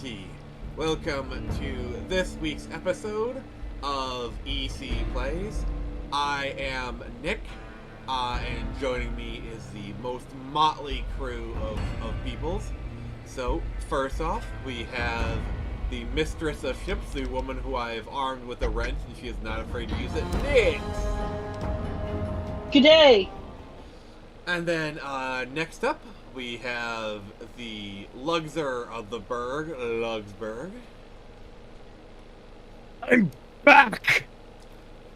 Alrighty, welcome to this week's episode of EC Plays. I am Nick, and joining me is the most motley crew of peoples. So, first off, we have the mistress of ships, the woman who I have armed with a wrench, and she is not afraid to use it, Nix! G'day! And then, next up, we have the Luxor of the Berg, Lugsberg. I'm back!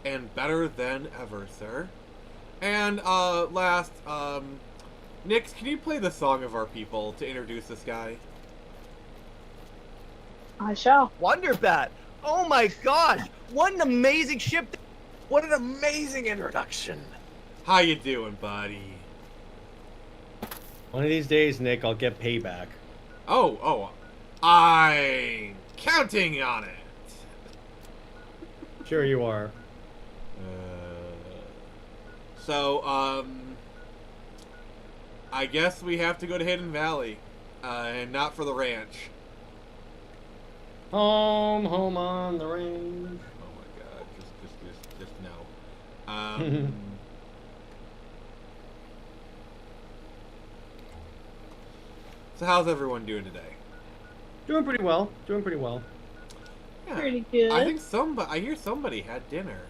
And better than ever, sir. And, last, Nix, can you play the Song of Our People to introduce this guy? I shall. Wonderbat! Oh my gosh! What an amazing ship! What an amazing introduction! How you doing, buddy? One of these days, Nick, I'll get payback. I'm counting on it. Sure you are. So, I guess we have to go to Hidden Valley, and not for the ranch. Home on the range. Oh my god, just no. So how's everyone doing today? Doing pretty well. Yeah, Pretty good. I hear somebody had dinner.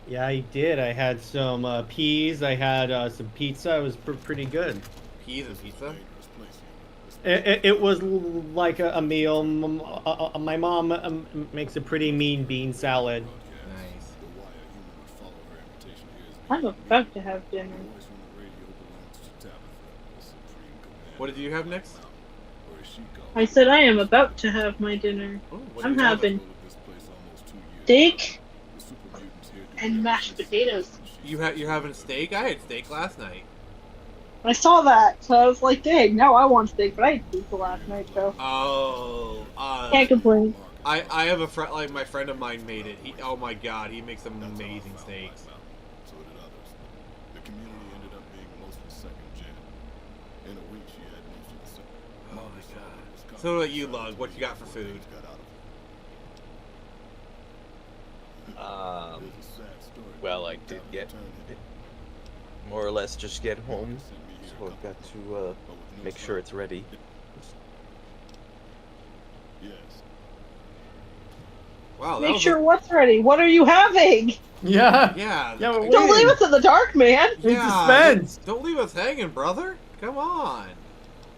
Yeah, I did. I had some peas. I had some pizza. It was pretty good. Peas and pizza? It was like a meal. My mom makes a pretty mean bean salad. Nice. I'm about to have dinner. What did you have next? I said I am about to have my dinner. Ooh, what I'm did you have? having steak and mashed potatoes. You're having steak? I had steak last night. I saw that, so I was like, dang, now I want steak, but I ate pizza last night, so Oh, can't complain. I have a friend, like my friend of mine made it. Oh my god, he makes some amazing steaks. Oh my god. So what about you, Lug? What you got for food? Well, I did get more or less just get home, so I've got to make sure it's ready. Wow, that Make was sure what's ready. What are you having? Yeah. Yeah. We're Don't waiting. leave us in the dark, man. In suspense. Don't leave us hanging, brother. Come on.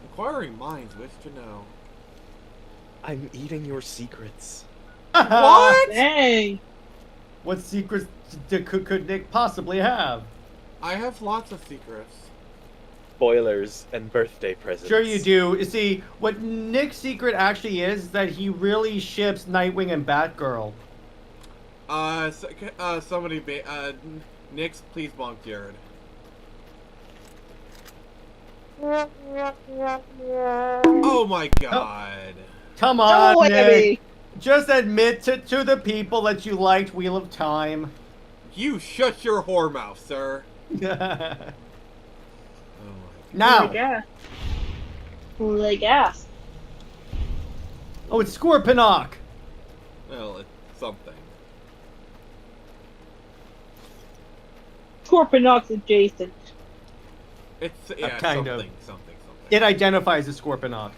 Inquiring minds wish to know. I'm eating your secrets. What? Dang. What secrets could Nick possibly have? I have lots of secrets. Boilers and birthday presents. Sure you do. You see, what Nick's secret actually is that he really ships Nightwing and Batgirl. Somebody, Nix, please bonk Jared. Oh my god. Come on, Don't Nick. worry. Just admit to the people that you liked Wheel of Time. You shut your whore mouth, sir. Now, Like ass. oh, it's Scorponok. Well, it's something. Scorponok's adjacent. It's, kind of. something. It identifies as Scorponok.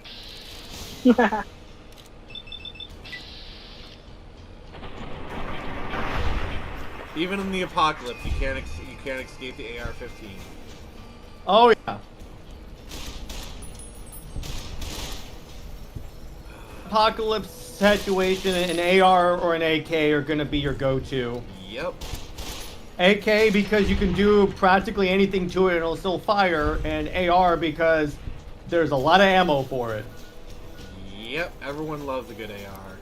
Even in the apocalypse, you can't escape the AR-15. Oh yeah. Apocalypse situation, an AR or an AK are gonna be your go-to. Yep. AK because you can do practically anything to it and it'll still fire, and AR because there's a lot of ammo for it. Yep. Everyone loves a good AR.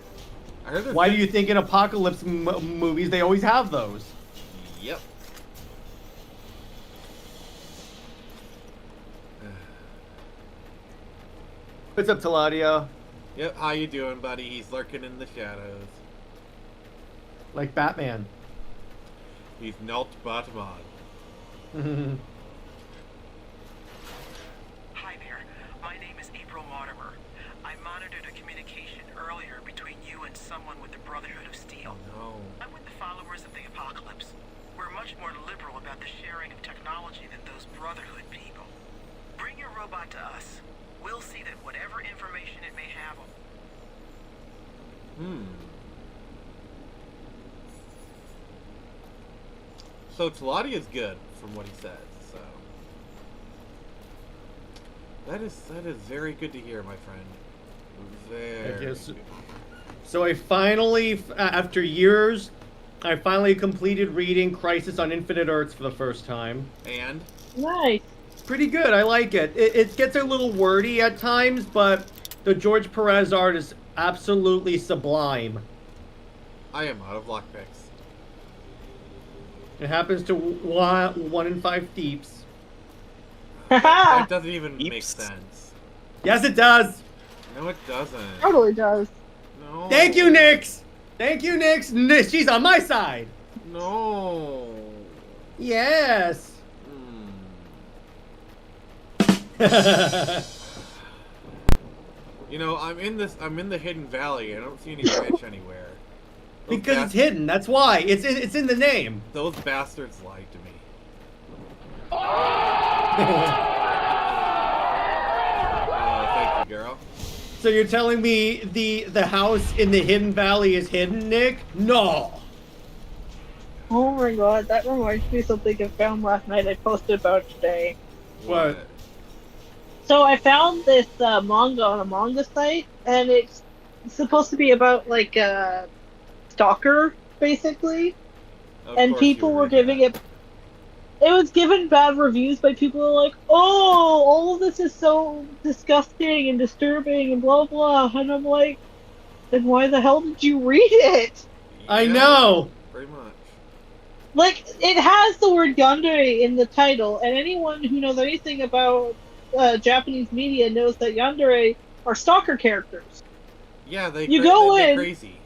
I heard there's Why do you think in apocalypse movies they always have those? Yep. What's up, Taladia? Yep. How you doing, buddy? He's lurking in the shadows. Like Batman. He's not Batman. Hi there. My name is April Mortimer. I monitored a communication earlier between you and someone with the Brotherhood of Steel. No. I'm with the followers of the Apocalypse. We're much more liberal about the sharing of technology than those Brotherhood people. Bring your robot to us. We'll see that whatever information it may have. So Talati is good, from what he says. So that is very good to hear, my friend. Very. Good. So I finally, after years, I finally completed reading Crisis on Infinite Earths for the first time. And? Nice. Pretty good. I like it. It gets a little wordy at times, but the George Perez art is absolutely sublime. I am out of lockpicks. It happens to 1 in 5 thieves. That doesn't even make sense. Yes, it does. No, it doesn't. Totally does. No. Thank you, Nix. Thank you, Nix. She's on my side. No. Yes. You know, I'm in the hidden valley. I don't see any branch anywhere. Because it's hidden. That's why. It's in the name. Those bastards lied to me. Thank you, girl. So you're telling me the house in the hidden valley is hidden, Nick? No. Oh my god, that reminds me of something I found last night I posted about today. What? So I found this manga on a manga site, and it's supposed to be about like a stalker, basically. And people were giving it. It was given bad reviews by people who were like, "Oh, all of this is so disgusting and disturbing and blah blah." And I'm like, "Then why the hell did you read it?" Yeah, I know. Pretty much. Like, it has the word yandere in the title, and anyone who knows anything about Japanese media knows that yandere are stalker characters. Yeah, they're crazy.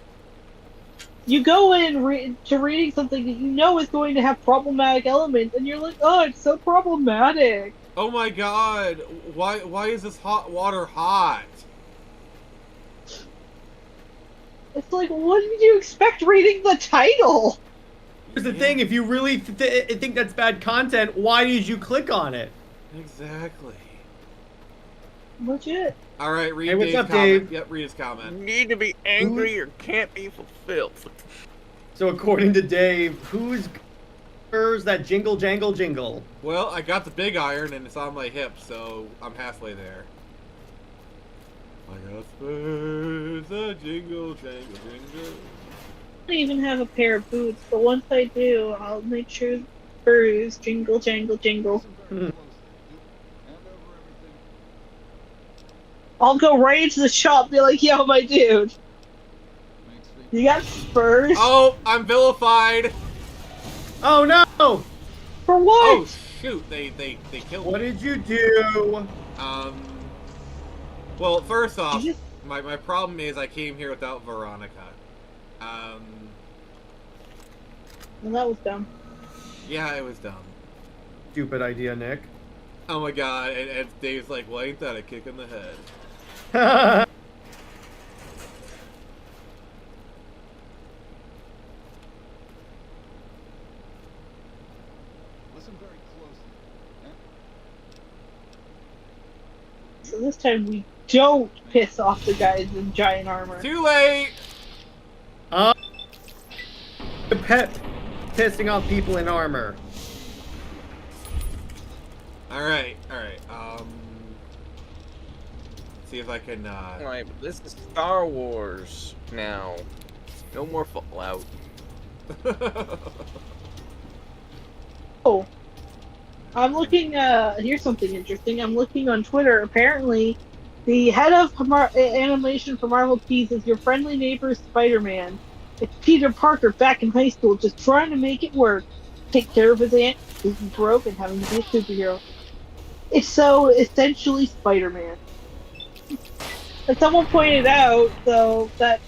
You go in reading something that you know is going to have problematic elements, and you're like, "Oh, it's so problematic." Oh my god! Why is this hot water hot? It's like, what did you expect reading the title? Here's the thing, if you really think that's bad content, why did you click on it? Exactly. Legit. Alright, read Hey, what's Dave's up, comment. Dave? Yep, read his comment. Need to be angry or can't be fulfilled. So according to Dave, who's that jingle jangle jingle? Well, I got the big iron and it's on my hip, so I'm halfway there. I got spurs that jingle jangle jingle. I don't even have a pair of boots, but once I do, I'll make sure spurs jingle jangle jingle. I'll go right into the shop and be like, "Yo, my dude, you got spurs?" Oh, I'm vilified! Oh no! For what? Oh shoot, they killed me. What did you do? Well, first off, You my problem is I came here without Veronica. Well, that was dumb. Yeah, it was dumb. Stupid idea, Nick. Oh my god, and Dave's like, well, ain't that a kick in the head? Listen very closely. So this time we don't piss off the guys in giant armor. Too late! The pet pissing off people in armor. Alright. See if I can, Right, but this is Star Wars now. No more Fallout. Oh. I'm looking, here's something interesting. I'm looking on Twitter. Apparently, the head of animation for Marvel Tees is your friendly neighbor Spider-Man. It's Peter Parker back in high school just trying to make it work. Take care of his aunt, who's broke and having to be a superhero. It's so essentially Spider-Man. And someone pointed out, though, that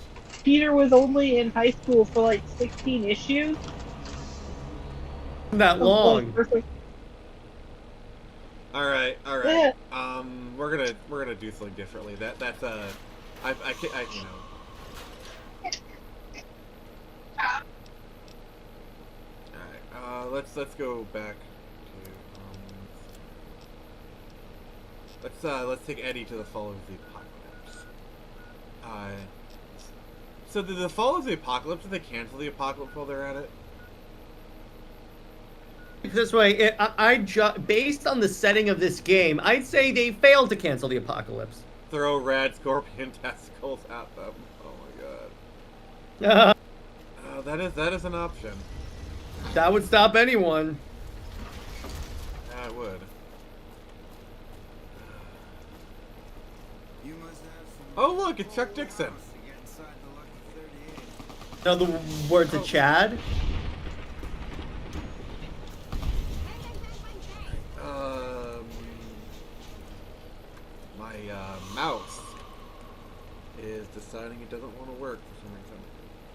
Peter was only in high school for like 16 issues. That long. Alright. Yeah. We're gonna do something differently. That's you know. Alright, let's go back to let's take Eddie to the Fall of the Apocalypse. So did the Fall of the Apocalypse, did they cancel the Apocalypse while they're at it? This way, based on the setting of this game, I'd say they failed to cancel the Apocalypse. Throw rad scorpion testicles at them. Oh my god. That is an option. That would stop anyone. Yeah, it would. Oh look, it's Chuck Dixon. Know the word to Chad? My mouse is deciding it doesn't want to work for some reason.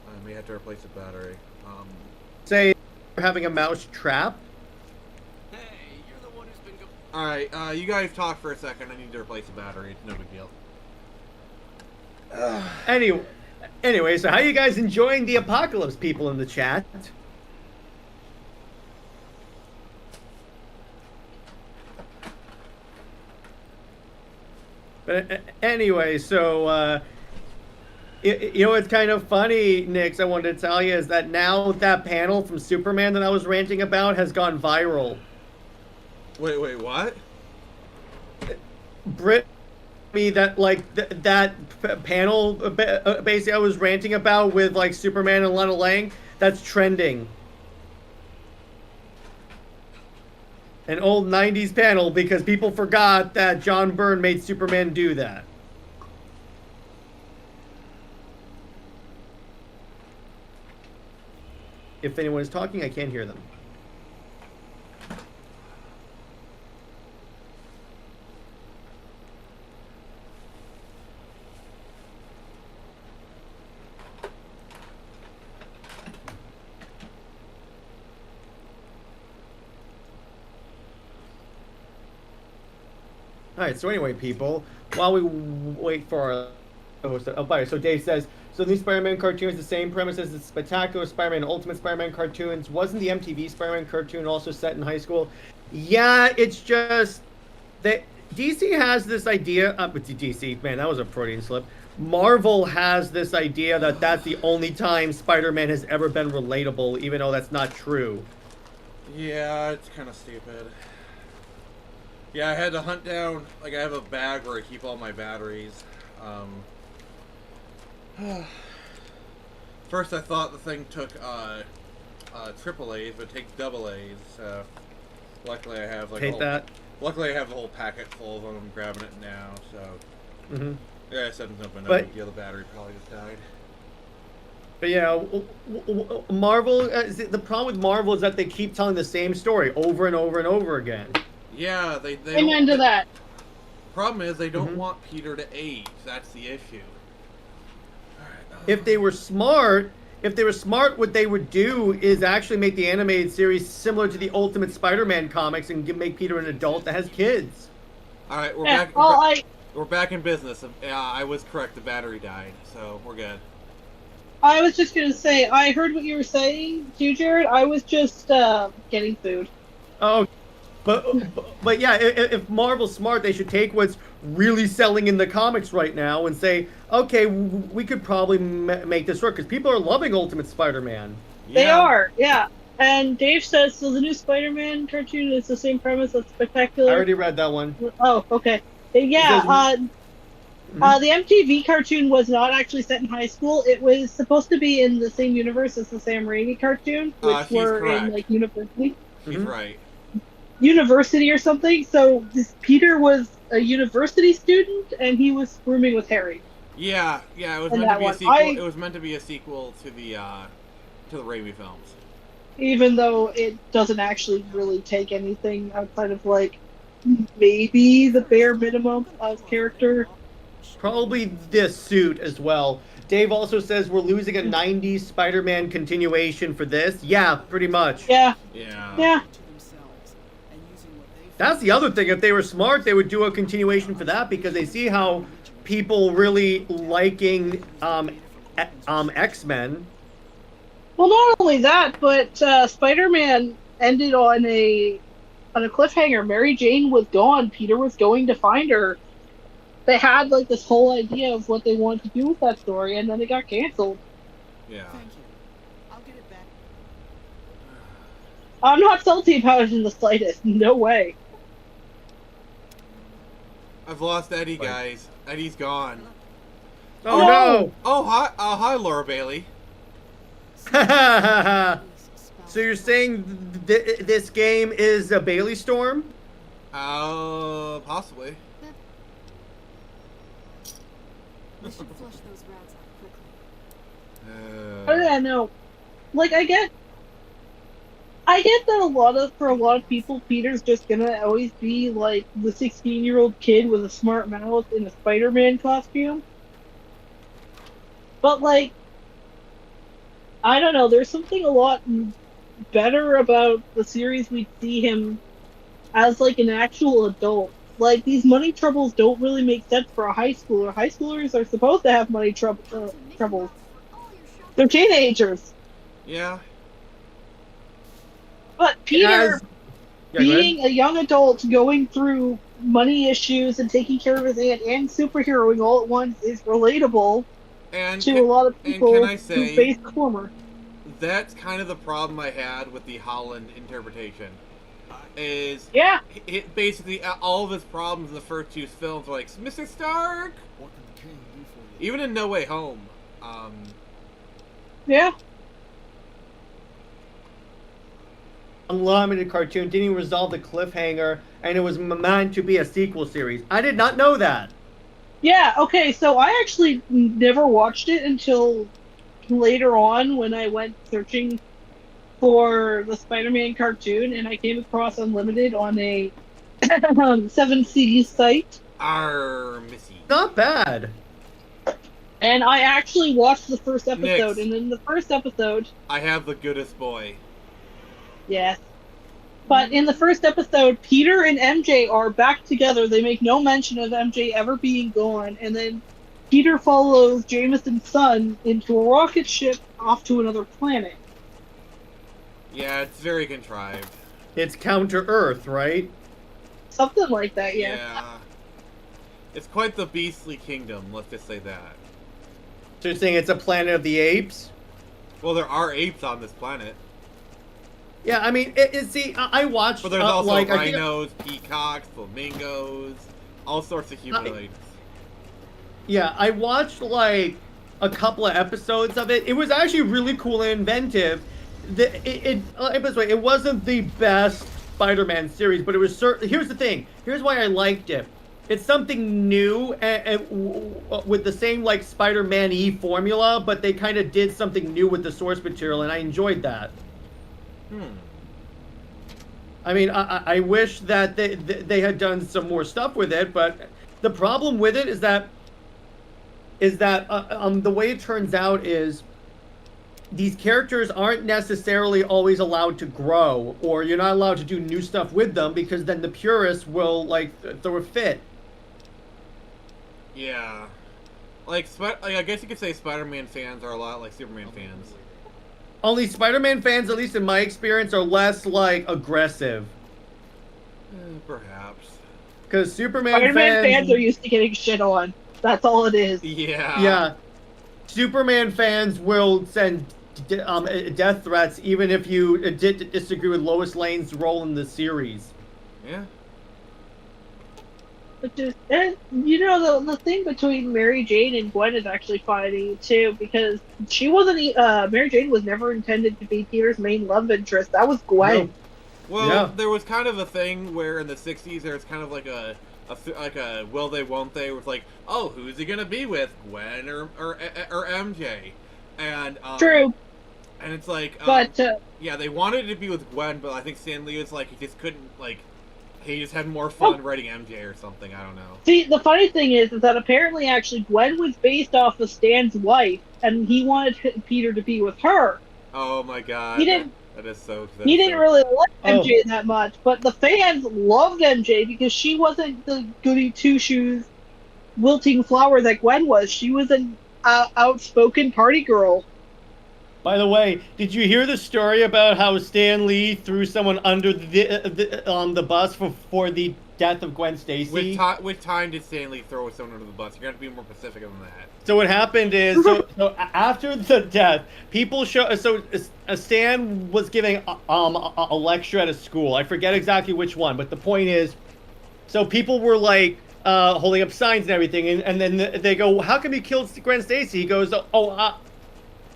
I may have to replace the battery. Say we're having a mouse trap. Hey, you're the one who's been Alright, you guys talk for a second. I need to replace the battery. It's no big deal. Anyway, so how you guys enjoying the Apocalypse, people in the chat? But anyway, so you know what's kind of funny, Nix, I wanted to tell you is that now that panel from Superman that I was ranting about has gone viral. Wait, what? Brit me that like that panel basically I was ranting about with like Superman and Lana Lang, that's trending. An old 90s panel because people forgot that John Byrne made Superman do that. If anyone is talking, I can't hear them. All right, so anyway, people, while we wait for our... So Dave says, so the new Spider-Man cartoon is the same premise as the Spectacular Spider-Man and Ultimate Spider-Man cartoons. Wasn't the MTV Spider-Man cartoon also set in high school? Yeah, it's just that DC has this idea... DC, man, that was a Freudian slip. Marvel has this idea that that's the only time Spider-Man has ever been relatable, even though that's not true. Yeah, it's kind of stupid. Yeah, I had to hunt down, like, I have a bag where I keep all my batteries. First I thought the thing took, triple A's, but it takes double A's, so luckily I have, like, luckily I have the whole packet full of them. I'm grabbing it now, so. Yeah, I said no big deal, the battery probably just died. But yeah, Marvel, the problem with Marvel is that they keep telling the same story over and over and over again. Yeah, they Amen to that. Problem is, they don't want Peter to age. That's the issue. If they were smart, what they would do is actually make the animated series similar to the Ultimate Spider-Man comics and make Peter an adult that has kids. All right, we're back in business. I was correct. The battery died, so we're good. I was just gonna say, I heard what you were saying too, Jared. I was just getting food. Oh. But yeah, if Marvel's smart, they should take what's really selling in the comics right now and say, okay, we could probably make this work because people are loving Ultimate Spider-Man. Yeah. They are, yeah. And Dave says, so the new Spider-Man cartoon is the same premise as Spectacular. I already read that one. Oh, okay. Yeah, the MTV cartoon was not actually set in high school. It was supposed to be in the same universe as the Sam Raimi cartoon, which were in like university. He's right. University or something. So this Peter was a university student, and he was rooming with Harry. Yeah. It was meant to be a sequel. It was meant to be a sequel to the Raimi films. Even though it doesn't actually really take anything outside of like maybe the bare minimum of character. Probably this suit as well. Dave also says we're losing a 90s Spider-Man continuation for this. Yeah, pretty much. Yeah. That's the other thing. If they were smart, they would do a continuation for that because they see how people really liking X-Men. Well, not only that, but Spider-Man ended on a cliffhanger. Mary Jane was gone. Peter was going to find her. They had like this whole idea of what they wanted to do with that story, and then it got canceled. Yeah. Thank you. I'll get it back. I'm not salty about it in the slightest. No way. I've lost Eddie, guys. Eddie's gone. Oh no! Oh, hi, Laura Bailey. So you're saying this game is a Bailey Storm? Possibly. We should flush those rats out quickly. I don't know. Like, I get that for a lot of people, Peter's just gonna always be like the 16-year-old kid with a smart mouth in a Spider-Man costume. But like, I don't know. There's something a lot better about the series. We see him as like an actual adult. Like, these money troubles don't really make sense for a high schooler. High schoolers are supposed to have money troubles. They're teenagers. Yeah. But Peter, being a young adult, going through money issues and taking care of his aunt and superheroing all at once is relatable to a lot of people who face the former. That's kind of the problem I had with the Holland interpretation. Is it basically all of his problems in the first two films were like, Mr. Stark. What can the king do for you? Even in No Way Home. Yeah. Unlimited cartoon didn't even resolve the cliffhanger, and it was meant to be a sequel series. I did not know that. Yeah. Okay. So I actually never watched it until later on when I went searching for the Spider-Man cartoon, and I came across Unlimited on a 7 Seas site. Missy. Not bad. And I actually watched the first episode, and in the first episode... I have the goodest boy. Yes. But in the first episode, Peter and MJ are back together. They make no mention of MJ ever being gone, and then Peter follows Jameson's son into a rocket ship off to another planet. Yeah, it's very contrived. It's Counter-Earth, right? Something like that, yeah. Yeah. It's quite the beastly kingdom, let's just say that. So you're saying it's a planet of the apes? Well, there are apes on this planet. Yeah, I mean, see, I watched... But there's also like, rhinos, peacocks, flamingos, all sorts of humanoids. Yeah, I watched, like, a couple of episodes of it. It was actually really cool and inventive. It wasn't the best Spider-Man series, but it was here's the thing. Here's why I liked it. It's something new and with the same like Spider-Man-y formula, but they kind of did something new with the source material, and I enjoyed that. I mean, I wish that they had done some more stuff with it, but the problem with it is that the way it turns out is these characters aren't necessarily always allowed to grow, or you're not allowed to do new stuff with them, because then the purists will like throw a fit. Yeah, like I guess you could say Spider-Man fans are a lot like Superman fans. Only Spider-Man fans, at least in my experience, are less like aggressive. Perhaps. Because Spider-Man fans are used to getting shit on. That's all it is. Yeah. Yeah. Superman fans will send death threats even if you disagree with Lois Lane's role in the series. Yeah. But you know, the thing between Mary Jane and Gwen is actually funny too, because she wasn't. Mary Jane was never intended to be Peter's main love interest. That was Gwen. No. Well, there was kind of a thing where in the '60s there was kind of like a will they won't they with like, oh, who's he gonna be with, Gwen or MJ? And True. And it's like, but yeah, they wanted to be with Gwen, but I think Stan Lee was like, he just couldn't, like, he just had more fun writing MJ or something. I don't know. See, the funny thing is that apparently actually Gwen was based off of Stan's wife, and he wanted Peter to be with her. Oh my god. He didn't. That is so. He didn't really like MJ that much, but the fans loved MJ because she wasn't the goody two shoes wilting flower that Gwen was. She was an outspoken party girl. By the way, did you hear the story about how Stan Lee threw someone under the bus for the death of Gwen Stacy? Which time did Stanley throw someone under the bus? You're going to be more specific than that. So what happened is, so after the death, people show. So Stan was giving a lecture at a school. I forget exactly which one, but the point is, so people were like holding up signs and everything, and then they go, "How come you killed Gwen Stacy?" He goes, "Oh,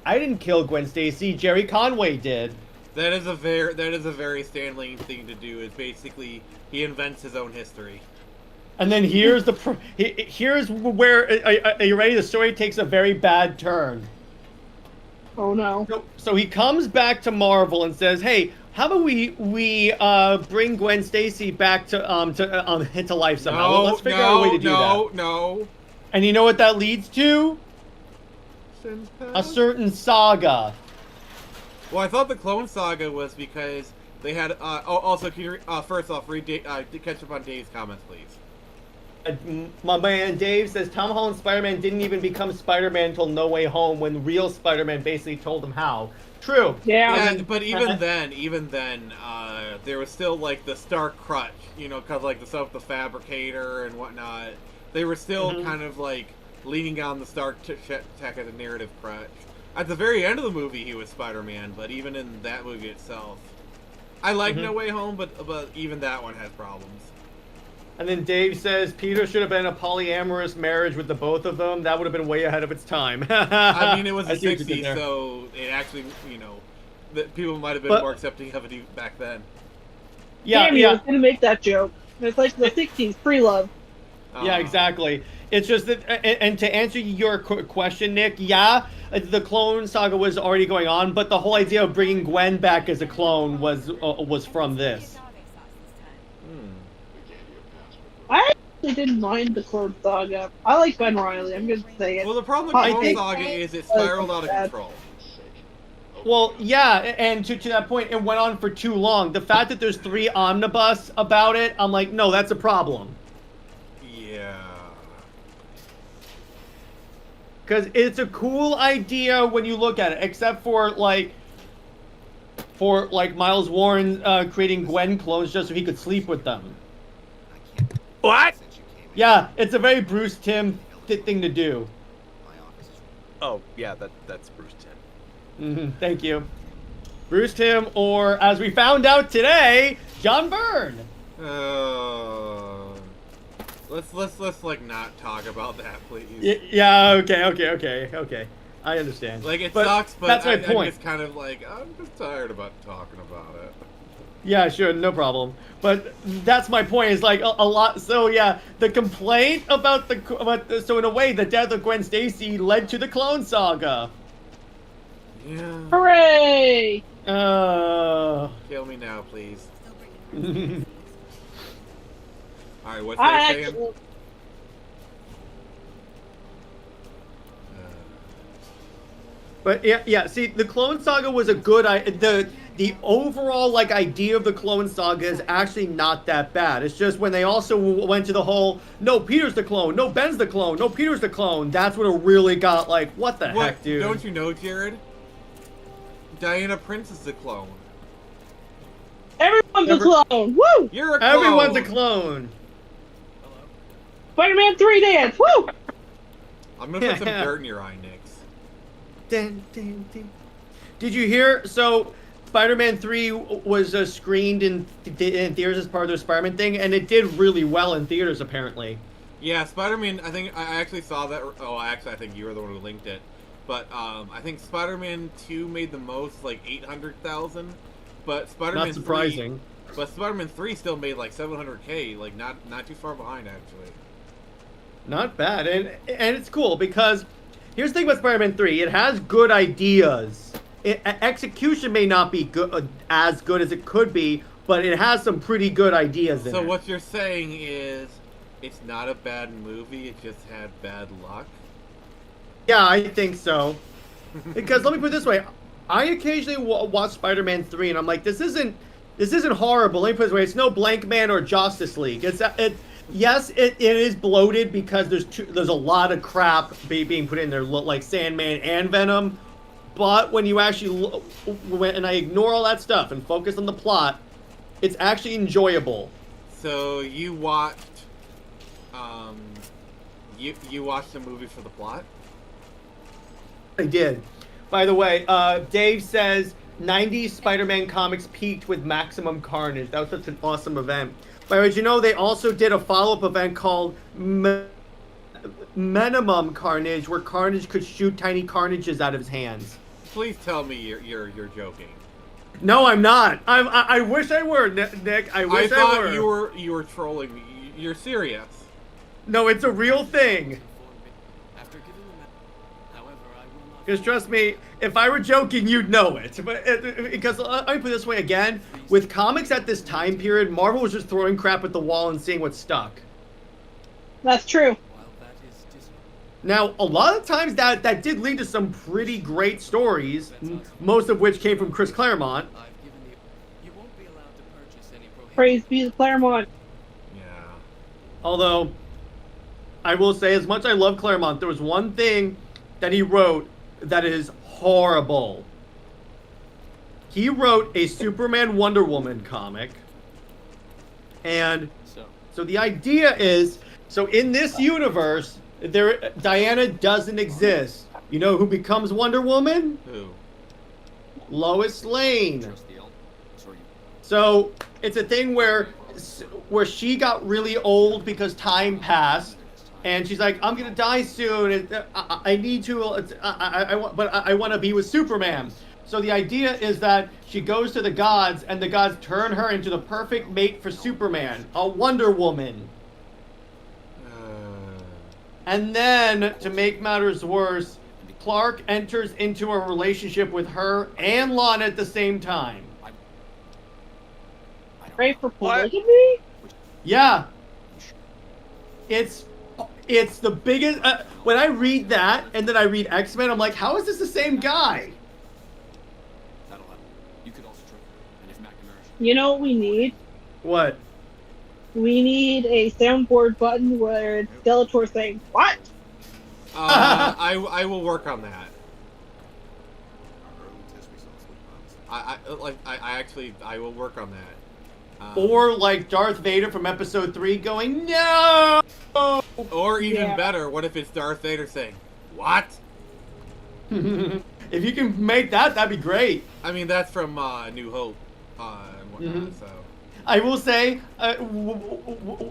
I didn't kill Gwen Stacy. Jerry Conway did." That is a very Stan Lee thing to do. Is basically he invents his own history. And then here's where are you ready? The story takes a very bad turn. Oh no! So he comes back to Marvel and says, "Hey, how about we bring Gwen Stacy back to life somehow? Let's figure out a way to do that." No. And you know what that leads to? A certain saga. Well, I thought the Clone Saga was because they had. Also, can you first off catch up on Dave's comments, please? My man Dave says Tom Holland's Spider-Man didn't even become Spider-Man until No Way Home, when real Spider-Man basically told him how. True. Yeah. But even then, there was still like the Stark crutch, because like the stuff with the Fabricator and whatnot. They were still kind of like leaning on the Stark tech as a narrative crutch. At the very end of the movie, he was Spider-Man, but even in that movie itself, I like No Way Home, but even that one has problems. And then Dave says Peter should have been a polyamorous marriage with the both of them. That would have been way ahead of its time. I mean, it was the 60s, so it actually, that people might have been more accepting of it back then. Yeah, Damn, I was going to make that joke. It's like the 60s, pre-love. Yeah, exactly. It's just that, and to answer your question, Nick, the Clone Saga was already going on, but the whole idea of bringing Gwen back as a clone was from this. I actually didn't mind the Clone Saga. I like Ben Reilly, I'm going to say it. Well, the problem with Clone Saga is it spiraled out of control. Well, yeah, and to that point, it went on for too long. The fact that there's 3 omnibus about it, I'm like, no, that's a problem. Yeah. Because it's a cool idea when you look at it, except for Miles Warren creating Gwen clones just so he could sleep with them. What? Yeah, it's a very Bruce Timm thing to do. Oh, yeah, that's Bruce Timm. Thank you. Bruce Timm, or as we found out today, John Byrne. Let's like not talk about that, please. Yeah. Okay. I understand. Like it sucks, but that's my point. I'm just kind of like I'm just tired about talking about it. Yeah, sure, no problem. But that's my point. Is like a lot. So yeah, the complaint about so in a way, the death of Gwen Stacy led to the Clone Saga. Yeah. Hooray! Kill me now, please. All right, what's that saying? But yeah. See, the Clone Saga was a good the overall idea of the Clone Saga is actually not that bad. It's just when they also went to the whole no, Peter's the clone, no, Ben's the clone, no, Peter's the clone. That's when it really got what the heck, dude? Don't you know, Jared? Diana Prince is the clone. Everyone's a clone. Woo! You're a clone. Everyone's a clone. Spider-Man 3 dance. Woo! I'm gonna put some dirt in your eye, Nix. Did you hear? So, Spider-Man 3 was screened in theaters as part of the Spider-Man thing, and it did really well in theaters, apparently. Yeah, Spider-Man, I think, I actually saw that, I think you were the one who linked it, but, I think Spider-Man 2 made the most, 800,000, but Spider-Man 3... Not surprising. But Spider-Man 3 still made, 700K, not too far behind, actually. Not bad, and it's cool, because here's the thing about Spider-Man 3, it has good ideas. Execution may not be as good as it could be, but it has some pretty good ideas in it. So what you're saying is, it's not a bad movie, it just had bad luck? Yeah, I think so. Because let me put it this way, I occasionally watch Spider-Man 3, and I'm like, this isn't horrible. Let me put it this way, it's no Blank Man or Justice League. yes, it is bloated because there's a lot of crap being put in there, like Sandman and Venom. But when you actually when I ignore all that stuff and focus on the plot, it's actually enjoyable. So you watched, you watched the movie for the plot? I did. By the way, Dave says 90s Spider-Man comics peaked with Maximum Carnage. That was such an awesome event. By the way, did you know they also did a follow-up event called Minimum Carnage, where Carnage could shoot tiny carnages out of his hands? Please tell me you're joking. No, I'm not. I wish I were, Nick. I wish I were. I thought you were trolling me. You're serious. No, it's a real thing. Because trust me, if I were joking, you'd know it. But because let me put it this way again, with comics at this time period, Marvel was just throwing crap at the wall and seeing what stuck. That's true. Now, a lot of times that did lead to some pretty great stories, most of which came from Chris Claremont. Praise be the Claremont. Yeah. Although, I will say, as much as I love Claremont, there was one thing that he wrote that is horrible. He wrote a Superman Wonder Woman comic. And so the idea is, so in this universe, Diana doesn't exist. You know who becomes Wonder Woman? Who? Lois Lane. So it's a thing where she got really old because time passed, and she's like, I'm gonna die soon. I need to. I want to be with Superman. So the idea is that she goes to the gods, and the gods turn her into the perfect mate for Superman, a Wonder Woman. And then, to make matters worse, Clark enters into a relationship with her and Lana at the same time. Pray for polygamy? Yeah. It's the biggest... when I read that, and then I read X-Men, I'm like, how is this the same guy? You know what we need? What? We need a soundboard button where it's Skeletor saying, "What?" I will work on that. I will work on that. Or like Darth Vader from Episode 3 going, "No!" Or even better, what if it's Darth Vader saying, "What?" If you can make that, that'd be great. I mean, that's from New Hope and whatnot, so... I will say,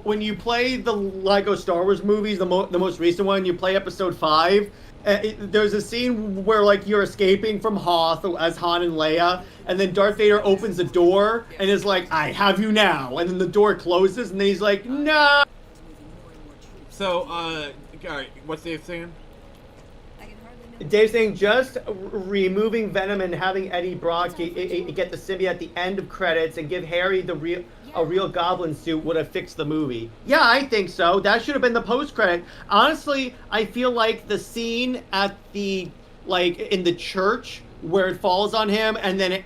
when you play the Lego Star Wars movies, the most recent one, you play Episode 5, there's a scene where, like, you're escaping from Hoth as Han and Leia, and then Darth Vader opens the door and is like, "I have you now," and then the door closes, and then he's like, "No!" So, alright, what's Dave saying? Dave's saying just removing Venom and having Eddie Brock get the symbiote at the end of credits and give Harry a real Goblin suit would have fixed the movie. Yeah, I think so. That should have been the post-credit. Honestly, I feel like the scene at the in the church where it falls on him and then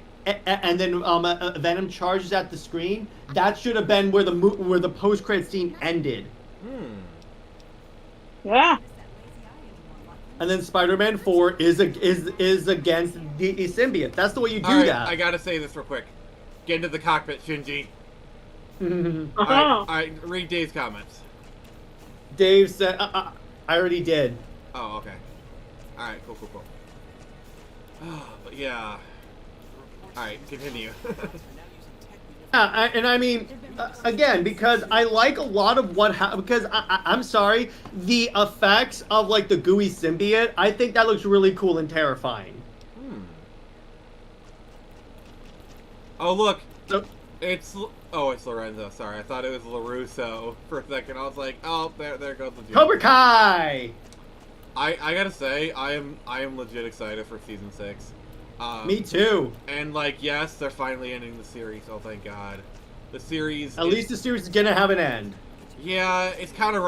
Venom charges at the screen. That should have been where the post-credit scene ended. Yeah. And then Spider-Man 4 is against the symbiote. That's the way you do that. I gotta say this real quick. Get into the cockpit, Shinji. Uh-huh. Alright, read Dave's comments. Dave said, I already did. Oh, okay. Alright, cool. But yeah. Alright, continue. And I mean, again, because I like a lot of what because I'm sorry, the effects of like the gooey symbiote, I think that looks really cool and terrifying. Oh look, So, it's Lorenzo. Sorry, I thought it was LaRusso for a second. I was like, oh, there goes the joke. Cobra Kai. I gotta say, I am legit excited for season 6. Me too. And like, yes, they're finally ending the series. Oh, thank God. The series. At least the series is gonna have an end. Yeah, it's kind of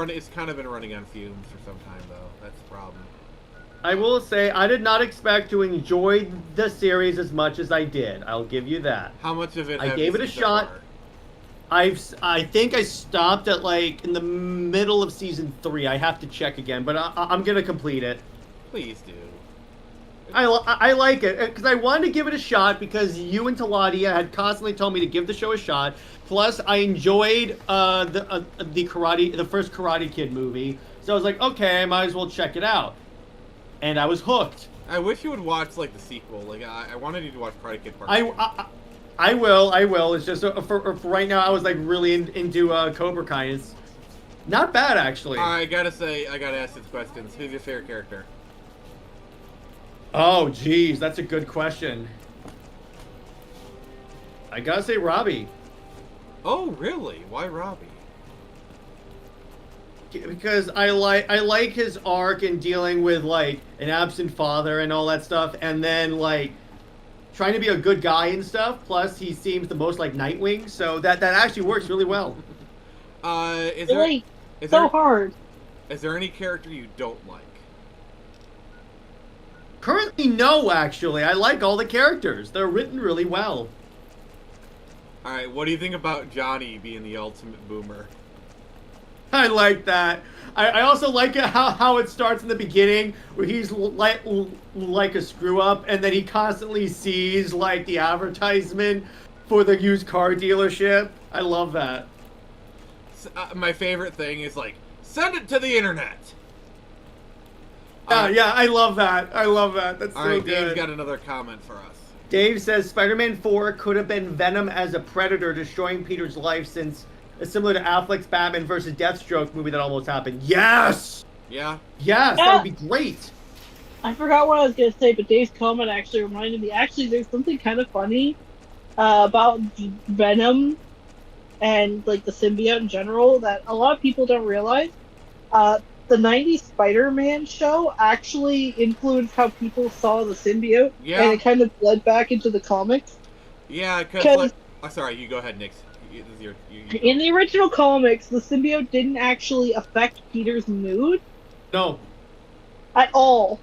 been running on fumes for some time though. That's the problem. I will say I did not expect to enjoy the series as much as I did. I'll give you that. How much of it? I have gave you it a seen so shot. far? I think I stopped at like in the middle of season 3. I have to check again, but I'm gonna complete it. Please do. I like it because I wanted to give it a shot because you and Taladia had constantly told me to give the show a shot. Plus, I enjoyed the first Karate Kid movie, so I was like, okay, I might as well check it out, and I was hooked. I wish you would watch like the sequel. Like I wanted you to watch Karate Kid Part 2. I will. It's just for right now, I was like really into Cobra Kai. It's not bad actually. I gotta ask these questions. Who's your favorite character? Oh, geez, that's a good question. I gotta say Robbie. Oh, really? Why Robbie? Because I like his arc in dealing with like an absent father and all that stuff, and then like trying to be a good guy and stuff. Plus, he seems the most like Nightwing, so that actually works really well. Is hard. Is there any character you don't like? Currently, no. Actually, I like all the characters. They're written really well. All right, what do you think about Johnny being the ultimate boomer? I like that. I also like it how it starts in the beginning where he's like a screw up, and then he constantly sees like the advertisement for the used car dealership. I love that. My favorite thing is like, send it to the internet. Yeah, I love that. That's so all right, good. Dave's got another comment for us. Dave says Spider-Man 4 could have been Venom as a predator destroying Peter's life, since it's similar to Affleck's Batman versus Deathstroke movie that almost happened. Yes! Yeah? Yes, that would be great. I forgot what I was going to say, but Dave's comment actually reminded me. Actually, there's something kind of funny about Venom and like the symbiote in general that a lot of people don't realize. The 90s Spider-Man show actually influenced how people saw the symbiote, and it kind of bled back into the comics. Yeah, because sorry, you go ahead, Nick. In the original comics, the symbiote didn't actually affect Peter's mood. No. At all.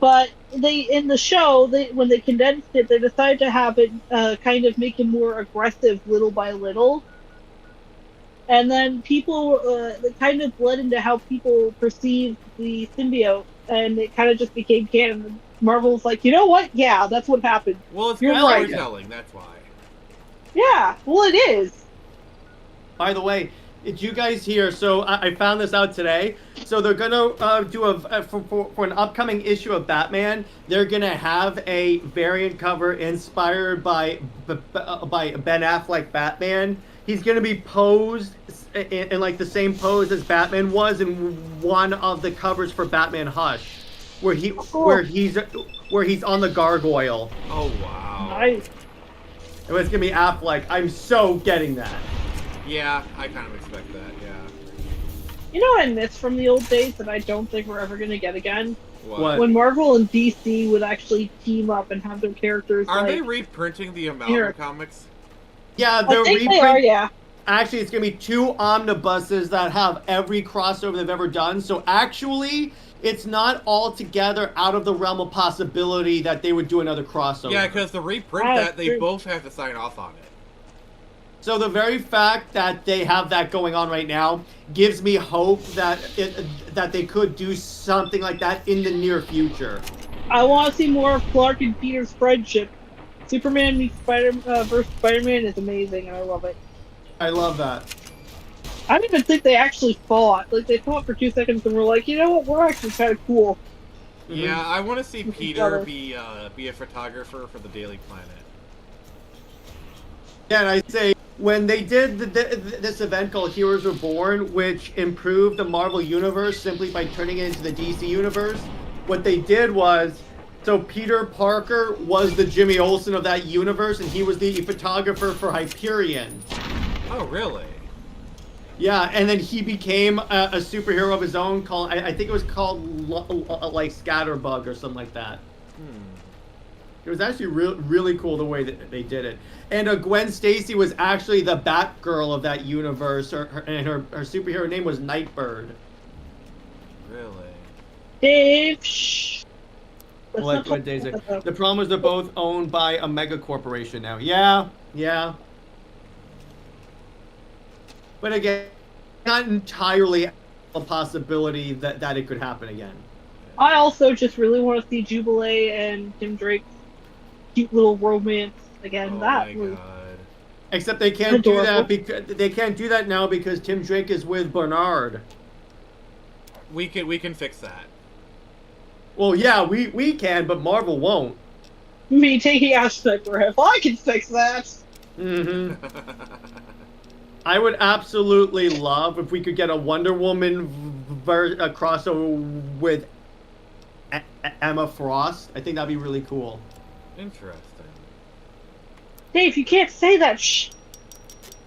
But in the show, when they condensed it, they decided to have it kind of make him more aggressive little by little. And then people, it kind of bled into how people perceived the symbiote, and it kind of just became canon. Marvel's like, you know what? Yeah, that's what happened. Well, it's You're right. storytelling, that's why. Yeah, well, it is. By the way, did you guys hear? So I found this out today. So they're gonna do for an upcoming issue of Batman. They're gonna have a variant cover inspired by Ben Affleck Batman. He's gonna be posed in like the same pose as Batman was in one of the covers for Batman Hush, where he's on the gargoyle. Oh wow! Nice. And it's gonna be Affleck. I'm so getting that. Yeah, I kind of expect that. Yeah. You know what I miss from the old days that I don't think we're ever gonna get again? What? When Marvel and DC would actually team up and have their characters. Are like, they reprinting the Amalgam comics? Yeah, they're they are. Yeah. Actually, it's going to be 2 omnibuses that have every crossover they've ever done. So actually, it's not altogether out of the realm of possibility that they would do another crossover. Yeah, because to reprint they both have to sign off on it. So the very fact that they have that going on right now gives me hope that that they could do something like that in the near future. I want to see more of Clark and Peter's friendship. Superman meets versus Spider-Man is amazing, and I love it. I love that. I don't even think they actually fought. Like, they fought for 2 seconds and were like, you know what, we're actually kind of cool. Yeah, I want to see Peter be a photographer for the Daily Planet. Yeah, and I say, when they did this event called Heroes Reborn, which improved the Marvel Universe simply by turning it into the DC Universe, what they did was, so Peter Parker was the Jimmy Olsen of that universe, and he was the photographer for Hyperion. Oh, really? Yeah, and then he became a superhero of his own called, I think it was called like Scatterbug or something like that. It was actually really cool the way that they did it. And Gwen Stacy was actually the Batgirl of that universe, and her superhero name was Nightbird. Really? Dave, shh. What Daisy? The problem is they're both owned by a mega corporation now. Yeah. But again, not entirely a possibility that it could happen again. I also just really want to see Jubilee and Tim Drake's cute little romance again. Oh That my was god. Except they can't do adorable. that because they can't do that now because Tim Drake is with Bernard. We can fix that. Well, yeah, we can, but Marvel won't. Me taking aspect for him. I can fix that. Mm-hmm. I would absolutely love if we could get a Wonder Woman a crossover with Emma Frost. I think that'd be really cool. Interesting. Dave, you can't say that. Shh.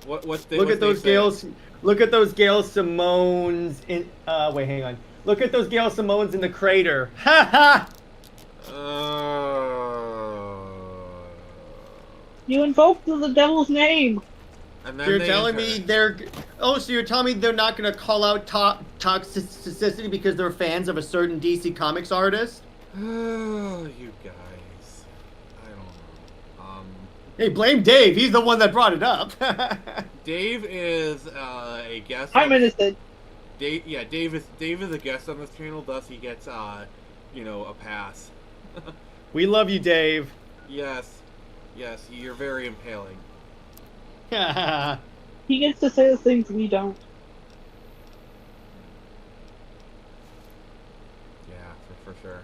Look at those Gales. Look at those Gail Simones in. Wait, hang on. Look at those Gail Simones in the crater. Ha ha. You invoked the devil's name. And then You're they telling enter. me they're. Oh, so you're telling me they're not going to call out toxicity because they're fans of a certain DC Comics artist? Oh, you guys. I don't know. Hey, blame Dave. He's the one that brought it up. Dave is a guest. I'm innocent. Dave is a guest on this channel, thus he gets a pass. We love you, Dave. Yes, you're very impaling. He gets to say the things we don't. Yeah, for sure.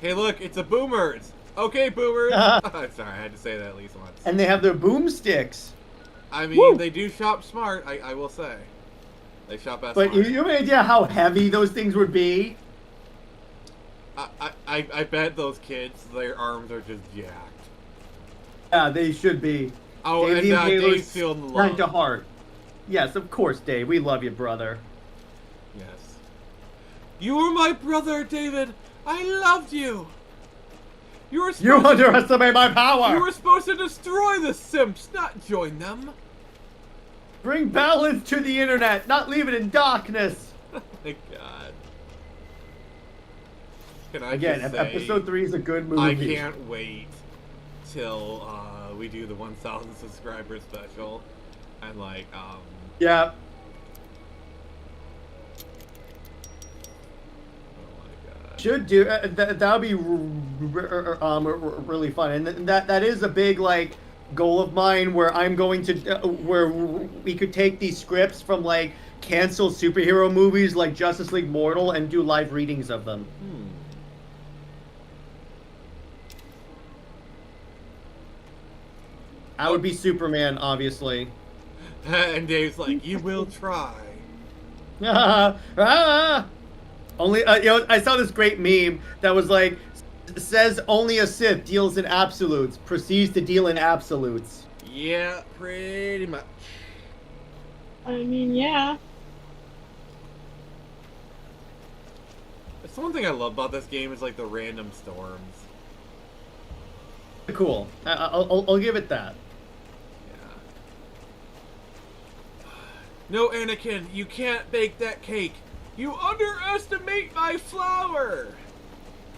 Hey, look, it's a boomers. Okay, boomers. I'm sorry, I had to say that at least once. And they have their boomsticks. I mean, Woo! they do shop smart. I will say, they shop as But smart. you have an idea how heavy those things would be? I bet those kids, their arms are just jacked. Yeah, they should be. Oh, Dave and the Impaler's Dave's feeling the right love. to heart. Yes, of course, Dave. We love you, brother. Yes. You were my brother, David. I loved you. You underestimate my power! You were supposed to destroy the simps, not join them. Bring balance to the internet, not leave it in darkness! Oh my god. Can I Again, just say, episode 3 is a good movie. I can't wait till we do the 1,000 subscriber special. And Yeah. Should do that would be really fun, and that is a big goal of mine where I'm going to where we could take these scripts from canceled superhero movies like Justice League Mortal and do live readings of them. I would be Superman, obviously. And Dave's like, you will try. Only, I saw this great meme that was says only a Sith deals in absolutes, proceeds to deal in absolutes. Yeah, pretty much. I mean, yeah. That's one thing I love about this game is the random storms. Cool. I'll give it that. Yeah. No, Anakin, you can't bake that cake. You underestimate my flour.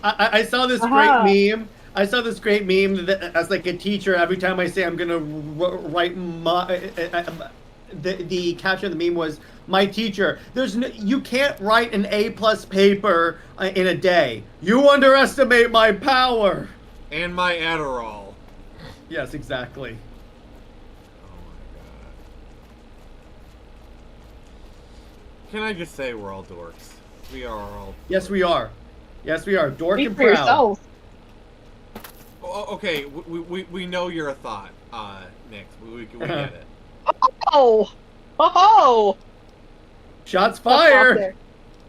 I saw this great meme. I saw this great meme that as a teacher, every time I say I'm gonna write the caption of the meme was my teacher. You can't write an A+ paper in a day. You underestimate my power. And my Adderall. Yes, exactly. Oh my god. Can I just say we're all dorks? We are all. Yes, we are. Yes, we are. Dork Speak and for proud. yourself. Oh, okay, we know you're a thought, Nick. We get it. Oh! Oh! Shots Stop fired. there.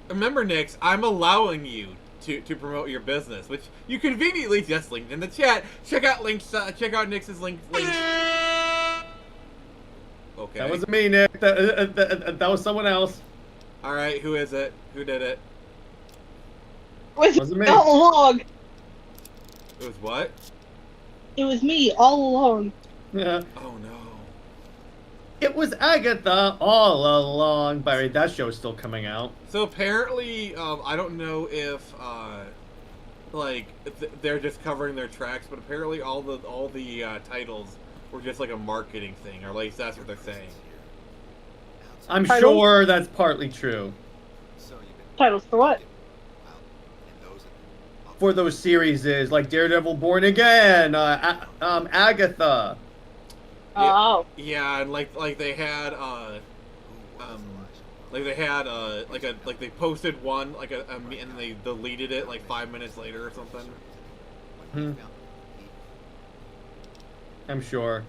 Remember, Nix, I'm allowing you to promote your business, which you conveniently just linked in the chat. Check out links. Check out Nix's link. Okay. That wasn't me, Nick. That was someone else. All right, who is it? Who did it? Wasn't me. All along. It was what? It was me all along. Yeah. Oh no. It was Agatha all along. Barry, that show's still coming out. So apparently, I don't know if they're just covering their tracks, but apparently all the titles or just like a marketing thing, or at least that's what they're saying. I'm Titles? sure that's partly true. Titles for what? For those series is like Daredevil Born Again, Agatha. Oh. Yeah, and like they had like they posted one and they deleted it like 5 minutes later or something. I'm sure.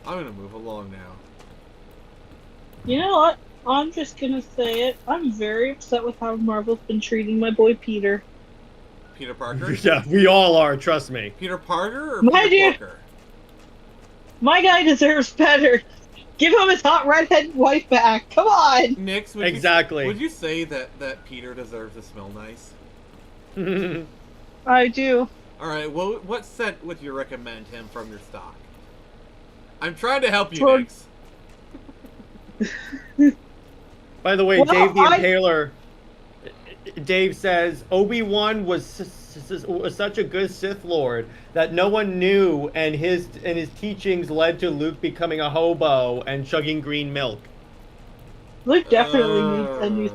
I'm gonna move along now. You know what? I'm just gonna say it. I'm very upset with how Marvel's been treating my boy Peter. Peter Parker? Yeah, we all are, trust me. Peter Parker or My Peter dear- Parker? My guy deserves better. Give him his hot redhead wife back. Come on. Nix, Exactly. Would you say that Peter deserves to smell nice? I do. Alright, well, what scent would you recommend him from your stock? I'm trying to help you, For- Nix. By the way, Well, Dave the Impaler, Dave says, Obi-Wan was such a good Sith Lord that no one knew, and his teachings led to Luke becoming a hobo and chugging green milk. Luke definitely needs a new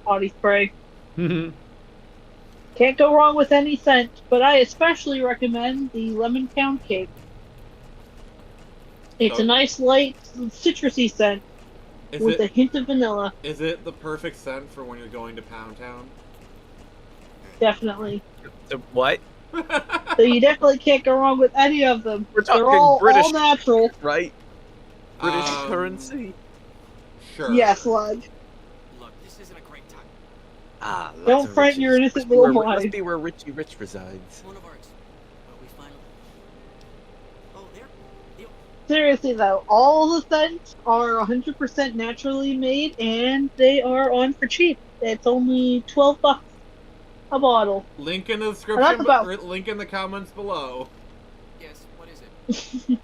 body spray. Can't go wrong with any scent, but I especially recommend the lemon pound cake. It's a nice light citrusy scent with a hint of vanilla. Is it the perfect scent for when you're going to Pound Town? Definitely. What? So you definitely can't go wrong with any of them. We're talking They're all British, natural. right? British currency. Sure. Yes, Lud. Look, this isn't a great time. Ah, Don't lots of frighten your riches. innocent Must be little where- mind. Must be where Richie Rich resides. One of ours. But we finally. Oh, there. Seriously though, all the scents are 100% naturally made, and they are on for cheap. It's only $12 a bottle. Link in the that's description, about- or link in the comments below. Yes. What is it?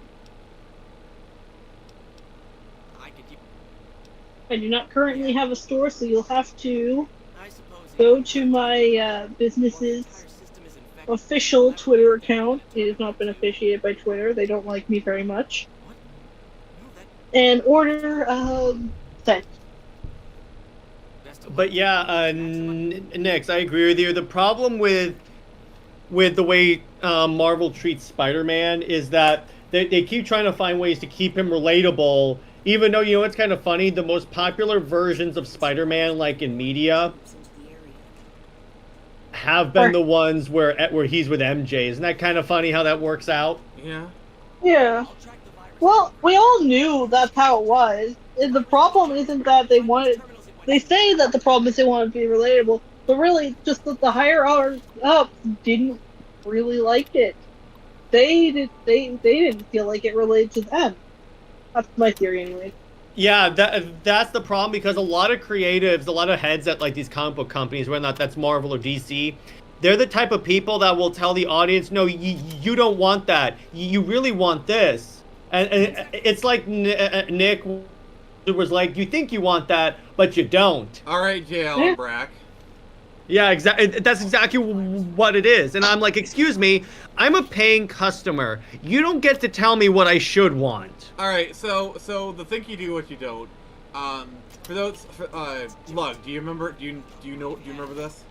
I could keep. I do not currently have a store, so you'll have to I suppose. go to my business's official Twitter account. It has not been officiated by Twitter. They don't like me very much. And order scent. But yeah, Nix, I agree with you. The problem with the way Marvel treats Spider-Man is that they keep trying to find ways to keep him relatable, even though, you know, it's kind of funny, the most popular versions of Spider-Man, like in media, have been the ones where he's with MJ. Isn't that kind of funny how that works out? Yeah. Yeah. Well, we all knew that's how it was. And the problem isn't that they wanted. They say that the problem is they want to be relatable, but really, just that the higher up didn't really like it. They didn't feel like it related to them. That's my theory, anyway. Yeah, that's the problem, because a lot of creatives, a lot of heads at like these comic book companies, whether or not that's Marvel or DC, they're the type of people that will tell the audience, no, you don't want that. You really want this. And it's like Nick was like, you think you want that, but you don't. All right, JL and Brack. Yeah, exactly. That's exactly what it is. And I'm like, excuse me, I'm a paying customer. You don't get to tell me what I should want. All right, so the think you do what you don't. For those, Lug, do you remember? Do you remember this?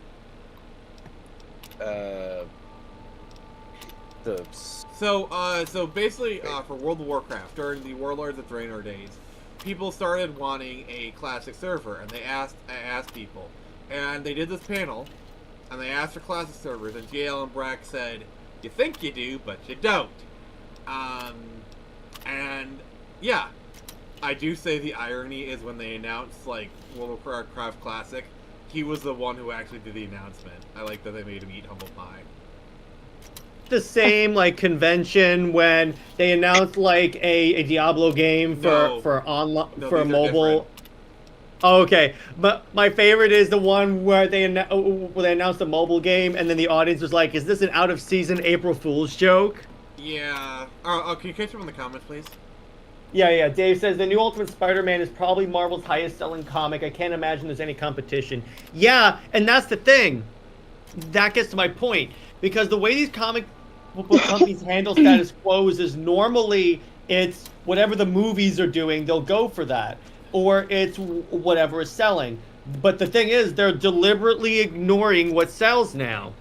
So basically, for World of Warcraft during the Warlords of Draenor days, people started wanting a classic server, and I asked people, and they did this panel, and they asked for classic servers, and JL and Brack said, "You think you do, but you don't." And yeah, I do say the irony is when they announced like World of Warcraft Classic, he was the one who actually did the announcement. I like that they made him eat humble pie. The same like convention when they announced like a Diablo game for online for mobile. Oh, okay, but my favorite is the one where they announced a mobile game, and then the audience was like, "Is this an out of season April Fool's joke?" Yeah. Can you catch him in the comments, please? Yeah. Dave says the new Ultimate Spider-Man is probably Marvel's highest selling comic. I can't imagine there's any competition. Yeah, and that's the thing. that gets to my point, because the way these comic book companies handle status quos is normally it's whatever the movies are doing, they'll go for that, or it's whatever is selling. But the thing is, they're deliberately ignoring what sells now.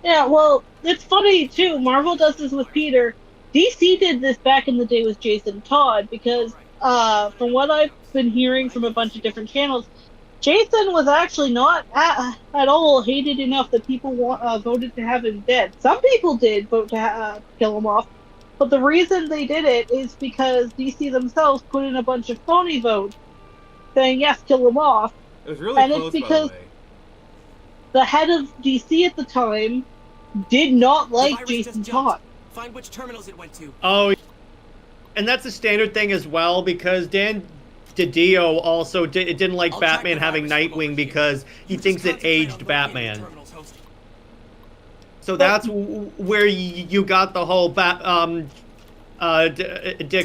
Yeah, well, it's funny too. Marvel does this with Peter. DC did this back in the day with Jason Todd because, from what I've been hearing from a bunch of different channels, Jason was actually not at all hated enough that people voted to have him dead. Some people did vote to kill him off, but the reason they did it is because DC themselves put in a bunch of phony votes saying yes, kill him off. It was really And close, it's because by the way. the head of DC at the time did not The like virus Jason just jumped. Todd. Find which terminals it went to. Oh, and that's a standard thing as well, because Dan DiDio also didn't like I'll track Batman the having virus from over Nightwing here. because he You thinks just it concentrate on aged locating the Batman. terminals hosted. So that's where you got the whole Dick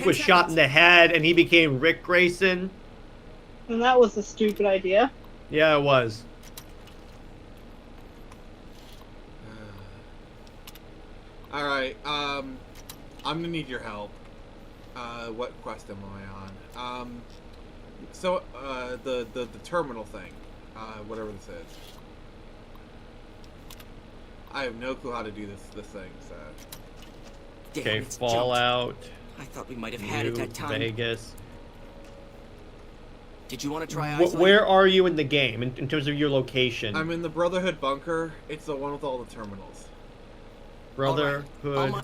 was shot in the head and he became Rick Grayson. And that was a stupid idea. Yeah, it was. All right. I'm gonna need your help. What quest am I on? So the terminal thing, whatever this is. I have no clue how to do this thing. So. Damn, Okay, it's Fallout, jumped. I thought we might have had it New that time. Vegas. Did you want to try isolating? Where are you in the game in terms of your location? I'm in the Brotherhood bunker. It's the one with all the terminals. Brotherhood Alright.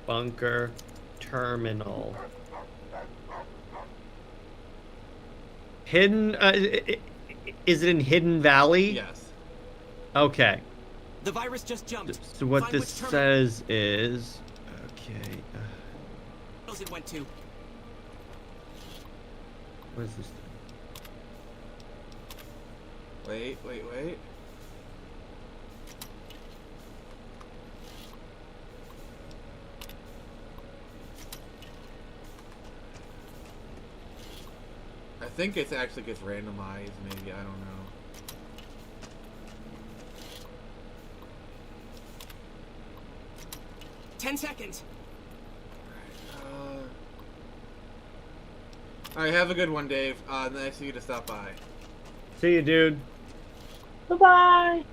bunker terminal. Hidden. Is it in Hidden Valley? Yes. Okay. The virus just jumped. So what Find this which says is, okay. terminals it went to. What is this? Wait. I think it actually gets randomized, maybe, I don't know. – 10 seconds. Alright, have a good one, Dave. Nice of you to stop by. See you, dude. Bye-bye.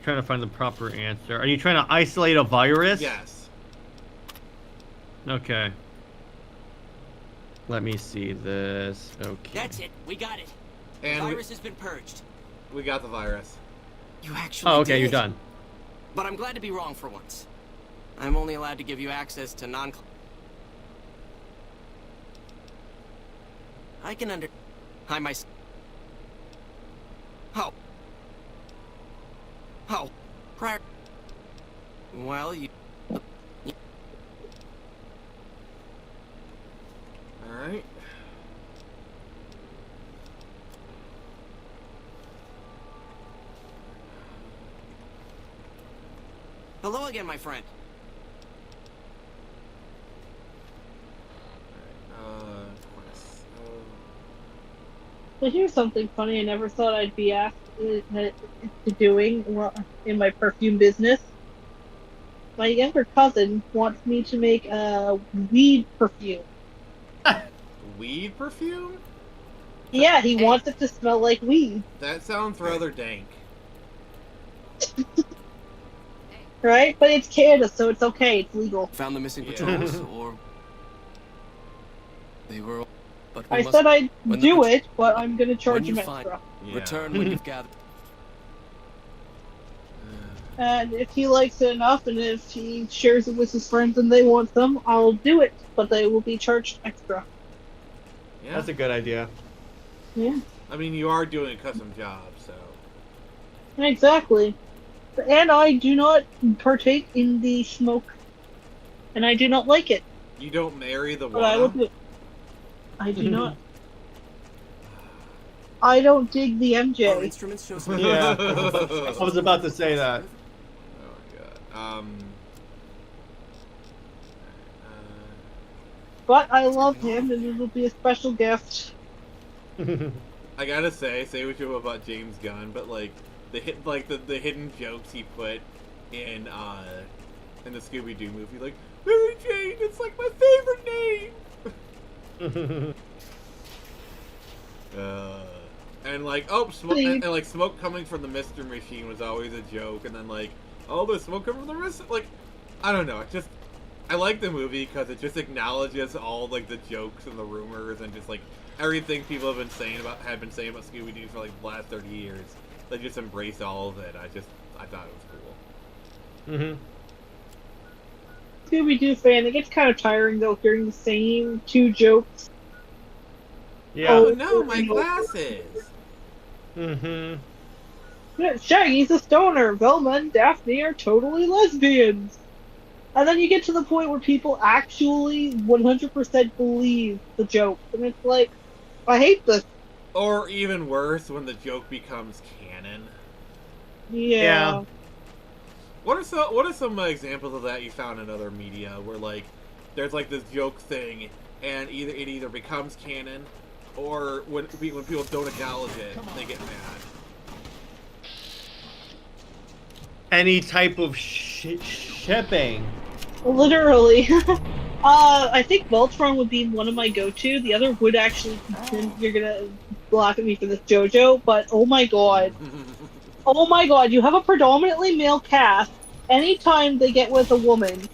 Trying to find the proper answer. Are you trying to isolate a virus? Yes. Okay. Let me see this. Okay. That's it. We got it. The And virus has been purged. we got the virus. You actually Oh, okay, did you're it. done. But I'm glad to be wrong for once. I'm only allowed to give you access to non. I can under. Hi, my. How? How? Prior. Well, you. Alright. Hello again, my friend. Quest. But here's something funny I never thought I'd be asked to doing in my perfume business. My younger cousin wants me to make a weed perfume. Weed perfume? Yeah, he wants it to smell like weed. That sounds rather dank. Right? But it's Canada, so it's okay. It's legal. Found the missing Yeah. patrols, or they were. But we I must said I'd when the do pat- it, but I'm gonna charge when him you find- extra. Yeah. return when you've gathered. And if he likes it enough, and if he shares it with his friends and they want some, I'll do it. But they will be charged extra. Yeah. That's a good idea. Yeah, I mean, you are doing a custom job, so. exactly. And I do not partake in the smoke. And I do not like it. You don't marry the But I will one. do it. I do not. I don't dig the Our MJ. instruments show some. Yeah. I was about to say that. Oh my god. But I love him, and it'll be a special gift. I gotta say what you will about James Gunn, but like the hidden jokes he put in the Scooby-Doo movie, like Mary Jane, it's like my favorite name. And like smoke and like smoke coming from the Mystery Machine was always a joke, and then like there's smoke coming from the rest. Like I don't know, I like the movie because it just acknowledges all like the jokes and the rumors and just like everything people have been saying about Scooby-Doo for like the last 30 years. They just embrace all of it. I thought it was cool. Scooby-Doo fan, it gets kind of tiring though hearing the same two jokes. Yeah. Oh no, my glasses. Yeah, Shaggy's a stoner. Velma and Daphne are totally lesbians. And then you get to the point where people actually 100% believe the joke. And it's like, I hate this. Or even worse, when the joke becomes canon. Yeah. What are some examples of that you found in other media where like there's like this joke thing and it either becomes canon or when people don't acknowledge it, they get mad. Any type of shipping. Literally. I think Voltron would be one of my go-to. The other would actually, you're gonna laugh at me for this, JoJo, but oh my god. Oh my god, you have a predominantly male cast. Anytime they get with a woman,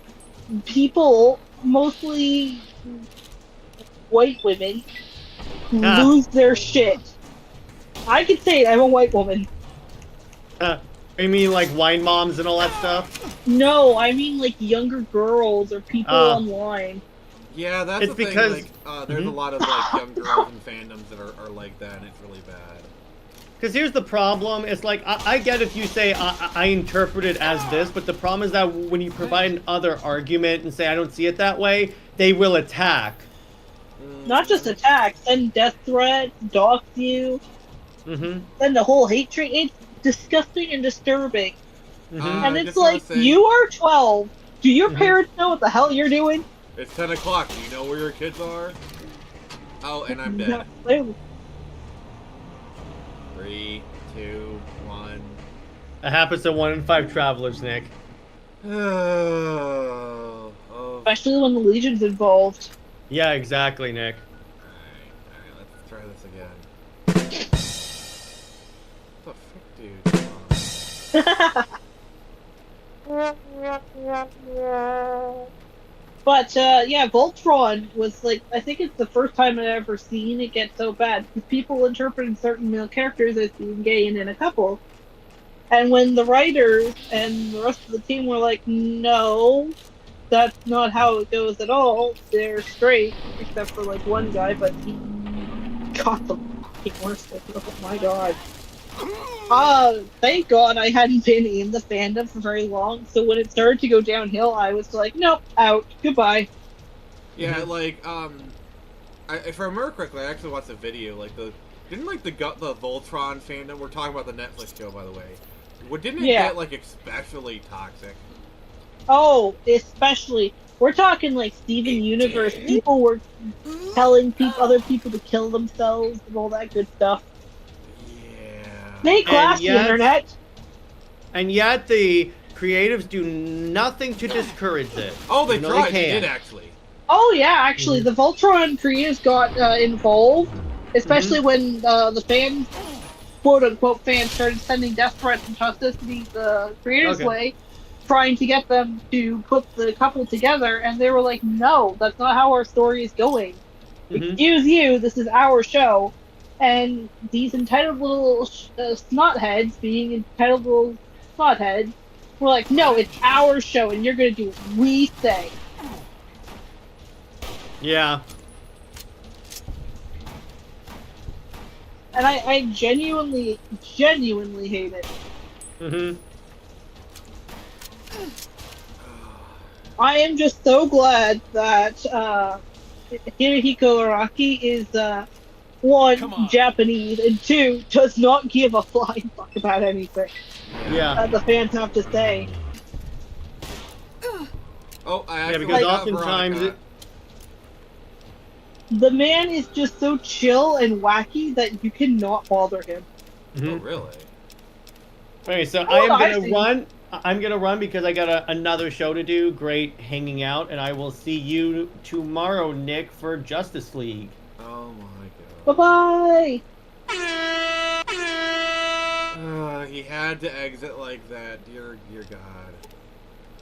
people, mostly white women, lose their shit. I could say it, I'm a white woman. You mean like wine moms and all that stuff? No, I mean like younger girls or people online. Yeah, that's the because, thing. Like, there's a lot of like young girls and fandoms that are like that, and it's really bad. Because here's the problem. It's like I get if you say I interpret it as this, but the problem is that when you provide an other argument and say I don't see it that way, they will attack. Not just attack, send death threats, dox you, send a whole hate train. It's disgusting and disturbing. And it's like, you are 12. Do your parents know what the hell you're doing? It's 10 o'clock. Do you know where your kids are? Oh, and I'm dead. 3, 2, 1. It happens to 1 in 5 travelers, Nick. Especially when the Legion's involved. Yeah, exactly, Nick. Alright, let's try this again. What the fuck, dude? But, yeah, Voltron was like, I think it's the first time I've ever seen it get so bad. Because people interpreted certain male characters as being gay and in a couple. And when the writers and the rest of the team were like, no, that's not how it goes at all. They're straight, except for like one guy, but he got the fucking worst of it. Oh my god. Thank god I hadn't been in the fandom for very long, so when it started to go downhill, I was like, nope, out, goodbye. Yeah, like, if I remember correctly, I actually watched a video, like, didn't the Voltron fandom, we're talking about the Netflix show, by the way, didn't it get, like, especially toxic? Oh, especially. We're talking, like, Steven Universe. People were telling other people to kill themselves and all that good stuff. Stay classy, internet! And yet the creatives do nothing to discourage it. Oh, they tried. They did, actually. Oh, yeah, actually. The Voltron creators got involved, especially when the fans, quote-unquote fans, started sending death threats and toxicity the creators' way, trying to get them to put the couple together, and they were like, no, that's not how our story is going. Excuse you, this is our show. And these entitled little snotheads, being entitled little snotheads, were like, no, it's our show, and you're going to do what we say. Yeah. And I genuinely hate it. I am just so glad that Hirohiko Araki is, one, Japanese, and two, does not give a flying fuck about anything. Yeah. The fans have to say. Oh, I actually because oftentimes The man is just so chill and wacky that you cannot bother him. Oh, really? Okay, so Oh, I am I gonna see. run. I'm gonna run because I got another show to do. Great hanging out, and I will see you tomorrow, Nick, for Justice League. Oh my god. Bye-bye! He had to exit like that. Dear God.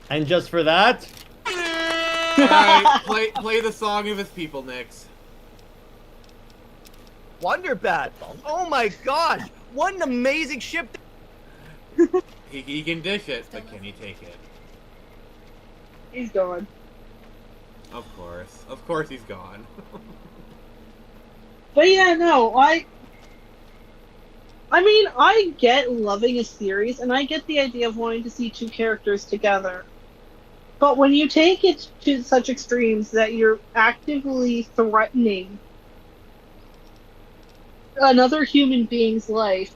And just for that, Alright, play the song of his people, Nix. Wonderbat. Oh my gosh! What an amazing ship! He can dish it, but can he take it? He's gone. Of course. Of course he's gone. But yeah, no, I mean, I get loving a series, and I get the idea of wanting to see two characters together. But when you take it to such extremes that you're actively threatening another human being's life,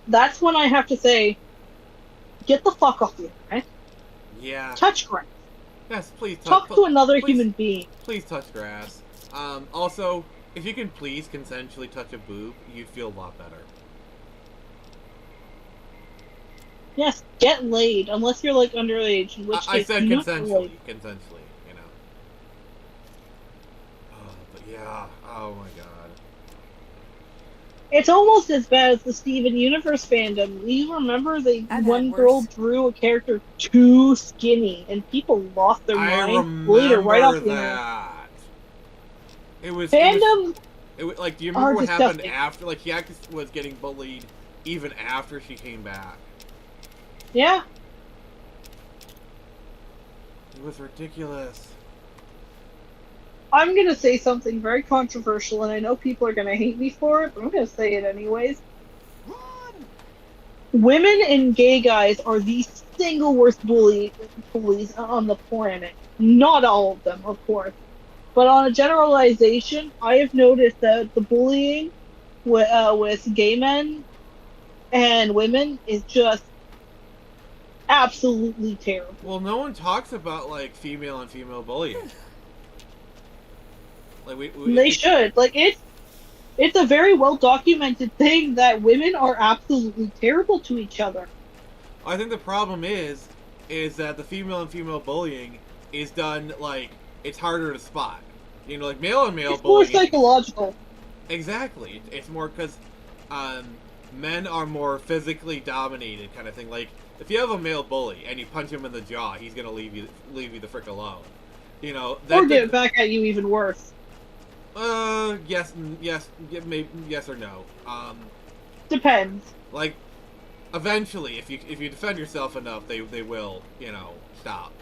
that's when I have to say, get the fuck off the internet. Yeah. Touch grass. Yes, please Talk to another human being. Please touch grass. Also, if you can please consensually touch a boob, you'd feel a lot better. Yes, get laid, unless you're like underage, in which I case said do not get consensually. laid. Consensually, you know. But yeah, oh my god. It's almost as bad as the Steven Universe fandom. You remember one girl drew a character too skinny, and people lost their mind later, right off the internet. That. It was Fandom. Like, do you remember what happened disgusting. after? Like, he actually was getting bullied even after she came back. Yeah. It was ridiculous. I'm gonna say something very controversial, and I know people are gonna hate me for it, but I'm gonna say it anyways. Women and gay guys are the single worst bullies on the planet. Not all of them, of course. But on a generalization, I have noticed that the bullying with gay men and women is just absolutely terrible. Well, no one talks about, like, female on female bullying. Like, They should. Like, it's a very well documented thing that women are absolutely terrible to each other. I think the problem is that the female on female bullying is done, like, it's harder to spot. You know, like, male on male It's more bullying. psychological. Exactly. It's more because men are more physically dominated, kind of thing. Like, if you have a male bully and you punch him in the jaw, he's gonna leave you the frick alone. You know. Or get back at you even worse. Yes, maybe yes or no. Depends. Like, eventually, if you defend yourself enough, they will, you know, stop.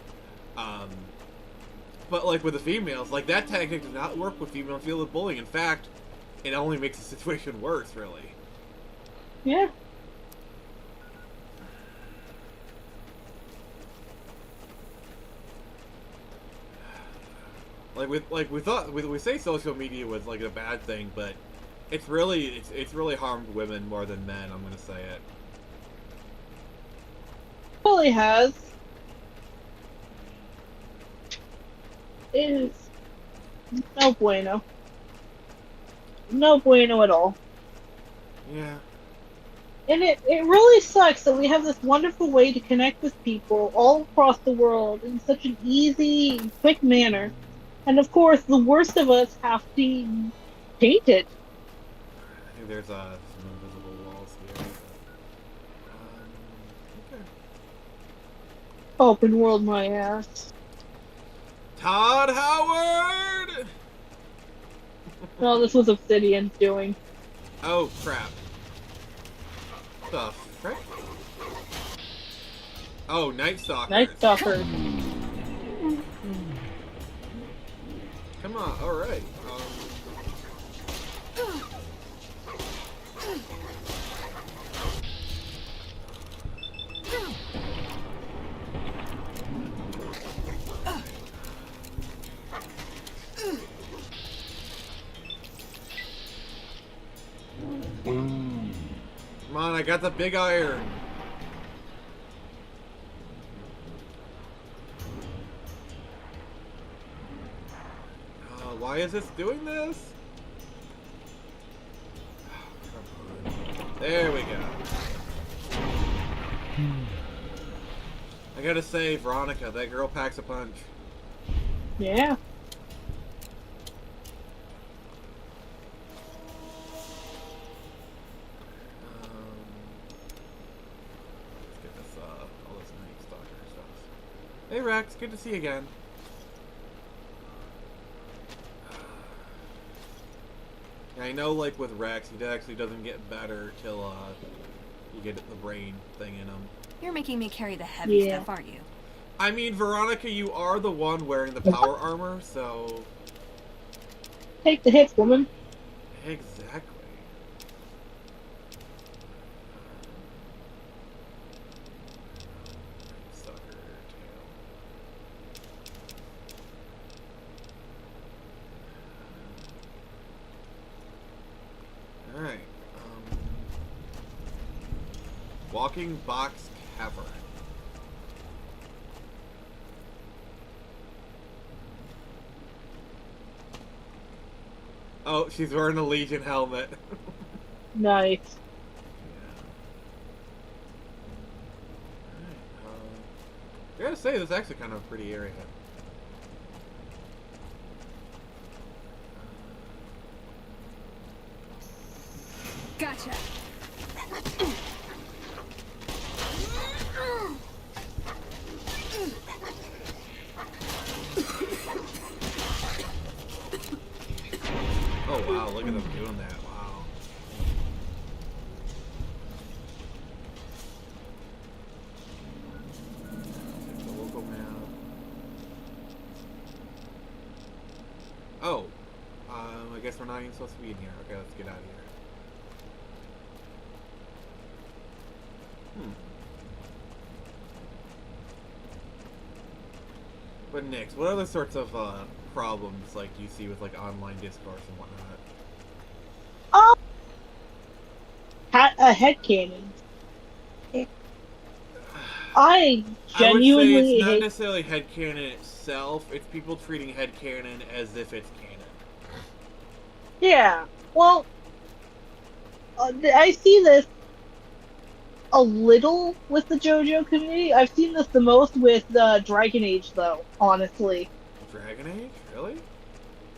But like with the females, like that tactic does not work with female field bullying. In fact, it only makes the situation worse, really. Yeah. We say social media was like a bad thing, but it's really harmed women more than men. I'm gonna say it. Really has. It is no bueno. No bueno at all. Yeah. And it really sucks that we have this wonderful way to connect with people all across the world in such an easy, quick manner. And of course, the worst of us have to be painted. I think there's some invisible walls here. Okay. Open world my ass. Todd Howard! No, this was Obsidian's doing. Oh, crap. The frick? Oh, Night Stalker. Night Stalker. Come on, alright. Come on, I got the big iron. Oh, Why is this doing this? There we go. I gotta say, Veronica, that girl packs a punch. Yeah. Let's get this, all this Night Stalker stuff. Hey Rex, good to see you again. I know, like, with Rex, he actually doesn't get better till, you get the brain thing in him. You're making me carry the heavy stuff, aren't you? I mean, Veronica, you are the one wearing the power armor, so... Take the hits, woman. Exactly. Sucker tail. Alright. Walking Box Cavern. Oh, she's wearing a Legion helmet. Nice. I gotta say, this is actually kind of a pretty area. Gotcha. Oh wow, look at them doing that, wow. The local map. Oh, I guess we're not even supposed to be in here. Okay, let's get out of here. But Nix, what other sorts of problems like do you see with like online discourse and whatnot? A headcanon. I genuinely I would say it's not hate... necessarily headcanon itself, it's people treating headcanon as if it's canon. Yeah, well, I see this a little with the JoJo community. I've seen this the most with Dragon Age, though, honestly. Dragon Age? Really?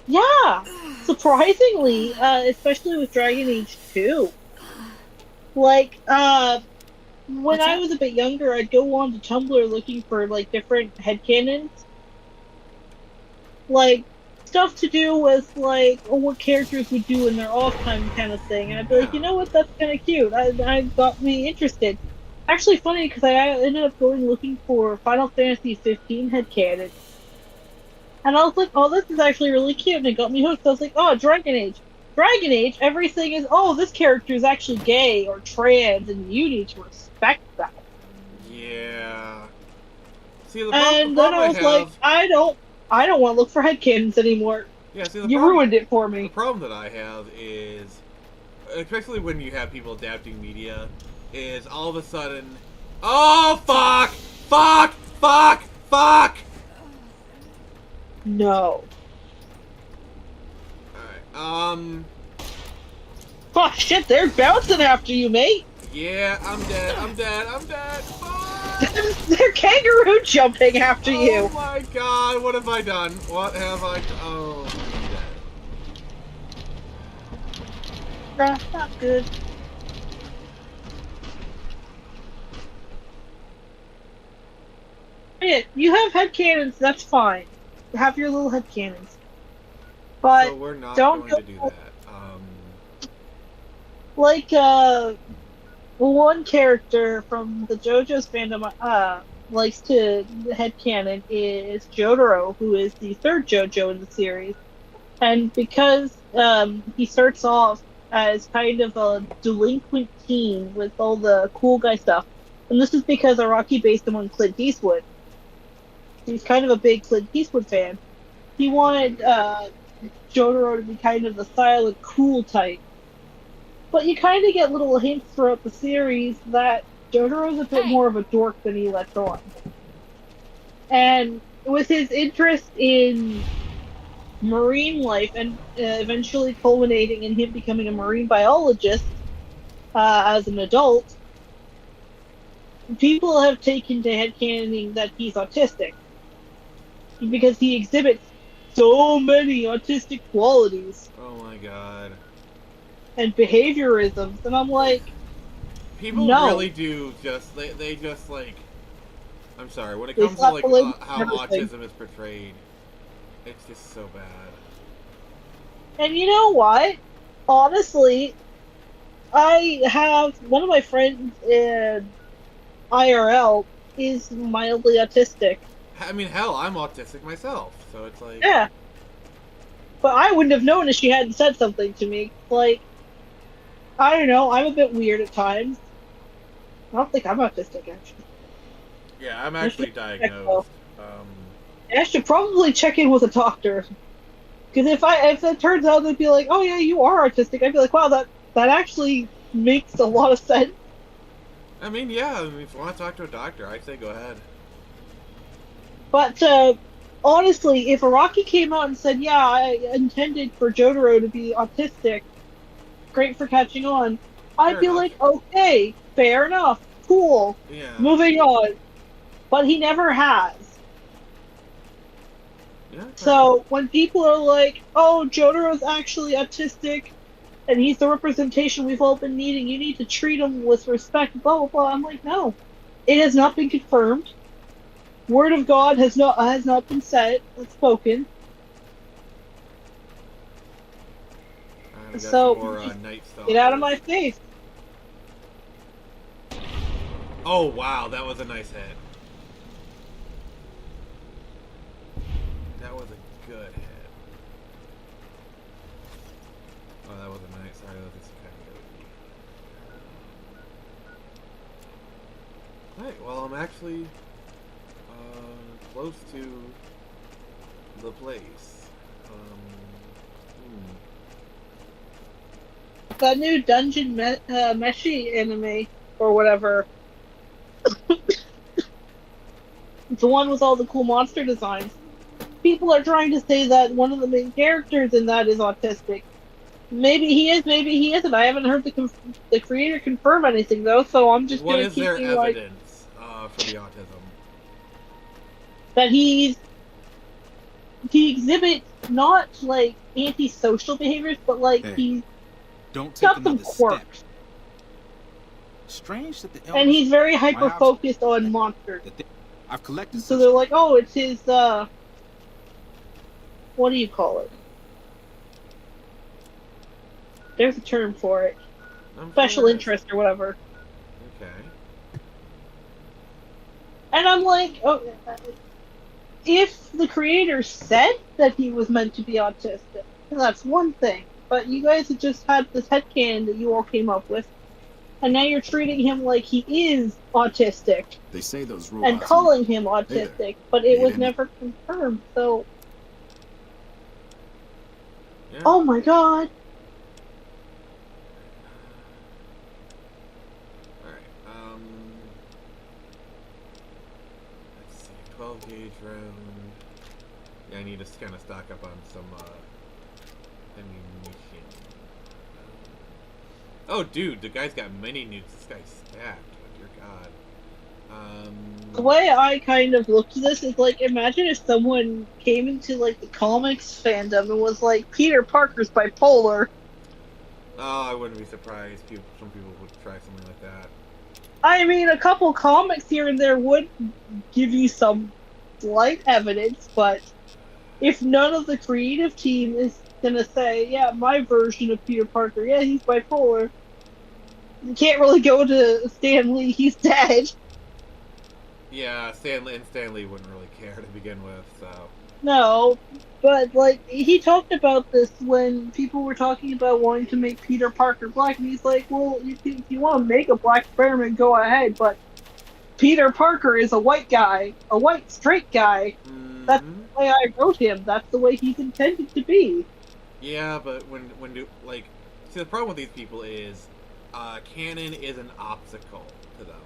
Yeah! Surprisingly, especially with Dragon Age 2. Like, when I was a bit younger, I'd go on to Tumblr looking for, like, different headcanons. Like, stuff to do with, like, what characters would do in their off time kind of thing. And I'd be like, you know what, that's kind of cute. I got me interested. Actually funny, because I ended up going looking for Final Fantasy 15 headcanon. And I was like, oh, this is actually really cute, and it got me hooked. I was like, oh, Dragon Age. Dragon Age, everything is, oh, this character is actually gay or trans, and you need to respect that. Yeah. See, the And the then I was like, I don't want to look for headcanons anymore. Yeah, see, You ruined it for me. The problem that I have is, especially when you have people adapting media, is all of a sudden, oh, fuck! Fuck! Fuck! Fuck! No. Alright, Oh shit, they're bouncing after you, mate! yeah, I'm dead, I'm dead, I'm dead! Fuck! They're kangaroo jumping after you! Oh my god, what have I done? What have I done? Oh, I'm dead. Not good. Yeah, you have headcanons, that's fine. Have your little headcanons. But So we're not don't going to do that. Like, one character from the JoJo's fandom, likes to headcanon is Jotaro, who is the third JoJo in the series. And because, he starts off as kind of a delinquent teen with all the cool guy stuff, and this is because Araki based him on Clint Eastwood. He's kind of a big Clint Eastwood fan. He wanted, Jotaro to be kind of the silent, cool type. But you kind of get little hints throughout the series that Jotaro's a bit more of a dork than he lets on. And with his interest in marine life and eventually culminating in him becoming a marine biologist as an adult, people have taken to headcanoning that he's autistic because he exhibits so many autistic qualities Oh my god. and behaviorisms, and I'm like, People no. really do just they just like. I'm sorry. When it They comes to slap like the label how on everything. autism is portrayed, it's just so bad. And you know what? Honestly, I have one of my friends in IRL is mildly autistic. I mean, hell, I'm autistic myself, so it's like. Yeah. But I wouldn't have known if she hadn't said something to me. Like, I don't know, I'm a bit weird at times. I don't think I'm autistic, actually. Yeah, I'm actually diagnosed. I should probably check in with a doctor. Because if it turns out they'd be like, oh yeah, you are autistic, I'd be like, wow, that actually makes a lot of sense. I mean, yeah, if you want to talk to a doctor, I'd say go ahead. But honestly, if Araki came out and said, yeah, I intended for Jotaro to be autistic, great for catching on, I'd Fair be enough. like, okay, fair enough, cool, Yeah. moving on. But he never has. Yeah. So when people are like, oh, Jotaro's actually autistic, and he's the representation we've all been needing, you need to treat him with respect, blah, blah, blah, I'm like, no. It has not been confirmed. Word of God has not been said, spoken. I got So, some more Night Stalkers. get out of my face. Oh wow, that was a nice hit. That was a good hit. Oh, that was a nice. Sorry, that was kind of. Alright, well, I'm actually close to the place. That new Dungeon Meshi anime, or whatever. The one with all the cool monster designs. People are trying to say that one of the main characters in that is autistic. Maybe he is, maybe he isn't. I haven't heard the creator confirm anything though, so I'm just What gonna is keep their being like evidence for the autism? that he exhibits not like antisocial behaviors, but like Hey, he's Don't take got some another step. quirks. Strange that the And elders- he's very my hyper house- focused on monsters. that they- I've collected So such they're like, oh, it's his what do you call it? There's a term for it. Special interest or whatever. Okay. And I'm like, oh, if the creator said that he was meant to be autistic, then that's one thing. But you guys have just had this headcanon that you all came up with, and now you're treating him like he is autistic They say those robots and calling him autistic, but it Hey, was didn't- never confirmed. So, Yeah. oh my god. Alright, let's see, 12 gauge round. Yeah, I need to kind of stock up on some, ammunition. Oh, dude, the guy's got mini nukes. This guy's stacked. Oh, dear God. The way I kind of looked at this is like, imagine if someone came into like the comics fandom and was like, Peter Parker's bipolar. Oh, I wouldn't be surprised. Some people would try something like that. I mean, a couple comics here and there would give you some slight evidence, but if none of the creative team is gonna say, yeah, my version of Peter Parker, yeah, he's bipolar, you can't really go to Stan Lee, he's dead. Yeah, Stanley wouldn't really care to begin with, so. No, but like he talked about this when people were talking about wanting to make Peter Parker black, and he's like, "Well, if you want to make a black Spider-Man, go ahead, but Peter Parker is a white guy, a white straight guy. That's the way I wrote him. That's the way he's intended to be." Yeah, but when like, see, the problem with these people is, canon is an obstacle to them.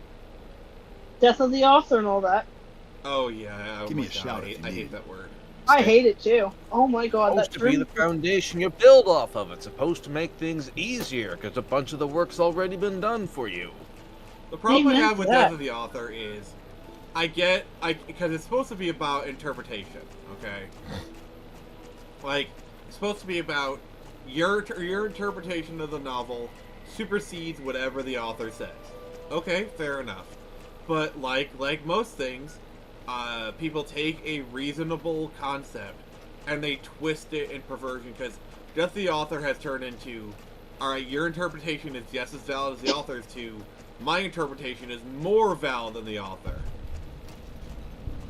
Death of the author and all that. Oh yeah, oh Give me my a God, shout if you I need hate it. that word. I hate it too. Oh my god, Supposed that to be the foundation you build off of. It's supposed to make things easier because a bunch of the work's already been done for you. The problem I Amen have to with that. Death of the Author is, because it's supposed to be about interpretation, okay? Like, it's supposed to be about your interpretation of the novel supersedes whatever the author says. Okay, fair enough. But like most things, people take a reasonable concept and they twist it in perversion, because just the author has turned into, alright, your interpretation is just as valid as the author's, to my interpretation is more valid than the author.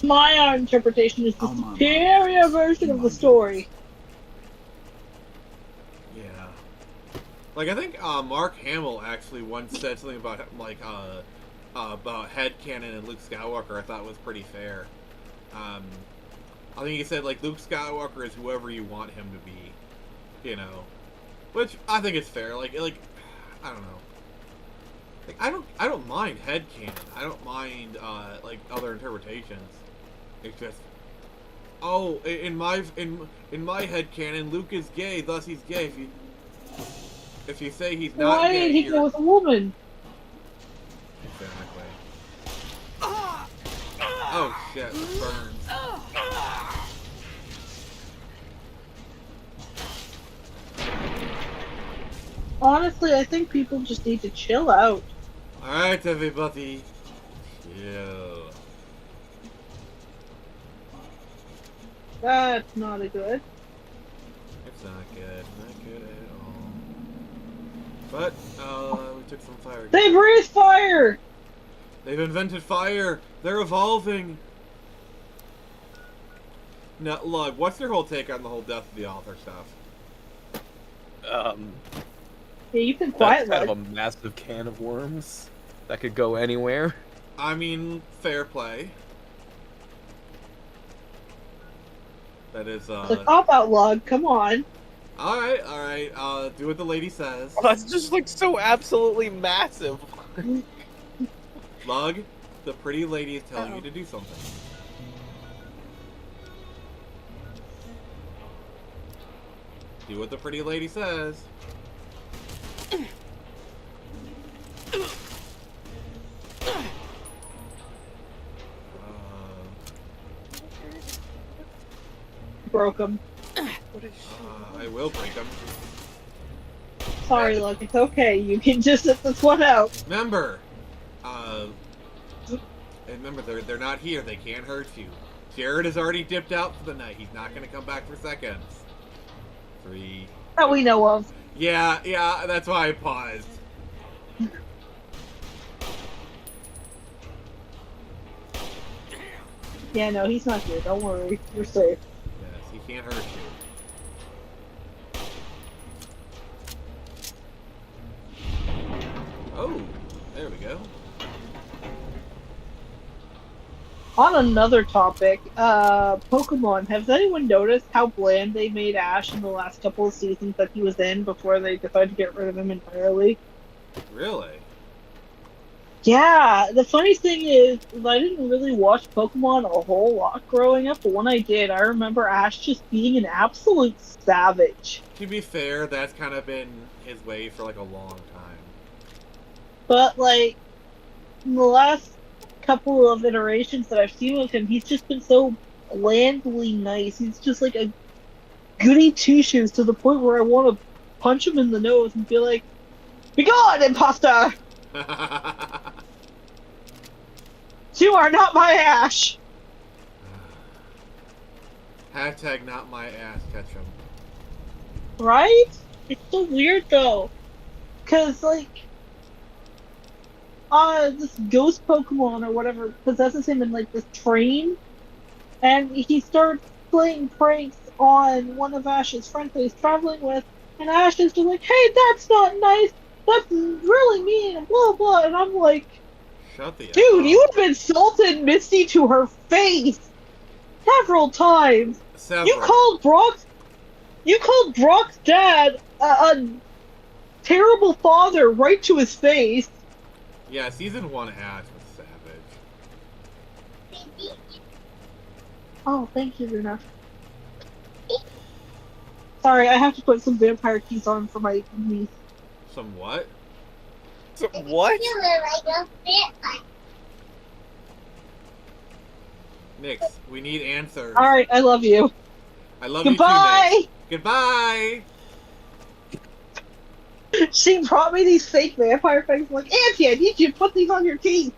My interpretation is the Oh, my superior version of the story. Yeah. Like, I think Mark Hamill actually once said something about headcanon and Luke Skywalker I thought was pretty fair. I think he said, like, Luke Skywalker is whoever you want him to be, you know. Which I think is fair. Like I don't know. Like, I don't mind headcanon. I don't mind like other interpretations. It's just, oh, in my headcanon, Luke is gay, thus he's gay. If you say he's not Why gay, did he go with a woman? Exactly. Oh shit, it burns. Honestly, I think people just need to chill out. Alright, everybody. Chill. That's not a good. It's not good. Not good at all. But, we took some fire. They breathe fire! They've invented fire! They're evolving! Now, look, what's your whole take on the whole Death of the Author stuff? Yeah, you can That's quiet kind like. of a massive can of worms that could go anywhere. I mean, fair play. That is, The cop-out log, come on. Alright, do what the lady says. Oh, that's just like so absolutely massive. Lug, the pretty lady is telling you to do something. Do what the pretty lady says. Broke him. I will break them. Sorry, look, it's okay. You can just sit this one out. Remember, they're not here. They can't hurt you. Jared has already dipped out for the night. He's not going to come back for seconds. 3. That we know of. Yeah, that's why I paused. Yeah, no, he's not here. Don't worry. You're safe. Yes, he can't hurt you. Oh, there we go. On another topic, Pokemon. Has anyone noticed how bland they made Ash in the last couple of seasons that he was in before they decided to get rid of him entirely? Really? Yeah, the funny thing is, I didn't really watch Pokemon a whole lot growing up, but when I did, I remember Ash just being an absolute savage. To be fair, that's kind of been his way for like a long time. But, like, in the last couple of iterations that I've seen with him, he's just been so blandly nice. He's just like a goody two-shoes to the point where I want to punch him in the nose and be like, "Be gone, imposter! You are not my Ash!" Hashtag not my ass, Ketchum. Right? It's so weird though. Cause like this ghost Pokemon or whatever possesses him in like this train, and he starts playing pranks on one of Ash's friends that he's traveling with, and Ash is just like, "Hey, that's not nice, that's really mean," and blah blah, and I'm like, Shut the dude, you have insulted Misty to her face several times. Several. You called Brock's dad a terrible father right to his face. Yeah, season 1 Ash was savage. Oh, thank you, Luna. Sorry, I have to put some vampire keys on for my niece. Some what? So, what? Nix, we need answers. Alright, I love you. I love Goodbye! you too, Nix. Goodbye! She brought me these fake vampire things. I'm like, Auntie, I need you to put these on your teeth.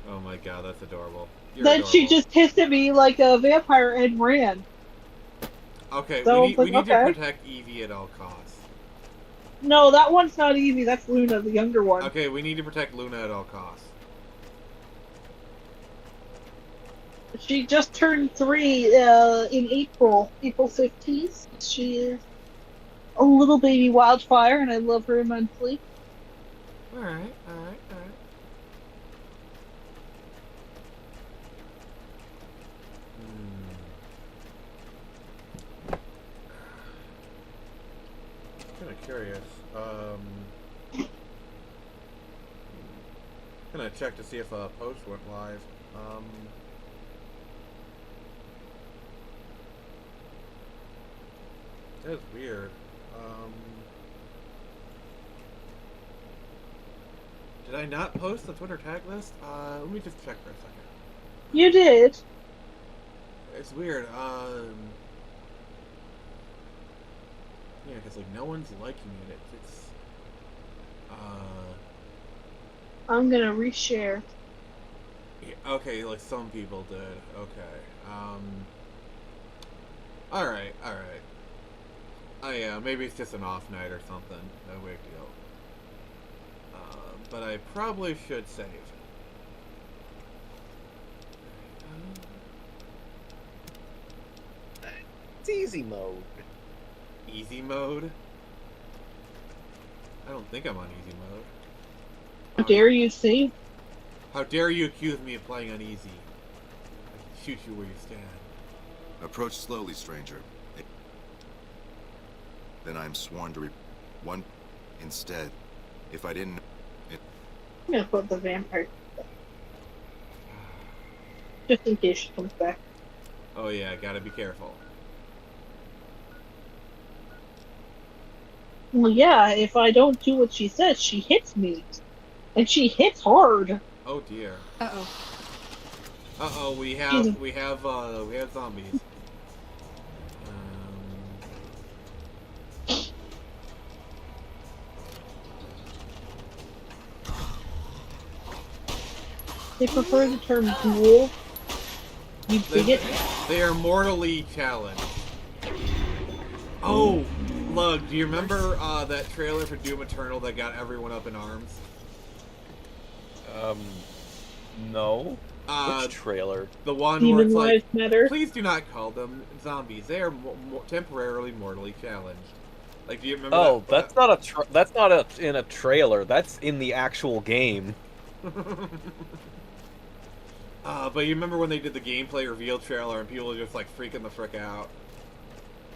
Oh my god, that's adorable. You're Then adorable. she just hissed at me like a vampire and ran. Okay, So we need okay. to protect Evie at all costs. No, that one's not Evie. That's Luna, the younger one. Okay, we need to protect Luna at all costs. She just turned 3 in April 15th. She is a little baby wildfire, and I love her immensely. Alright. Kind of curious. Gonna check to see if a post went live. That is weird. Did I not post the Twitter tag list? Let me just check for a second. You did. It's weird. Yeah, because like no one's liking it. It's I'm gonna reshare. yeah, okay, like some people did. Okay. Alright. Oh yeah, maybe it's just an off night or something. No big deal. But I probably should save. It's easy mode. Easy mode? I don't think I'm on easy mode. How dare you save? How dare you accuse me of playing on easy? I can shoot you where you stand. Approach slowly, stranger. Then I'm sworn to one. Instead, if I didn't. I'm gonna put the vampire just in case she comes back. Oh yeah, gotta be careful. Well, yeah, if I don't do what she says, she hits me. And she hits hard. Oh dear. Uh-oh. Uh-oh, we have zombies. They prefer the term ghoul. You bigot. They are mortally challenged. Oh, Lug, do you remember that trailer for Doom Eternal that got everyone up in arms? No. Which trailer? The one Demon where it's Lives like, Matter. please do not call them zombies. They are temporarily mortally challenged. Like, do you remember? Oh, that's not in a trailer. That's in the actual game. But you remember when they did the gameplay reveal trailer and people were just like freaking the frick out?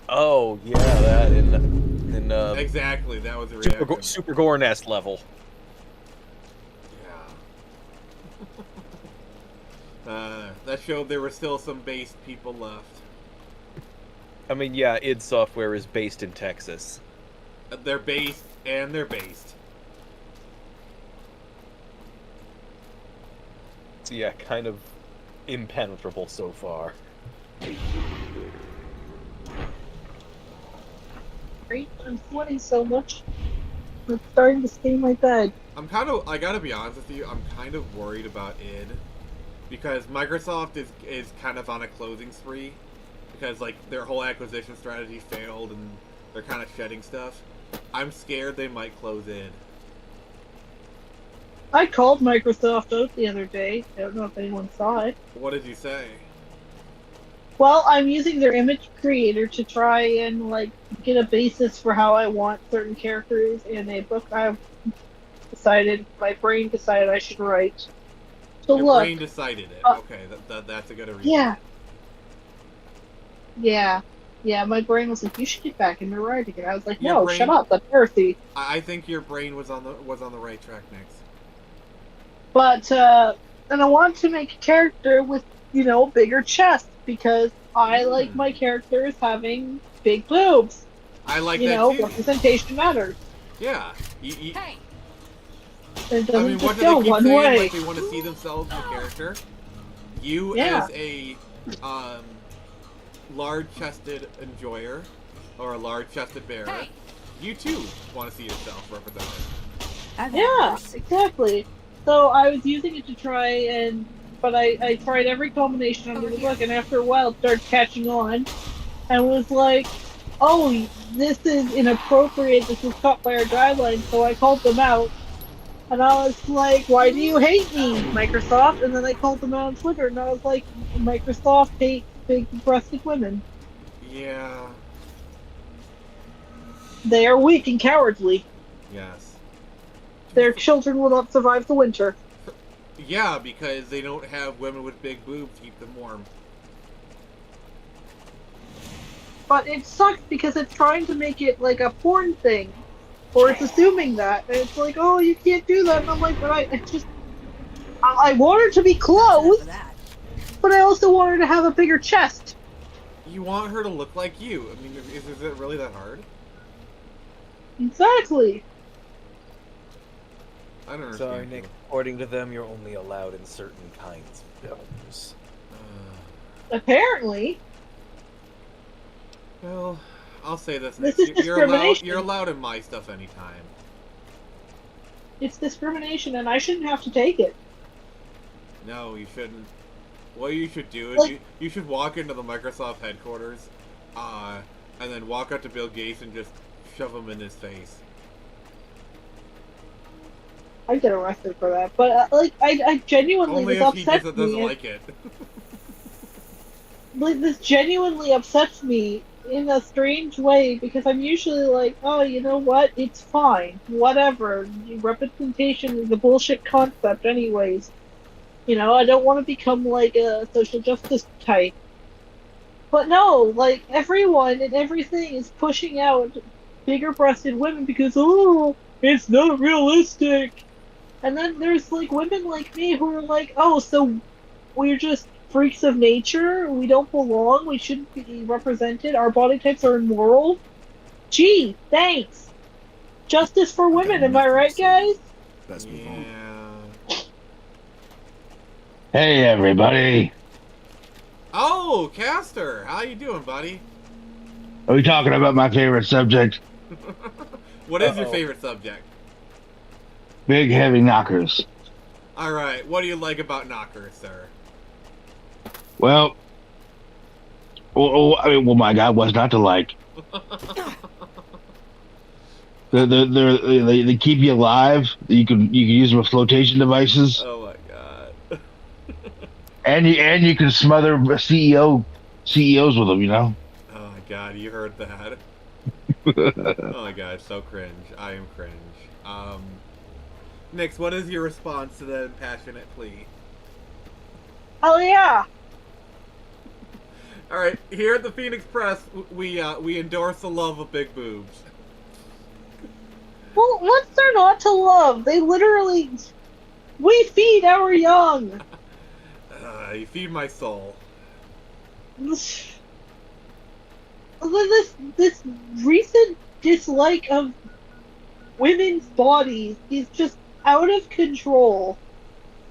Oh yeah, that in exactly, that was the reaction. Super Gore Nest level. Yeah. That showed there were still some based people left. I mean, yeah, id Software is based in Texas. They're based and they're based. So yeah, kind of impenetrable so far. Great, I'm sweating so much. I'm starting to stain my bed. I gotta be honest with you, I'm kind of worried about id. Because Microsoft is kind of on a closing spree. Because, like, their whole acquisition strategy failed and they're kind of shedding stuff. I'm scared they might close id. I called Microsoft out the other day. I don't know if anyone saw it. What did you say? Well, I'm using their image creator to try and, like, get a basis for how I want certain characters in a book my brain decided I should write. So Your look, brain decided it. Okay, that's a good reason. Yeah, my brain was like, you should get back into writing. And I was like, Your no, brain- shut up, that's heresy. I think your brain was on the right track next. But, and I want to make a character with, bigger chest, because I like my characters having big boobs. I like You that know, too. representation matters. Yeah. Hey! It I doesn't mean, what just do go they keep one saying? way. Like they want to see themselves in the character. You Yeah. as a large-chested enjoyer or a large-chested bearer, Hey! you too want to see yourself represented. I've had Yeah, worse. exactly. So I was using it to try but I tried every combination under Over the here. book, and after a while it started catching on, and was like, oh, this is inappropriate, this is cut by our guidelines, so I called them out. And I was like, why do you hate me, Microsoft? And then I called them out on Twitter, and I was like, Microsoft hates big-breasted women. Yeah. They are weak and cowardly. Yes. Their children will not survive the winter. Yeah, because they don't have women with big boobs to keep them warm. But it sucks because it's trying to make it like a porn thing. Or it's assuming that. And it's like, oh, you can't do that. And I'm like, but I want her to be That's enough clothed, of that. but I also want her to have a bigger chest. You want her to look like you. I mean, is it really that hard? Exactly. I don't understand. Sorry, Nick. According to them, you're only allowed in certain kinds of films. Apparently. Well, I'll say this. This Nick. is discrimination. You're allowed in my stuff anytime. It's discrimination, and I shouldn't have to take it. No, you shouldn't. What you should do is Like- you should walk into the Microsoft headquarters, and then walk up to Bill Gates and just shove him in his face. I'd get arrested for that. But, I genuinely, Only this if he upsets doesn't me. like it. Like, this genuinely upsets me in a strange way, because I'm usually like, oh, you know what? It's fine. Whatever. Representation is a bullshit concept anyways. You know, I don't want to become like a social justice type. But no, like, everyone and everything is pushing out bigger breasted women because, oh, it's not realistic. And then there's like women like me who are like, oh, so we're just freaks of nature, we don't belong, we shouldn't be represented, our body types are immoral. Gee, thanks. Justice for women, am I right, guys? Let's move on. Yeah. Hey, everybody. Oh, Caster, how you doing, buddy? Are we talking about my favorite subject? What is your favorite subject? Big, heavy knockers. All right, what do you like about knockers, sir? Well, my God, what's not to like? They keep you alive. You can use them with flotation devices, Oh my God. and you can smother CEOs with them. You know. Oh my God, you heard that. Oh my God, so cringe. I am cringe. Nix, what is your response to the passionate plea? Oh yeah. All right, here at the Phoenix Press, we endorse the love of big boobs. Well, what's there not to love? They literally... We feed our young! You feed my soul. This recent dislike of women's bodies is just out of control.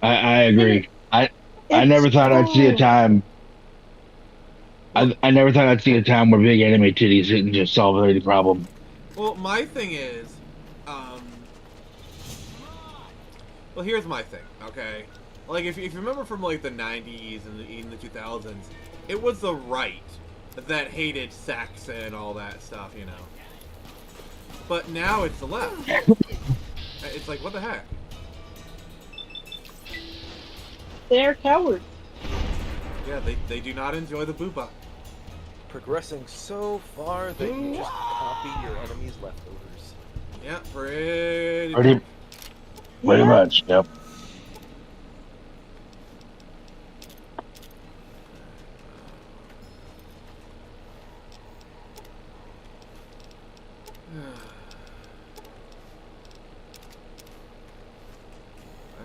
I agree. I never thought I'd see a time. I never thought I'd see a time where big anime titties didn't just solve any problem. Well, my thing is, well, here's my thing, okay? Like, if you remember from, like, the 90s and even the 2000s, it was the right that hated sex and all that stuff, you know? But now it's the left. It's like, what the heck? They're cowards. Yeah, they do not enjoy the booba. Progressing so far that you just copy your enemy's leftovers. Yeah, pretty Pretty much, yep.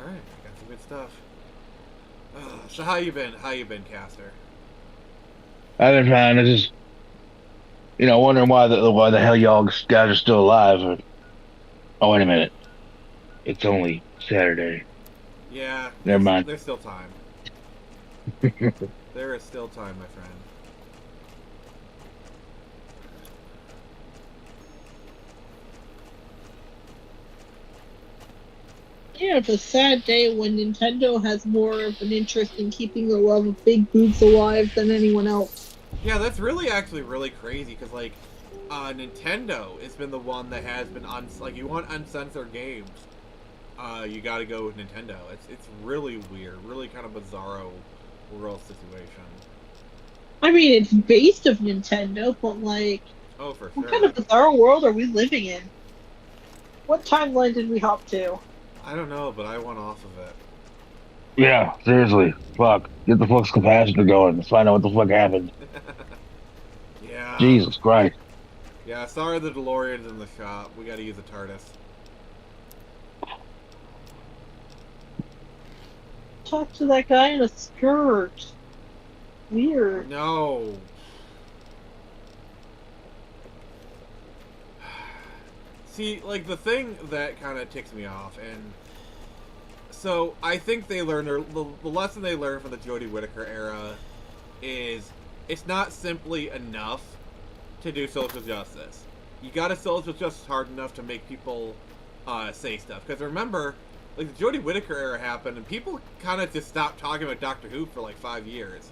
Alright, I got some good stuff. So how you been? How you been, Caster? I've been fine. wondering why the hell y'all guys are still alive. Oh, wait a minute. It's only Saturday. Yeah, Never mind. there's still time. There is still time, my friend. Yeah, it's a sad day when Nintendo has more of an interest in keeping the love of big boobs alive than anyone else. Yeah, that's actually really crazy because like, Nintendo has been the one that has been like you want uncensored games, you got to go with Nintendo. It's really weird, really kind of bizarro world situation. I mean, it's based of Nintendo, but like, Oh, for what sure. kind of bizarre world are we living in? What timeline did we hop to? I don't know, but I went off of it. Yeah, seriously. Fuck. Get the flux capacitor going. Let's find out what the fuck happened. Yeah. Jesus Christ. Yeah, sorry the DeLorean's in the shop. We gotta use a TARDIS. Talk to that guy in a skirt. Weird. No. See, like, the thing that kind of ticks me off, and so I think they learned the lesson they learned from the Jodie Whittaker era is it's not simply enough to do social justice. You gotta social justice hard enough to make people say stuff. Because remember, like, the Jodie Whittaker era happened, and people kind of just stopped talking about Doctor Who for like 5 years.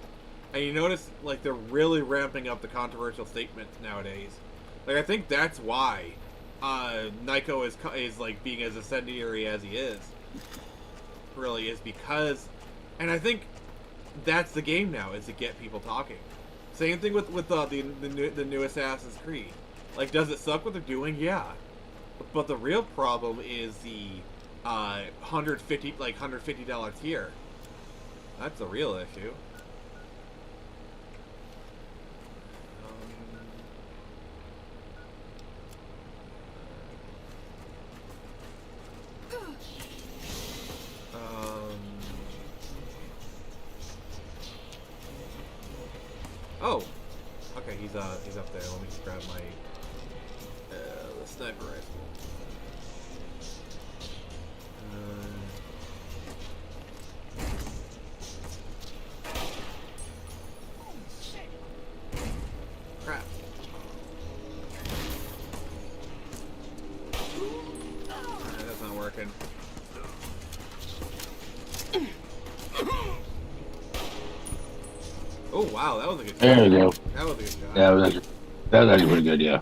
And you notice, like, they're really ramping up the controversial statements nowadays. Like, I think that's why Nico is like being as incendiary as he is. Really is because, and I think that's the game now, is to get people talking. Same thing with the new Assassin's Creed. Like, does it suck what they're doing? Yeah, but the real problem is the $150 tier. That's the real issue. Oh, okay, he's up there. Let me just grab my the sniper rifle. Crap. Alright, that's not working. Oh wow, that was a good shot. There you go. That was a good shot. Yeah, that was actually pretty good, yeah.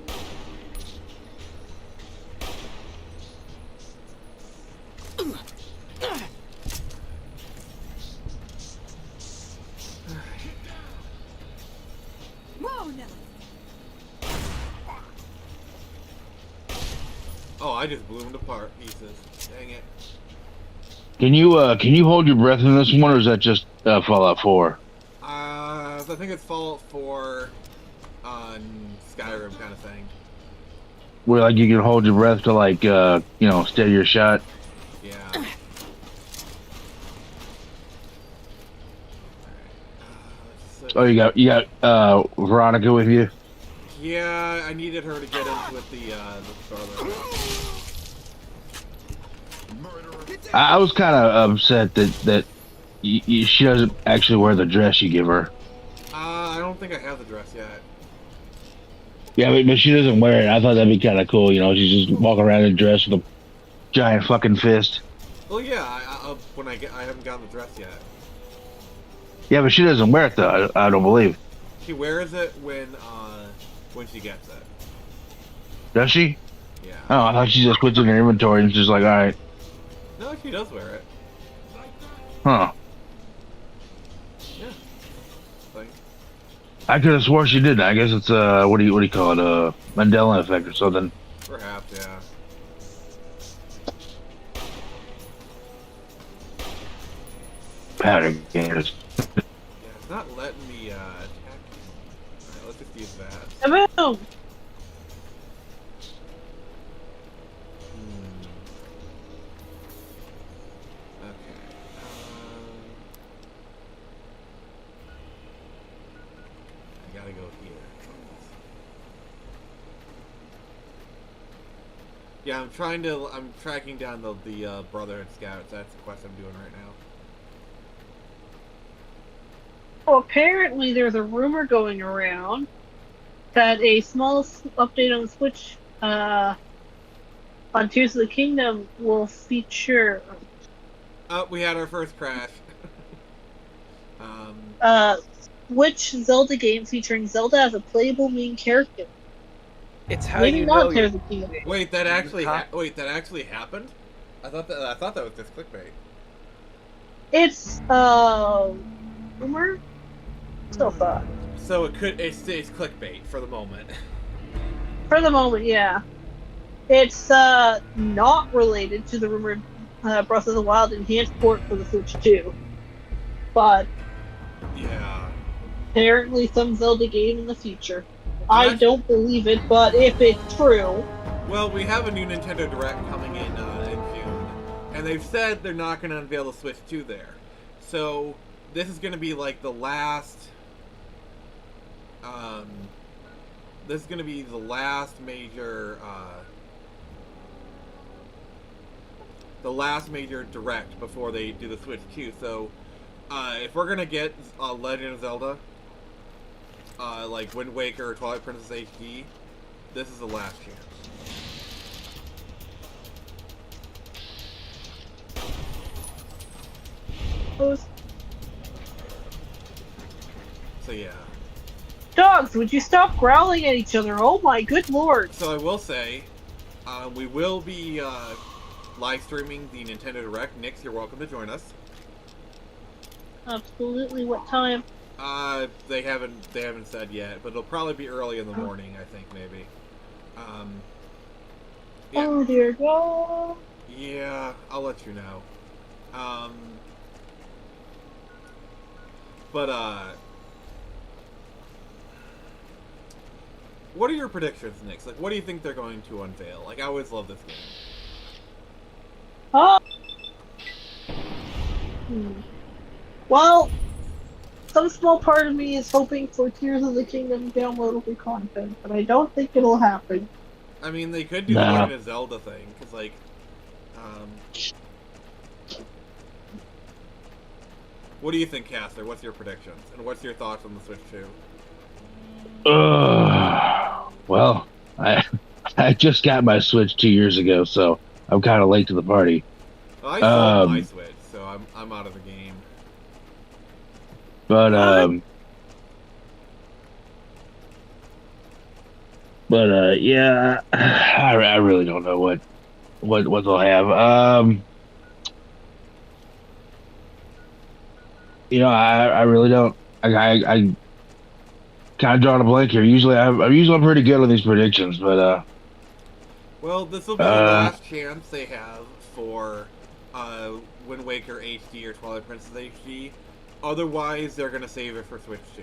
Oh, I just blew him apart pieces. Dang it. Can you hold your breath in this one, or is that just Fallout 4? I think it's Fallout 4 on Skyrim kind of thing. Where like you can hold your breath to like steady your shot. Yeah. Oh, you got Veronica with you? Yeah, I needed her to get in with the brother. I was kind of upset that she doesn't actually wear the dress you give her. I don't think I have the dress yet. Yeah, but she doesn't wear it. I thought that'd be kind of cool. She's just walking around in a dress with a giant fucking fist. Well, yeah. I haven't gotten the dress yet. Yeah, but she doesn't wear it though. I don't believe. She wears it when she gets it. Does she? Yeah. Oh, I thought she just puts it in her inventory and she's like, all right. No, she does wear it. Huh. Yeah. Like, I could have swore she didn't. I guess it's what do you call it? Mandela effect or something. perhaps, yeah. Pattern games. Yeah, it's not letting me attack him. Alright, let's just use that. Kaboom! Okay. I gotta go here. Yeah, I'm tracking down the Brotherhood Scouts. That's the quest I'm doing right now. Well, apparently there's a rumor going around that a small update on the Switch on Tears of the Kingdom will feature Oh, we had our first crash. Switch Zelda game featuring Zelda as a playable main character. It's how Maybe you not know Tears you're. of the Kingdom. Wait, that actually happened? I thought that was just clickbait. It's rumor. Still thought. So it's clickbait for the moment. For the moment, yeah. It's not related to the rumored Breath of the Wild enhanced port for the Switch 2. But Yeah. apparently some Zelda game in the future. I don't believe it, but if it's true... Well, we have a new Nintendo Direct coming in June, and they've said they're not going to unveil the Switch 2 there. So, this is going to be like the last... this is going to be the last major... the last major Direct before they do the Switch 2. So, if we're going to get Legend of Zelda... like Wind Waker or Twilight Princess HD, this is the last chance. So yeah. Dogs, would you stop growling at each other? Oh my good lord! So I will say, we will be live streaming the Nintendo Direct. Nix, you're welcome to join us. Absolutely. What time? They haven't said yet, but it'll probably be early in the morning, I think, maybe. Yeah. Oh dear God. Yeah, I'll let you know. What are your predictions, Nix? Like, what do you think they're going to unveil? Like, I always love this game. Well, some small part of me is hoping for Tears of the Kingdom downloadable content, but I don't think it'll happen. I mean, they could do the Legend of Zelda thing, because, like, what do you think, Caster? What's your predictions? And what's your thoughts on the Switch 2? Well, I just got my Switch 2 years ago, so I'm kind of late to the party. Well, I sold my Switch, so I'm out of the game. But yeah, I really don't know what they'll have. You know, I really don't. I kind of drawing a blank here. I'm pretty good on these predictions, but well, this will be the last chance they have for Wind Waker HD or Twilight Princess HD. Otherwise, they're gonna save it for Switch 2.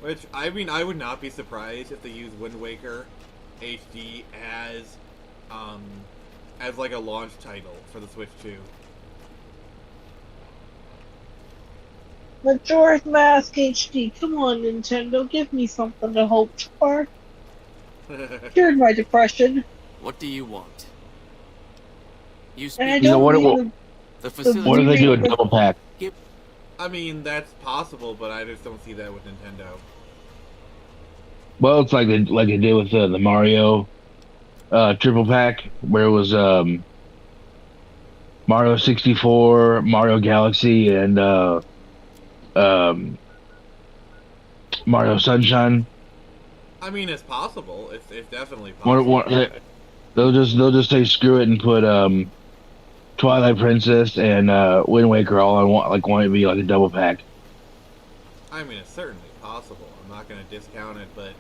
Which, I mean, I would not be surprised if they use Wind Waker HD as like a launch title for the Switch 2. Majora's Mask HD. Come on, Nintendo, give me something to hope for. Cured my depression. What do you want? You And I speak. you know don't what? need The facility. What do they do? A double pack? I mean, that's possible, but I just don't see that with Nintendo. Well, it's like they did with the Mario triple pack, where it was Mario 64, Mario Galaxy, and Mario Sunshine. I mean, it's possible. It's definitely possible. They'll just say screw it and put Twilight Princess and Wind Waker all I want it to be like a double pack. I mean, it's certainly possible. I'm not going to discount it, but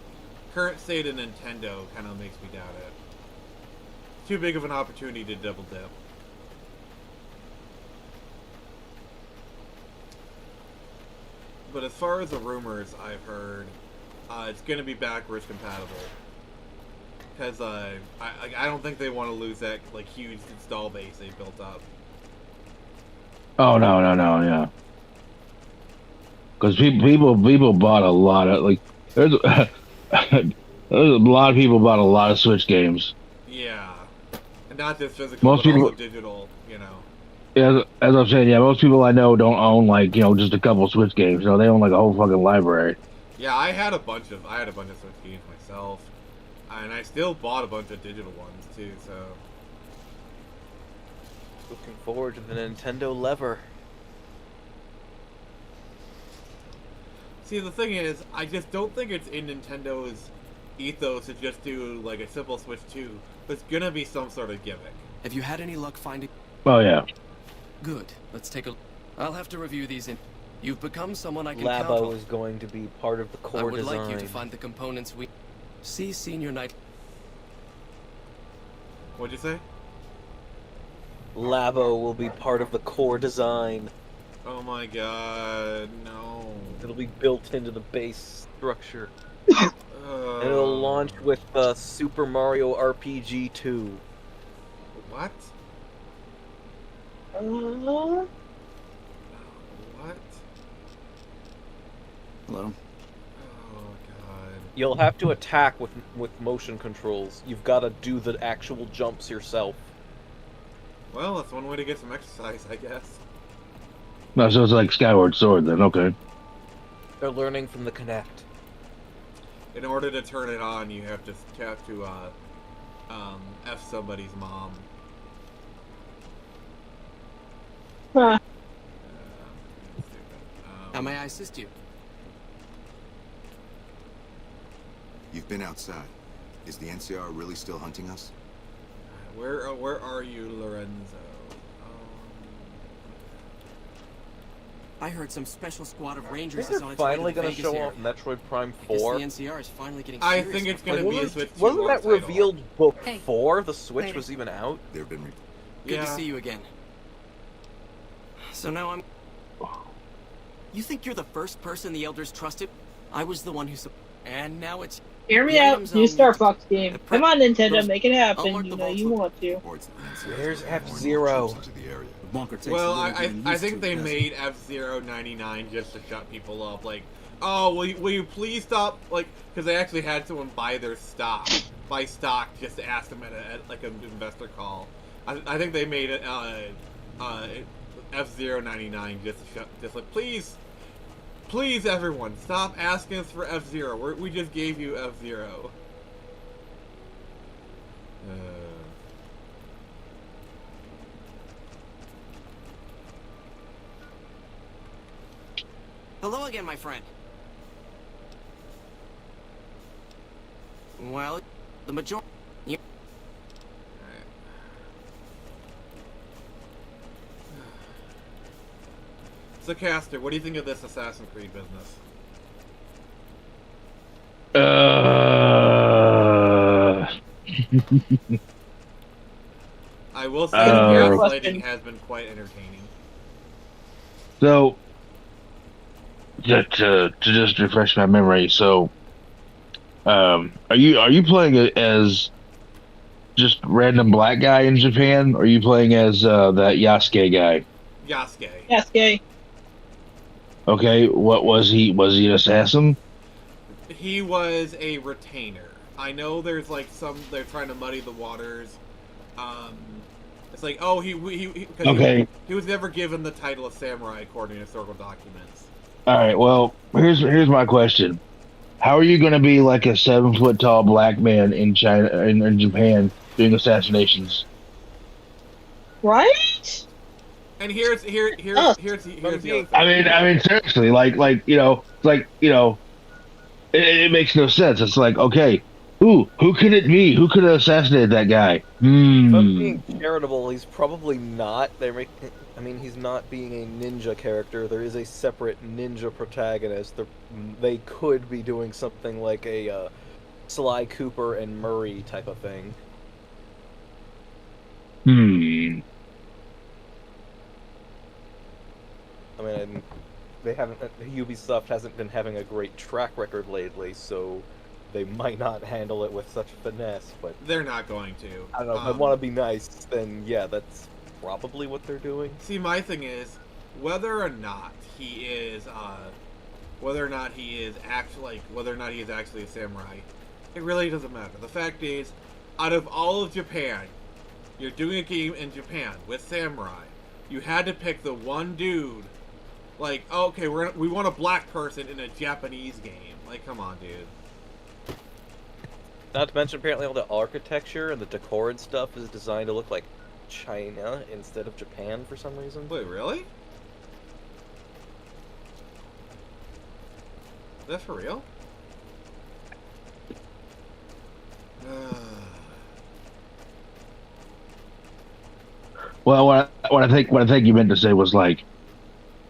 current state of Nintendo kind of makes me doubt it. Too big of an opportunity to double dip. But as far as the rumors I've heard, it's going to be backwards compatible. Because I don't think they want to lose that like huge install base they built up. Oh no, yeah. Because people bought a lot of there's a lot of people bought a lot of Switch games. Yeah. not just physical, Most but people- also digital. You know. Yeah, as I'm saying, yeah, most people I know don't own like just a couple Switch games. They own like a whole fucking library. Yeah, I had a bunch of Switch games myself, and I still bought a bunch of digital ones too. So Looking forward to the Nintendo lever. see, the thing is, I just don't think it's in Nintendo's ethos to just do like a simple Switch 2. There's gonna be some sort of gimmick. Have you had any luck finding? Oh yeah. Good. Let's take a. I'll have to review these in. You've become someone I can count on. Labo is going to be part of the core I would design. like you to find the components we. See Senior Knight. What'd you say? Labo will be part of the core design. Oh my god, no. It'll be built into the base structure. Uh, And it'll launch with Super Mario RPG 2. What? Uh, What? Hello. Oh god. You'll have to attack with motion controls. You've got to do the actual jumps yourself. Well, that's one way to get some exercise, I guess. No, so it's like Skyward Sword then. Okay. They're learning from the Kinect. In order to turn it on, you have to F somebody's mom. huh. How may I assist you? You've been outside. Is the NCR really still hunting us? Where are you, Lorenzo? I heard some special squad of I Rangers think is on they're its way finally to the going to Vegas show area. off Metroid Prime I guess 4. the NCR is finally getting I serious think it's about gonna playing be a games. Switch 2 Wasn't that title. revealed before the Switch Later. was even out? There have been Good Yeah. to see you again. So now I'm. You think you're the first person the Elders trusted? I was the one who. And now it's. Hear me The out. items New on Star the- Fox game. the pre- Come on, Nintendo, those- make it I'll happen. mark You the know vaults you with- want to. reports that the NCR There's is moving more and more F-Zero. troops into the area. Bunker takes Well, a little I getting used think to, they doesn't made F-Zero 99 just to shut people up. Like, oh, will you please stop? Like, because they actually had someone buy their stock, just to ask them at like an investor call. I think they made it F-Zero 99 just like please everyone stop asking us for F-Zero. We just gave you F-Zero. Hello again, my friend. Well, the majority. So, Caster, what do you think of this Assassin's Creed business? I will say the gaslighting has been quite entertaining. So, to just refresh my memory, so, are you playing it as just random black guy in Japan, or are you playing as that Yasuke guy? Yasuke. Yasuke. Okay, what was he? Was he an assassin? He was a retainer. I know there's like they're trying to muddy the waters. It's like, oh, he was never given the title of samurai according to historical documents. All right, well, here's my question: how are you going to be like a 7-foot tall black man in China in Japan doing assassinations? Right? And here's the other thing. I mean, seriously, it makes no sense. It's like, okay, who could it be? Who could have assassinated that guy? If I'm being charitable, he's probably not. He's not being a ninja character. There is a separate ninja protagonist. They could be doing something like a Sly Cooper and Murray type of thing. I mean, Ubisoft hasn't been having a great track record lately, so they might not handle it with such finesse, but they're not going to. I don't know, if I want to be nice, then yeah, that's probably what they're doing. See, my thing is, whether or not he is actually a samurai, it really doesn't matter. The fact is, out of all of Japan, You're doing a game in Japan with samurai. You had to pick the one dude. Like, okay, we want a black person in a Japanese game. Like, come on, dude. Not to mention, apparently, all the architecture and the decor and stuff is designed to look like China instead of Japan for some reason. Wait, really? That's for real? Well, what I think you meant to say was like,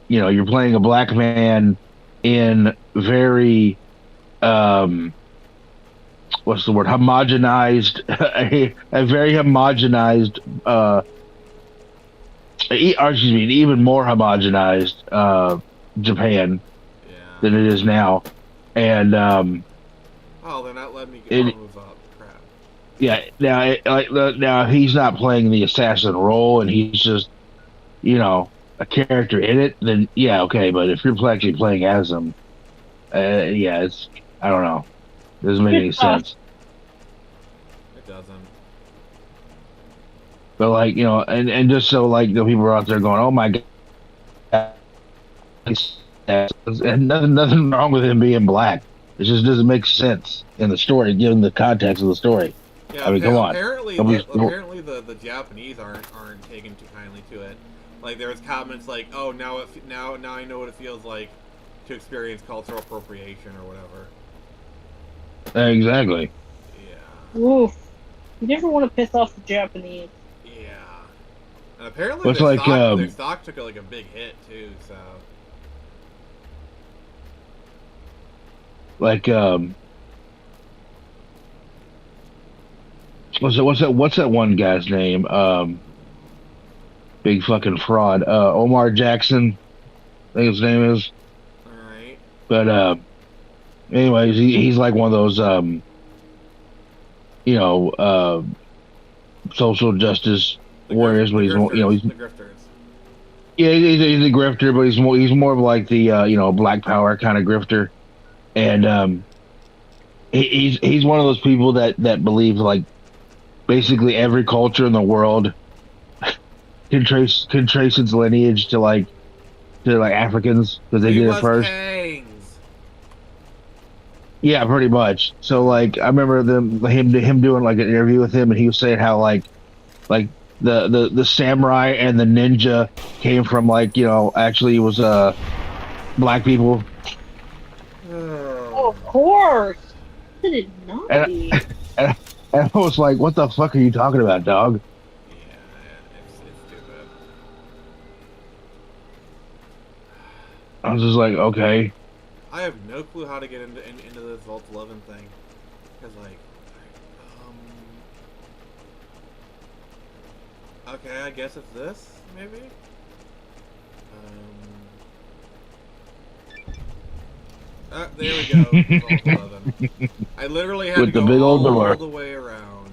you know, you're playing a black man in very what's the word? Homogenized, a very homogenized, excuse me, even more homogenized Japan than it is now, and oh, they're not letting me move up. Crap. Yeah, now if he's not playing the assassin role and he's just, you know, a character in it, then yeah, okay. But if you're actually playing as him, yeah, it's, I don't know, it doesn't make any sense. It doesn't. But like, you know, and just so like the people are out there going, oh my god, and nothing wrong with him being black. It just doesn't make sense in the story, given the context of the story. Yeah, I mean, come on. Apparently, the Japanese aren't taking too kindly to it. Like there was comments like, "Oh, now I know what it feels like to experience cultural appropriation or whatever." Exactly. Yeah. Oof. You never want to piss off the Japanese. Yeah. And apparently, their stock took like a big hit too. So. Like what's that one guy's name? Big fucking fraud. Omar Jackson, I think his name is. Alright. But anyways, he's like one of those you know, social justice warriors, but he's more, you know, he's the grifters. Yeah, he's a grifter, but he's more of like the you know, Black Power kind of grifter. And he's one of those people that believes like basically every culture in the world can trace its lineage to like Africans because they did it first. Kangs. Yeah, pretty much. So like I remember him doing like an interview with him, and he was saying how like the samurai and the ninja came from like, you know, actually it was black people. Oh, of course. Did it not be? And I was like, what the fuck are you talking about, dog? Yeah, it's stupid. I was just like, okay. I have no clue how to get into this Vault 11 thing. Because, like, okay, I guess it's this, maybe? There we go. Vault 11. I literally had to go big old door all the way around.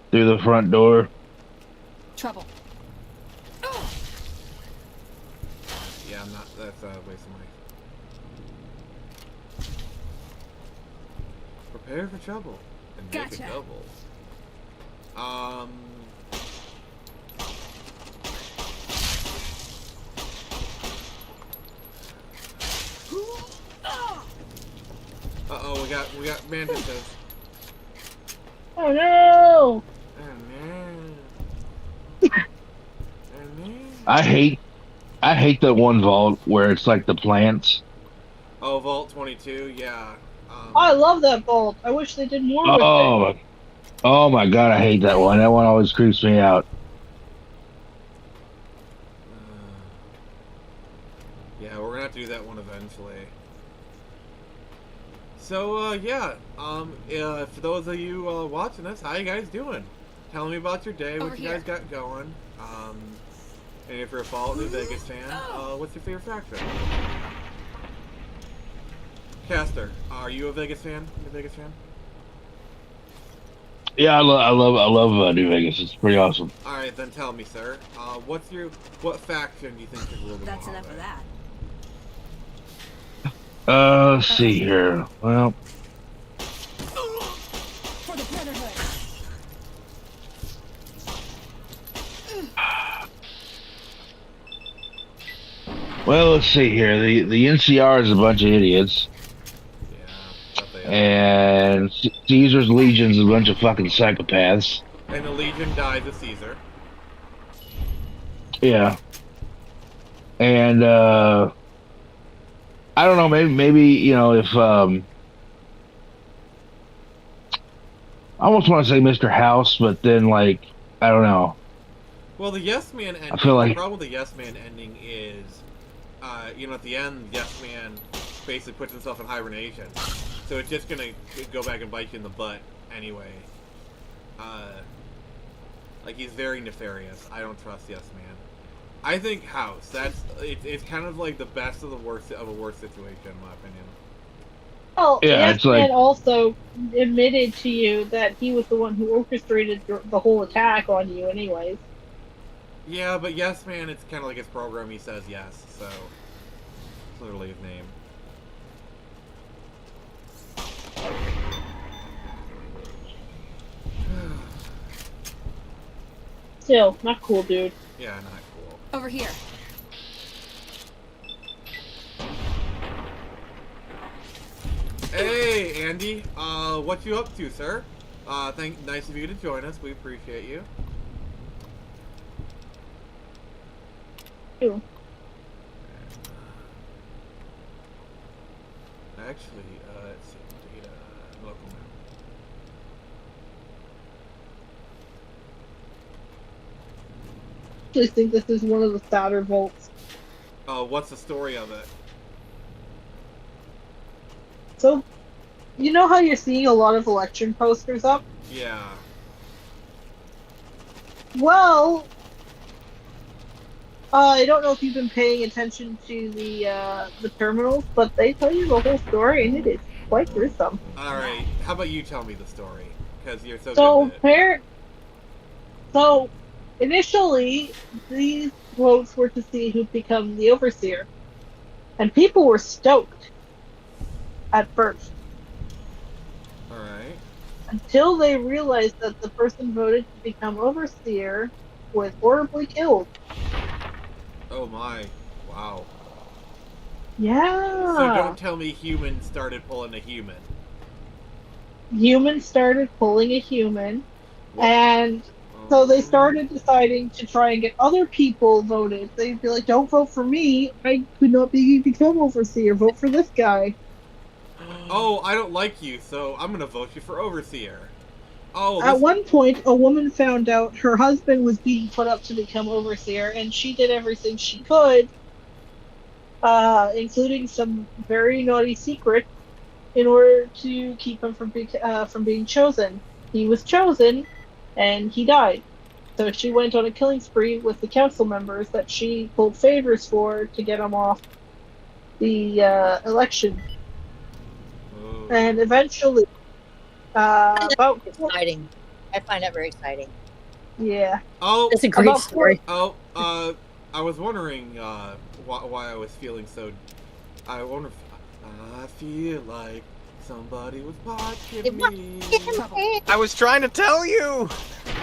Through the front door. Trouble. Yeah, I'm not. That's a waste of money. Prepare for trouble and make it Gotcha. double. Uh-oh, we got mantises. Oh no! Oh no. Oh no. I hate that one vault where it's like the plants. Oh, Vault 22, yeah. I love that vault. I wish they did more with it. Oh my god, I hate that one. That one always creeps me out. Yeah, we're gonna have to do that one eventually. So, yeah, for those of you watching this, how you guys doing? Tell me about your day, what you guys got going. And if you're a Fallout New Vegas fan, what's your favorite faction? Caster, are you a Vegas fan? New Vegas fan? Yeah, I love New Vegas. It's pretty awesome. All right, then tell me, sir. What faction do you think is a little bit That's more enough of that. Let's see here. Well, For the Brotherhood. Well, let's see here. The NCR is a bunch of idiots, Yeah, that they are. and Caesar's Legion is a bunch of fucking psychopaths. And the Legion died to Caesar. Yeah, and I don't know. Maybe you know if I almost want to say Mr. House, but then like I don't know. Well, the Yes Man ending. I feel like the problem with the Yes Man ending is, at the end, Yes Man basically puts himself in hibernation, so it's just gonna go back and bite you in the butt anyway. Like he's very nefarious. I don't trust Yes Man. I think House. It's kind of like the best of the worst of a worst situation, in my opinion. Well, Yeah, Yes it's like- Man also admitted to you that he was the one who orchestrated the whole attack on you, anyways. Yeah, but Yes Man, it's kind of like his program. He says yes, so it's literally his name. Still, not cool, dude. Yeah, not cool. Over here. Hey, Andy. What you up to, sir? Nice of you to join us. We appreciate you. Ew. Actually, let's see. Data, local map. I actually think this is one of the sadder vaults. What's the story of it? So, you know how you're seeing a lot of election posters up? Yeah. Well, I don't know if you've been paying attention to the terminals, but they tell you the whole story, and it is quite gruesome. All right. How about you tell me the story? Because you're so So, good at it. So, initially, these votes were to see who'd become the overseer, and people were stoked at first, All right. until they realized that the person voted to become overseer was horribly killed. Oh my. Wow. Yeah. So don't tell me humans started pulling a human. Humans started pulling a human, What? and so they started deciding to try and get other people voted. They'd be like, "Don't vote for me. I could not become overseer. Vote for this guy." Oh, I don't like you, so I'm gonna vote you for overseer. Oh, At this- one point, a woman found out her husband was being put up to become overseer, and she did everything she could, including some very naughty secrets, in order to keep him from being chosen. He was chosen, and he died. So she went on a killing spree with the council members that she pulled favors for to get him off the election. Oh. And eventually, about Exciting. I find that very exciting. yeah. Oh, It's a great About story. oh, I was wondering why I was feeling so. I wonder if I feel like somebody was watching me. I was trying to tell you.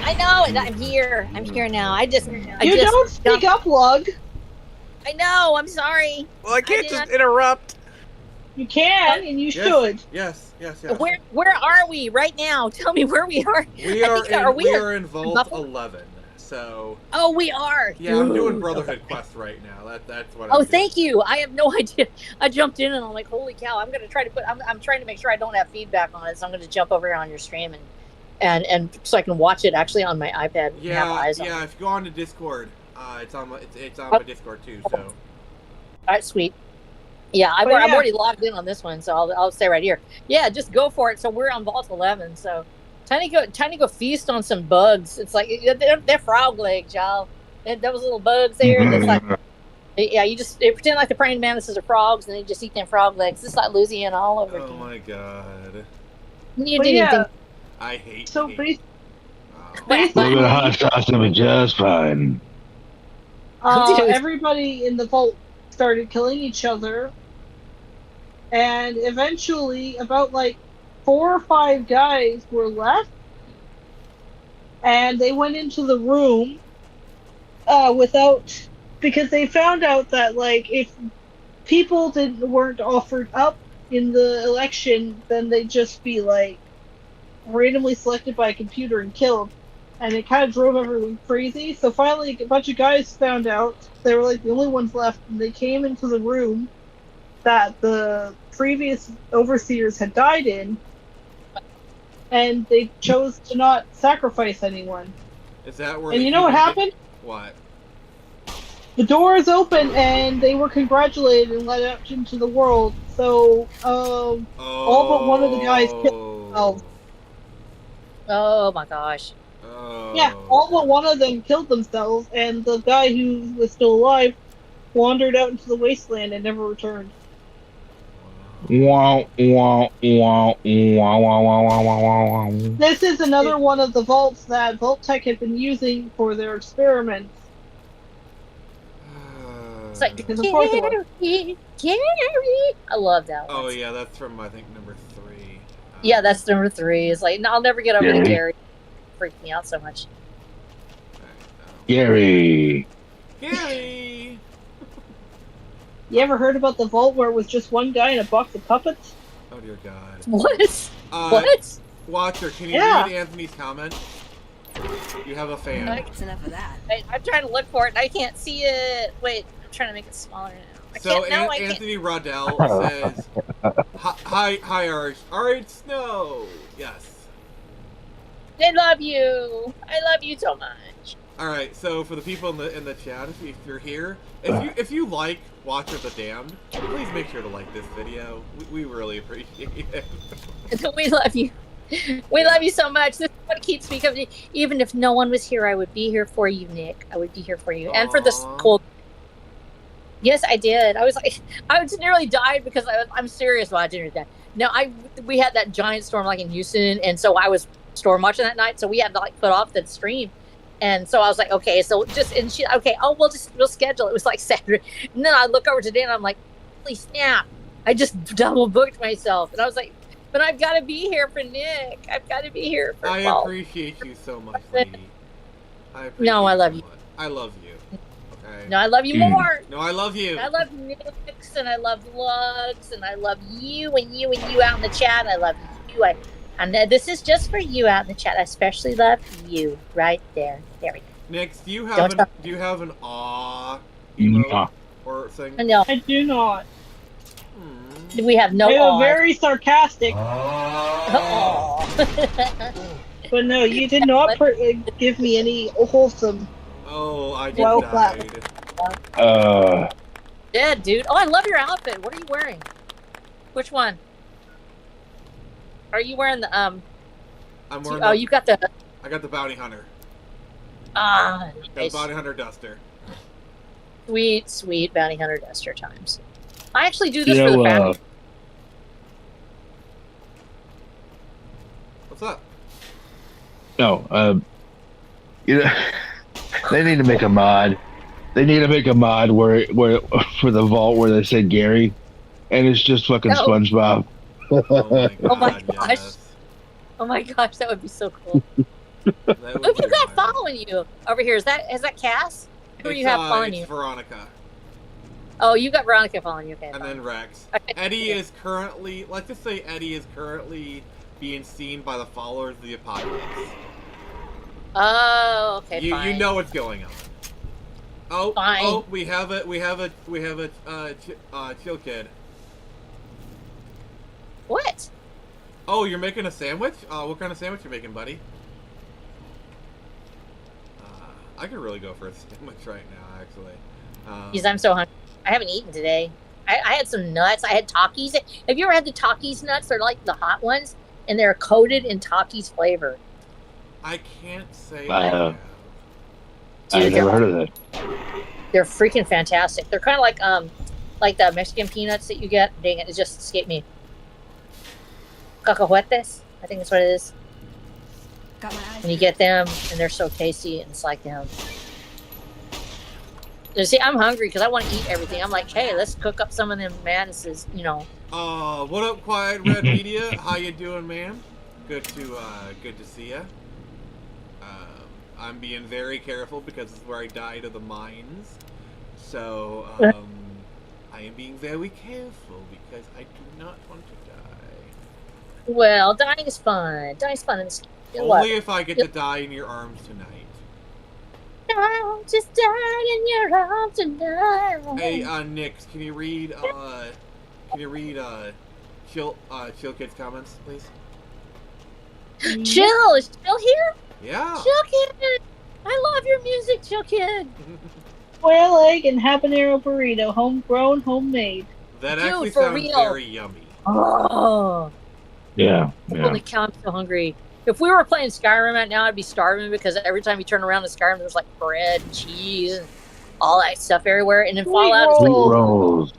I know, and I'm here. I'm here now. I You just don't speak up, Lug. I know. I'm sorry. Well, I can't did just not- interrupt. You can, and you should. Yes. Where are we right now? Tell me where we are. We I are think- in, are we we are in Vault Buffalo? 11. So Oh, we are. yeah, I'm doing Ooh. Brotherhood quest right now. That's what. Oh, I'm doing. thank you. I have no idea. I jumped in and I'm like, holy cow! I'm gonna try to put. I'm trying to make sure I don't have feedback on it, so I'm gonna jump over here on your stream and so I can watch it actually on my iPad. And have eyes on it. If you go on to Discord, it's on my Discord too. So All right, sweet. Yeah, I'm But yeah. already logged in on this one, so I'll stay right here. Yeah, just go for it. So we're on Vault 11. So time to go feast on some bugs. It's like they're frog legs, y'all. And those little bugs there. That's like, yeah, you just pretend like the praying mantises are frogs, and then you just eat them frog legs. It's like Louisiana all over oh again. my god, You But didn't yeah, think. I hate. so hate. bas- Wow. A little bit basically, of hot sauce will be just fine. Dude. everybody in the vault started killing each other, and eventually, about like 4 or 5 guys were left, and they went into the room without because they found out that like if people weren't offered up in the election, then they'd just be like randomly selected by a computer and killed. And it kind of drove everyone crazy. So finally, a bunch of guys found out they were like the only ones left, and they came into the room that the previous overseers had died in, and they chose to not sacrifice anyone. Is that where? And you know what happened? What? The doors opened, and they were congratulated and let out into the world. So, all but one of the guys killed themselves. Oh my gosh. Oh. Yeah, all but one of them killed themselves, and the guy who was still alive wandered out into the wasteland and never returned. Wow, wow, wow, wow, wow, wow, wow, wow. This is another one of the vaults that Vault-Tec had been using for their experiments. It's like, Because of course it was. Gary. I love that one. Oh yeah, that's from I think number 3. Yeah, that's number 3. It's like, no, I'll never get over the Gary. Freaked me out so much. Gary. Gary. You ever heard about the vault where it was just one guy in a box of puppets? Oh dear God. What? What? Watcher, can you read Anthony's comment? You have a fan. It's enough of that. I'm trying to look for it and I can't see it. Wait, I'm trying to make it smaller now. So Anthony Roddell says, "Hi, Arch. Alright, Snow. Yes. I love you. I love you so much." All right. So for the people in the chat, if you're here, if you like Watcher the Damned, please make sure to like this video. We really appreciate it. We love you. We love you so much. This is what keeps me coming. Even if no one was here, I would be here for you, Nick. I would be here for you. Aww. And for this cold. Yes, I did. I was like, I was nearly died because I'm serious watching it. No, we had that giant storm like in Houston, and so I was storm watching that night, so we had to like put off the stream. And so I was like, okay, so we'll schedule. It was like Saturday. And then I look over today and I'm like, holy snap. I just double booked myself. And I was like, but I've got to be here for Nick. I've got to be here for Paul. Appreciate you so much, lady. I appreciate No, I love you. I love you. Okay. No, I love you more. No, I love you. I love Nick's and I love Lugs and I love you and you and you out in the chat. I love you. And this is just for you out in the chat. I especially love you right there. There we go. Nix, do you have an aw emote or thing? No, I do not. We have no. They were very sarcastic. But no, you did not give me any wholesome. Oh, I just died. Yeah, dude. Oh, I love your outfit. What are you wearing? Which one? Are you wearing the I'm wearing. Oh, you got the. I got the bounty hunter. Ah, nice. nice. The bounty hunter duster. Sweet, sweet bounty hunter duster times. I actually do this for the family. What's up? No, they need to make a mod. They need to make a mod where for the vault where they said Gary, and it's just fucking SpongeBob. Oh my gosh! Yes. Oh my gosh, that would be so cool. Who you got following you over here? Is that Cass? Who you have following you? Veronica. Oh, you got Veronica following you. Okay. And then Rex. Okay. Eddie is currently. Let's just say Eddie is currently being seen by the followers of the apocalypse. Oh, okay. You know what's going on. Oh, fine. Oh, we have a chill kid. What? Oh, you're making a sandwich? What kind of sandwich you making, buddy? I could really go for a sandwich right now, actually. Because I'm so hungry. I haven't eaten today. I had some nuts. I had Takis. Have you ever had the Takis nuts? They're like the hot ones, and they're coated in Takis flavor. I can't say I have. I've never heard of that. They're freaking fantastic. They're kind of like the Mexican peanuts that you get. Dang it just escaped me. Cacahuetes, I think that's what it is. Got my eyes. And you get them, and they're so tasty, and it's like You see, I'm hungry because I want to eat everything. I'm like, hey, let's cook up some of them madnesses, you know. What up, Quiet Red Media? How you doing, man? Good to see ya. I'm being very careful because this is where I die to the mines. So, I am being very careful because I do not want to die. Well, dying is fun. Dying's fun in this game. Only if I get to die in your arms tonight. I'm just dying in your arms tonight. Hey, Nick, can you read Chill Kid's comments, please? Chill, is Chill here? Yeah. Chill Kid, I love your music, Chill Kid. Quail egg and habanero burrito, homegrown, homemade. That Dude, actually for sounds real. very yummy. Oh, Yeah. holy cow, I'm so hungry. If we were playing Skyrim right now, I'd be starving because every time you turn around in Skyrim, there's like bread and cheese and all that stuff everywhere. And in Fallout, Sweet rolls.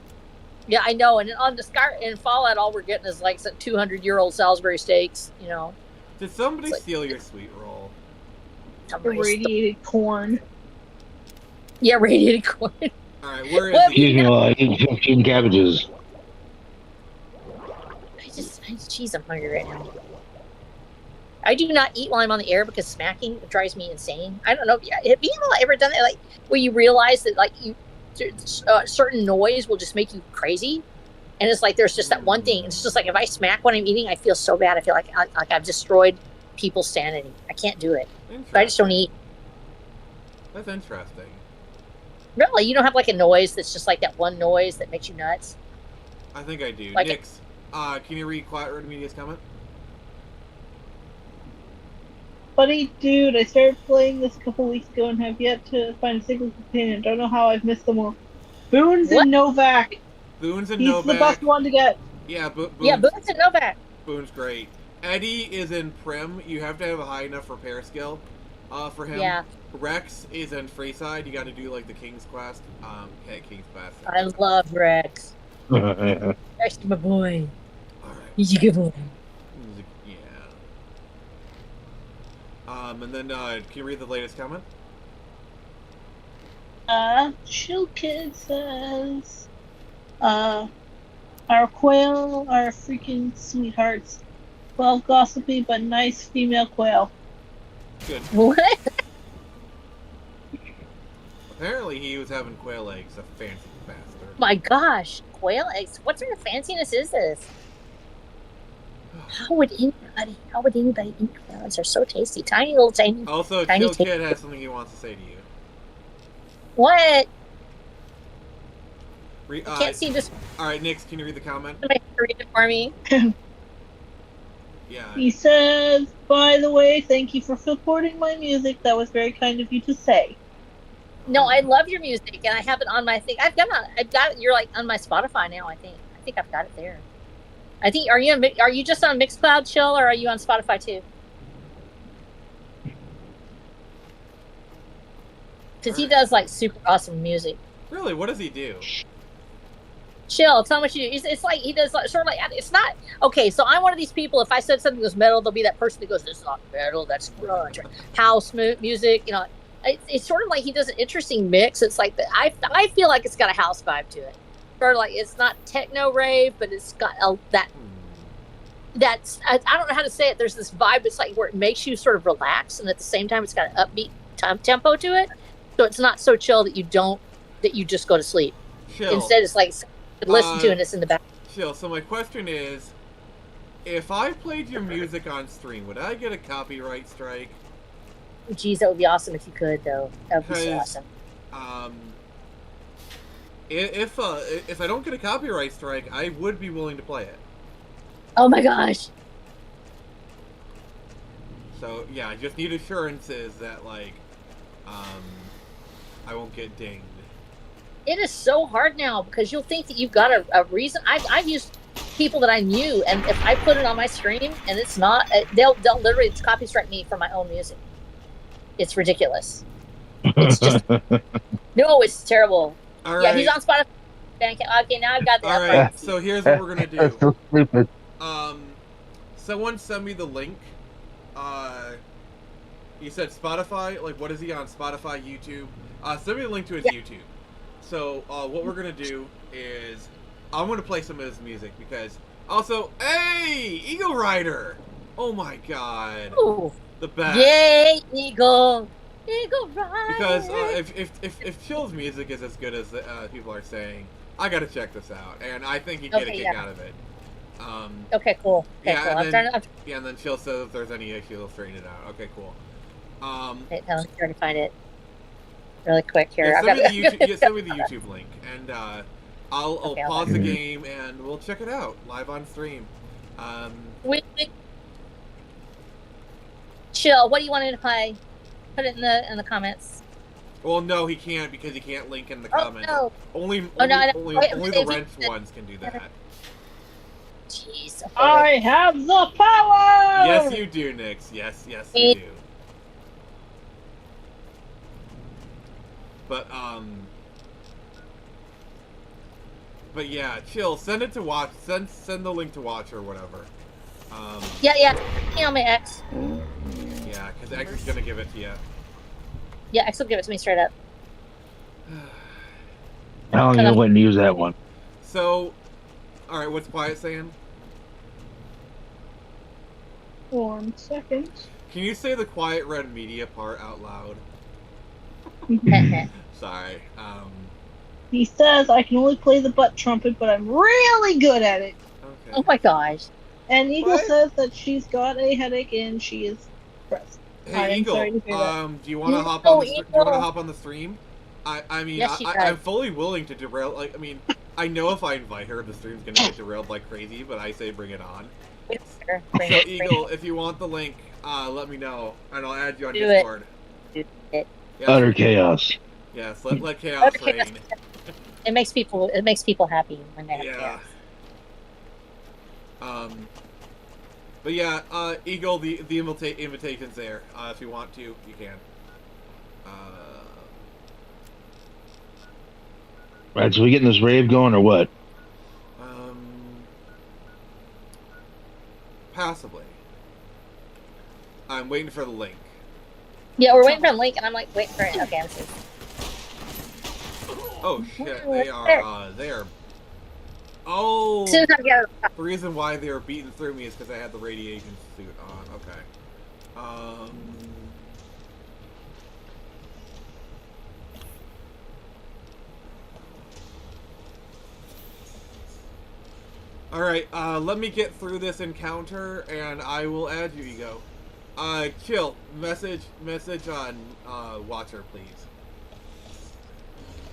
yeah, I know. And on the in Fallout, all we're getting is like some 200-year-old Salisbury steaks. You know. Did somebody steal your sweet roll? Irradiated corn. Yeah, radiated corn. Alright, where is Well, he? Excuse me while I eat 15 cabbages. Jeez, I'm hungry right now. I do not eat while I'm on the air because smacking drives me insane. I don't know. Have you ever done that? Like, where you realize that, like, certain noise will just make you crazy, and it's like there's just that one thing. It's just like if I smack when I'm eating, I feel so bad. I feel like I've destroyed people's sanity. I can't do it. But I just don't eat. That's interesting. Really, you don't have like a noise that's just like that one noise that makes you nuts. I think I do. Like Nix, can you read Quiet Road Media's comment? Buddy, dude, I started playing this a couple weeks ago and have yet to find a single companion. Don't know how I've missed them all. Boone's and Novak. Boone's and He's Novak. the best one to get. Yeah, Boone's and Novak. Boone's great. Eddie is in Prim. You have to have a high enough repair skill for him. Yeah. Rex is in Freeside. You got to do like the King's Quest. King's Quest. I love Rex. Rex is my boy. He's a good boy. Yeah. And then can you read the latest comment? Chill Kid says, our quail are freaking sweethearts. Well, gossipy but nice female quail. Good. What? Apparently he was having quail eggs, a fancy bastard. My gosh, quail eggs. What sort of fanciness is this? How would anybody eat quail eggs? They're so tasty. Tiny little tiny. Also, tiny Chill Kid has something he wants to say to you. What? I can't see this. Alright, Nix, can you read the comment? Somebody read it for me. Yeah. He says, by the way, thank you for supporting my music. That was very kind of you to say. No, I love your music, and I have it on my thing. I've got it. You're like on my Spotify now. I think I've got it there. I think are you just on Mixcloud, Chill, or are you on Spotify too? Because he does like super awesome music. Really? What does he do? Chill, tell me what you do. It's like he does like, sort of like, it's not okay. So I'm one of these people. If I said something was metal, there'll be that person that goes, "This is not metal. That's grunge." Or house music. You know, it's sort of like he does an interesting mix. It's like I feel like it's got a house vibe to it. Sort of like it's not techno rave, but it's got that's I don't know how to say it. There's this vibe. It's like where it makes you sort of relax, and at the same time, it's got an upbeat tempo to it. So it's not so chill that you just go to sleep. Chill. Instead, it's like listen to and it's in the back. Chill. So my question is, if I played your music on stream, would I get a copyright strike? Geez, that would be awesome if you could, though. That would be so awesome. If I don't get a copyright strike, I would be willing to play it. Oh my gosh. So yeah, I just need assurances that like, I won't get dinged. It is so hard now because you'll think that you've got a reason. I've used people that I knew, and if I put it on my stream and it's not, they'll literally copy strike me for my own music. It's ridiculous. It's just no, it's terrible. All right. Yeah, he's on Spotify. Okay, now I've got the. All right, so here's what we're gonna do. That's so stupid. Someone send me the link. You said Spotify. Like, what is he on? Spotify, YouTube. Send me the link to his YouTube. So, what we're gonna do is, I'm gonna play some of his music because, also, hey, Eagle Rider! Oh my god, Ooh. the best! Yay, Eagle! Eagle Ride. Because if Chill's music is as good as people are saying, I gotta check this out, and I think you'd get a kick out of it. Okay, cool. Okay, yeah, cool. And then Chill says if there's any issue, he'll straighten it out. Okay, cool. Wait, I'm trying to find it really quick here. Yeah, send me the YouTube link, and I'll pause the game and we'll check it out live on stream. Wait. Chill. What do you want me to play? Put it in the comments. Well, no, he can't because he can't link in the comments. No. Only Wait, the Wrench ones can do that. Jeez. I have the power! Yes, you do, Nix. Yes, you do. But yeah, Chill. Send it to watch. Send the link to watch or whatever. Yeah. Email me X. Yeah, because X is gonna give it to you. Yeah, X will give it to me straight up. How long you waiting to use that one? So, all right. What's Quiet saying? 1 second. Can you say the Quiet Red Media part out loud? Sorry. He says I can only play the butt trumpet, but I'm really good at it. Okay. Oh my gosh. And Eagle says that she's got a headache and she is depressed. Hey Eagle, do you want to hop on the stream? I mean, yes, I'm fully willing to derail. Like, I mean, I know if I invite her, the stream's gonna get derailed like crazy. But I say bring it on. So Eagle, if you want the link, let me know, and I'll add you on Discord. Yes. Utter chaos. Yes, let chaos reign. It makes people happy when they have chaos. But yeah, Eagle, the invitation's there. If you want to, you can. Right, so we getting this rave going or what? Possibly. I'm waiting for the link. Yeah, we're waiting for the link, and I'm like waiting for it. Okay, I'm serious. Oh shit, they are. Oh, the reason why they were beating through me is because I had the radiation suit on. Okay. Alright, let me get through this encounter, and I will add you, Ego. Chill. Message on, Watcher, please.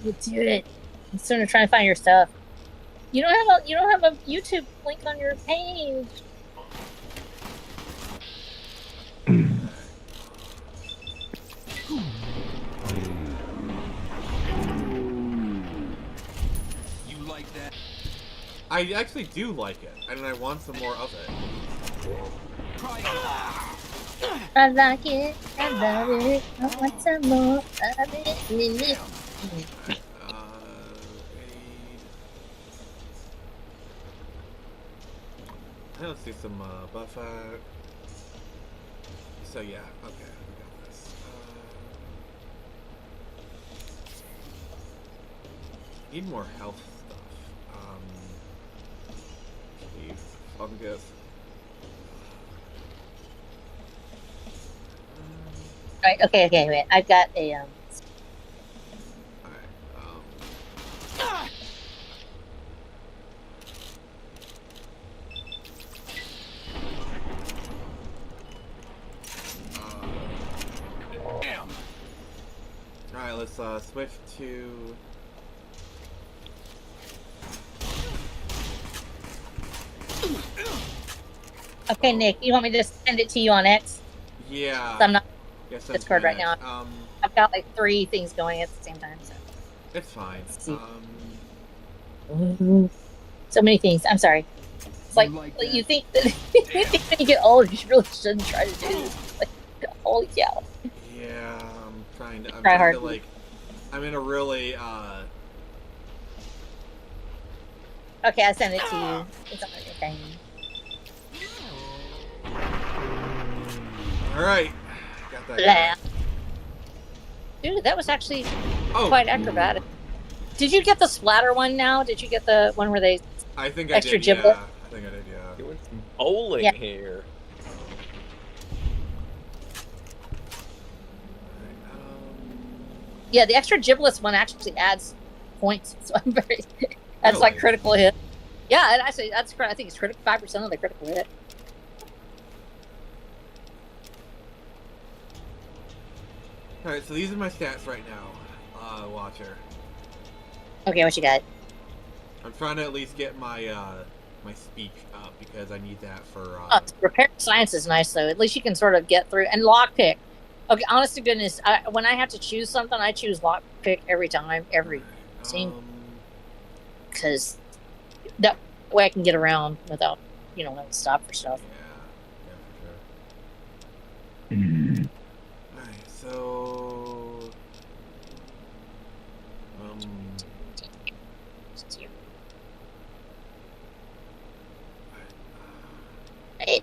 You do it. I'm starting to try and find your stuff. You don't have a YouTube link on your page. You like that? I actually do like it, and I want some more of it. I like it. I love it. I want some more of it. Let's do some buff out. So yeah, okay, we got this. Need more health stuff. Leave fungus. Right. Okay. Wait. I've got a Alright, let's switch to... Okay, Nick, you want me to send it to you on X? Yeah. So I'm not yes, Discord right now. I've got like 3 things going at the same time, so. It's fine. So many things. I'm sorry. It's like you think that when you get old, you really shouldn't try to do this. Like, holy cow. Yeah, I'm trying to. I'm in a really. Okay, I sent it to you. It's on your thing. All right. Got that. Dude, that was actually quite acrobatic. Did you get the splatter one now? Did you get the one where they I think extra I did, giblet? Yeah. I think I did, yeah. Doing some bowling here. Yeah, the extra giblets one actually adds points, so I'm very. That's Really? like critical hit. Yeah, and actually, I think it's critical 5% of the critical hit. Alright, so these are my stats right now, Watcher. Okay, what you got? I'm trying to at least get my my speech up because I need that for. Repair science is nice though. At least you can sort of get through. And lockpick. Okay, honest to goodness, when I have to choose something, I choose lockpick every time, every scene, because that way I can get around without, having to stop for stuff. Yeah, for sure. Alright, so.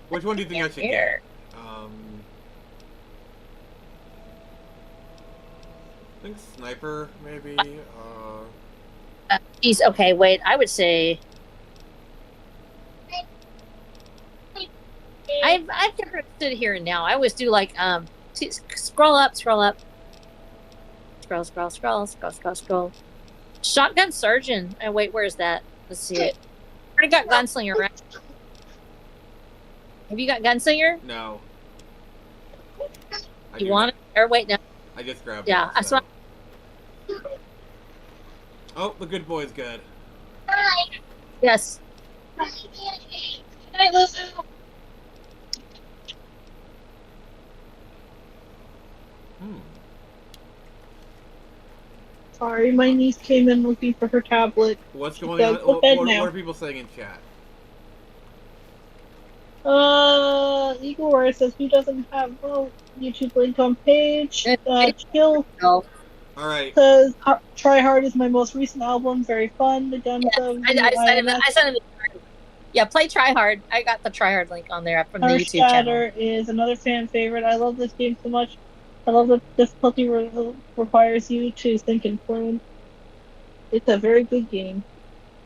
Which one do you think I should get? I think sniper, maybe. Geez, okay, wait. I would say I've never stood here and now. I always do like scroll up. Scroll. Shotgun surgeon. Oh wait, where's that? Let's see it. I already got gunslinger, right? Have you got gunslinger? No. You want it? Or wait, no. I just grabbed it. Yeah, I saw. Oh, the good boy's good. Yes. Hey, listen. Sorry, my niece came in looking for her tablet. What's going on? What are people saying in chat? Eagle Roar says who doesn't have a YouTube link on page. Chill. Alright. Says Try Hard is my most recent album, very fun. The guns of I sent him the yeah, play Try Hard. I got the Try Hard link on there from the YouTube channel. Is another fan favorite. I love this game so much. I love that difficulty requires you to think and plan. It's a very good game.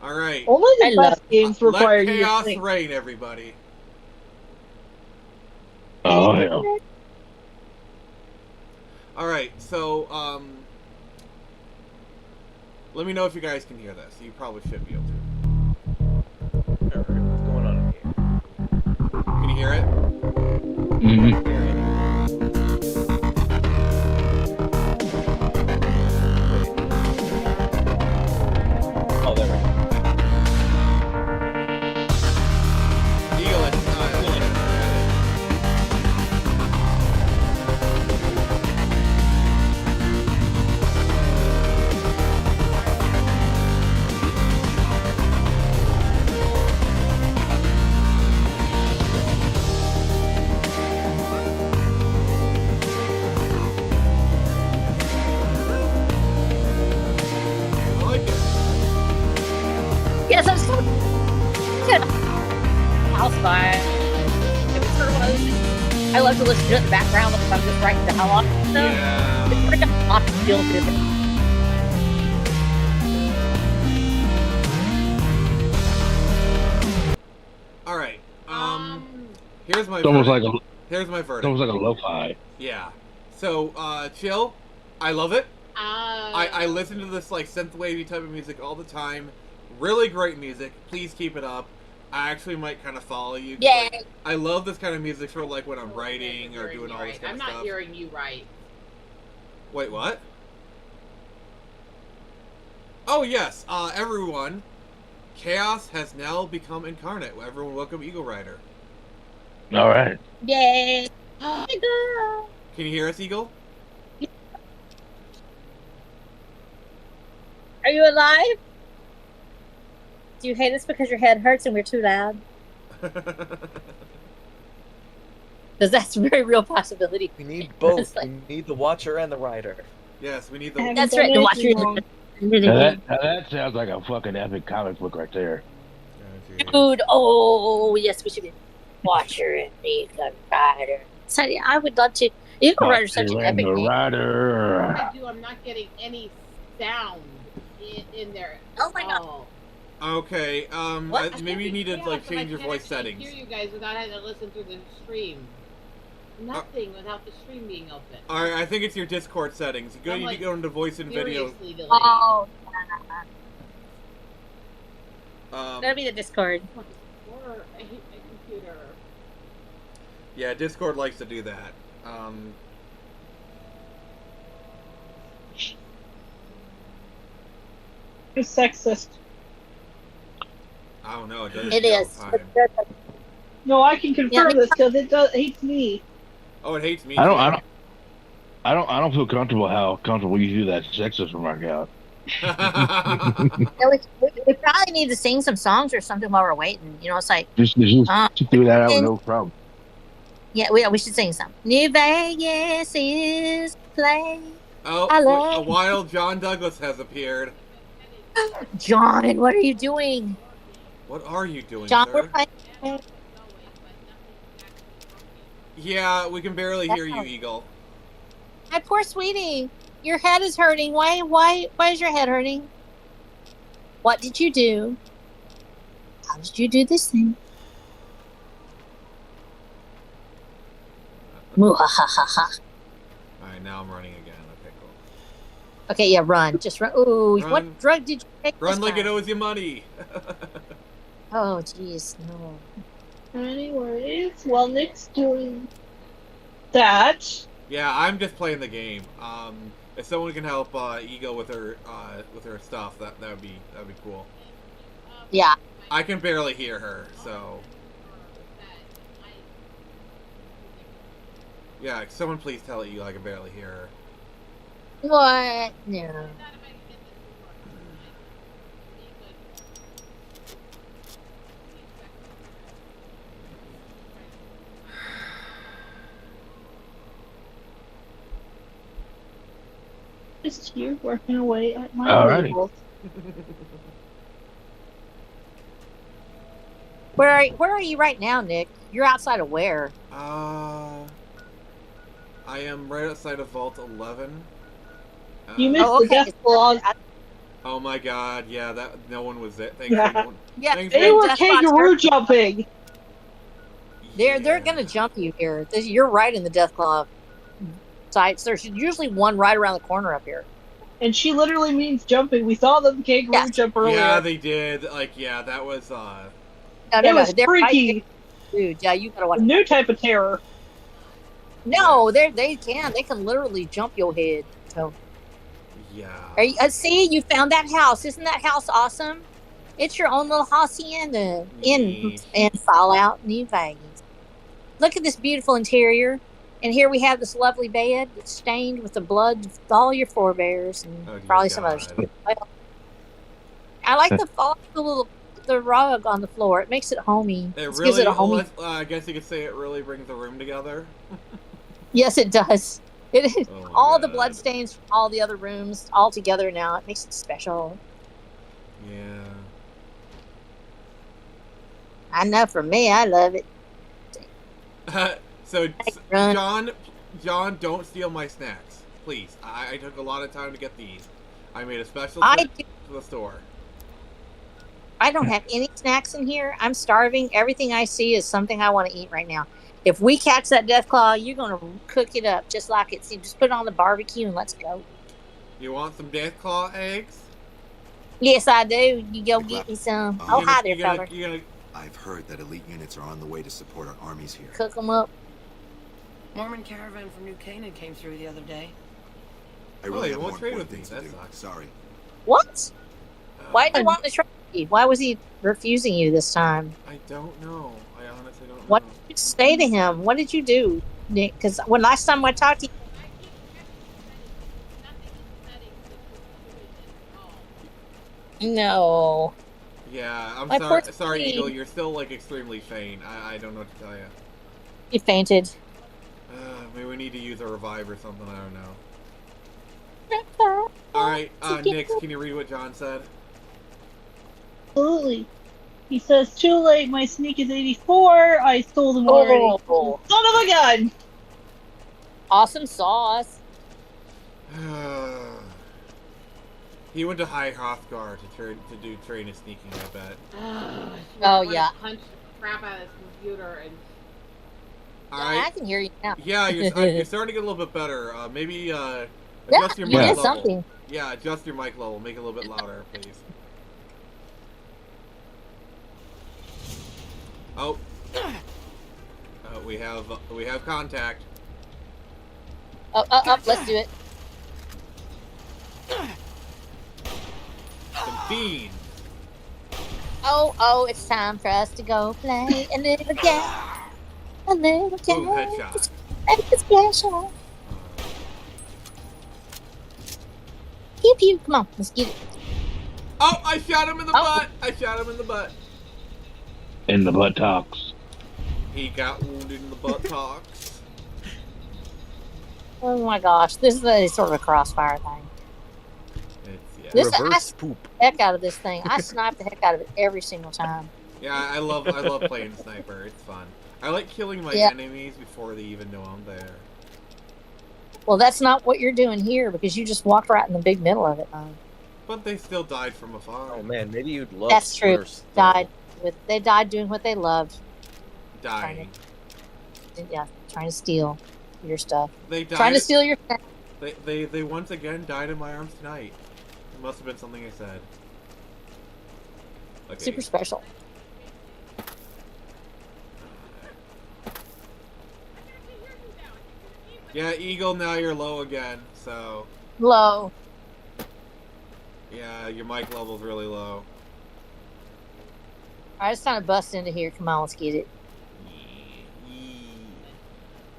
Alright. Only the best games require let you to chaos think. reign, everybody. Oh, yeah. Alright, so, let me know if you guys can hear this. You probably should be able to. Alright, what's going on in here? Can you hear it? Oh, there we go. Eagle, Yes, I'm still good. House fire. It's sort of one of those things. I love to listen to it in the background if I'm just writing dialogue and stuff. Yeah. It's sort of got a lot of feel to it. Alright, here's my It's almost like verdict. a. Here's my verdict. It's almost like a lo-fi. Yeah. So, chill. I love it. I listen to this, like, synthwavey type of music all the time. Really great music. Please keep it up. I actually might kind of follow you. Yeah. Like, I love this kind of music for, like, when I'm writing or doing all this kind of stuff. I'm not hearing you right. Wait, what? Oh, yes. Everyone. Chaos has now become incarnate. Everyone welcome Eagle Rider. All right. Yay! Can you hear us, Eagle? Are you alive? Do you hate us because your head hurts and we're too loud? Because that's a very real possibility. We need both. We need the Watcher and the Rider. Yes, we need the... That's right, the Watcher. Now that sounds like a fucking epic comic book right there. Dude, oh, yes, we should be Watcher and Eagle Rider. So, yeah, I would love to. Eagle Rider is such an epic name. Rider. I'm not getting any sound in there. Oh my god. Okay, maybe you need to, like, change your voice I settings. hear you guys without having to listen through the stream. nothing without the stream being open. Alright, I think it's your Discord settings. You I'm, need like, to go into voice and video. seriously delayed. Oh, That'll be the Discord. Or I hate my computer. Yeah, Discord likes to do that. It's sexist. I don't know. It does It is. No, I can confirm this because it hates me. Oh, it hates me. I too. don't feel comfortable how comfortable you do that sexist remark out. We probably need to sing some songs or something while we're waiting. You know, it's like Just do that out with no problem. Yeah, we should sing some. New Vegas is play. Oh, a wild John Douglas has appeared. John, what are you doing? What are you doing, John, sir? we're playing. Yeah, we can barely hear you, Eagle. My poor sweetie, your head is hurting. Why is your head hurting? What did you do? How did you do this thing? Muhahaha. Alright, now I'm running again. Okay, cool. Okay, yeah, run. Just run. Ooh, Run. what drug did you take? Run this like it time? owes you money. Oh, jeez, no. Anyways, while Nick's doing that, Yeah, I'm just playing the game. If someone can help Eagle with her stuff, that would be cool. Yeah. I can barely hear her, so yeah. Someone please tell Eagle I can barely hear her. What? No. just here working away at my Alrighty. labels. Where are you right now, Nick? You're outside of where? I am right outside of Vault 11. You missed the Deathclaw. Oh my God! Yeah, that no one was it. Thanks. Yeah. No one, Yeah, thanks They were kangaroo jumping. They're gonna jump you here. You're right in the Deathclaw sites. There's usually one right around the corner up here. And she literally means jumping. We saw them kangaroo jump earlier. Yeah, they did. Like, yeah, that was It was they're freaky. right there. Dude, yeah, you gotta watch. A new type of terror. No, they can literally jump your head. So. Yeah. Are you, see, you found that house. Isn't that house awesome? It's your own little hacienda in Fallout New Vegas. Look at this beautiful interior. And here we have this lovely bed that's stained with the blood of all your forebears and probably some other stuff. Well, I like the rug on the floor. It makes it homey. It gives really. it a homey. I guess you could say it really brings the room together. Yes, it does. It is Oh, all the blood stains from all the other rooms all together now. It makes it special. Yeah. I know for me, I love it. So, Run. John, don't steal my snacks, please. I took a lot of time to get these. I made a special I trip to the store. I don't have any snacks in here. I'm starving. Everything I see is something I want to eat right now. If we catch that Deathclaw, you're going to cook it up just like it seems. Just put it on the barbecue and let's go. You want some Deathclaw eggs? Yes, I do. You go get me some. Oh, hi there, fella. I've heard that elite units are on the way to support our armies here. Cook them up. Mormon caravan from New Canaan came through the other day. I really you have won't more trade important with things me. to That do. sucks. Sorry. What? Why did he want to trade you? Why was he refusing you this time? I don't know. I honestly don't know. What did you say to him? What did you do, Nick? Because when last time I talked to you... No. Yeah, I'm My sorry. poor Sorry, thing. Eagle. You're still like extremely faint. I don't know what to tell you. He fainted. Maybe we need to use a revive or something. I don't know. All right, Nix, can you read what John said? Absolutely. He says, too late, my sneak is 84, I stole them already. Oh. Son of a gun! Awesome sauce. He went to High Hrothgar to do train his sneaking, I bet. Oh, yeah. Punch the crap out of his computer and All right. I can hear you now. Yeah, you're starting to get a little bit better. Maybe adjust your you mic did level. something. Yeah, adjust your mic level. Make it a little bit louder, please. Oh. We have contact. Up, let's do it. Some fiends. Oh, it's time for us to go play a little game. A little game. Boom, headshot. Make it special. Pew pew. Come on, let's get it. Oh, I shot him in the butt. I shot him in the butt. In the buttocks. He got wounded in the buttocks. Oh my gosh, this is a sort of a crossfire thing. Reverse poop. Heck out of this thing. I snipe the heck out of it every single time. Yeah, I love playing sniper. It's fun. I like killing my enemies before they even know I'm there. Well, that's not what you're doing here because you just walked right in the big middle of it. But they still died from afar. Oh man, maybe you'd love. That's true. They died doing what they loved. Dying. Trying to steal your stuff. They died. Trying to steal your stuff. They once again died in my arms tonight. It must have been something I said. Okay. Super special. Yeah, Eagle, now you're low again, so... Low. Yeah, your mic level's really low. Alright, it's time to bust into here. Come on, let's get it.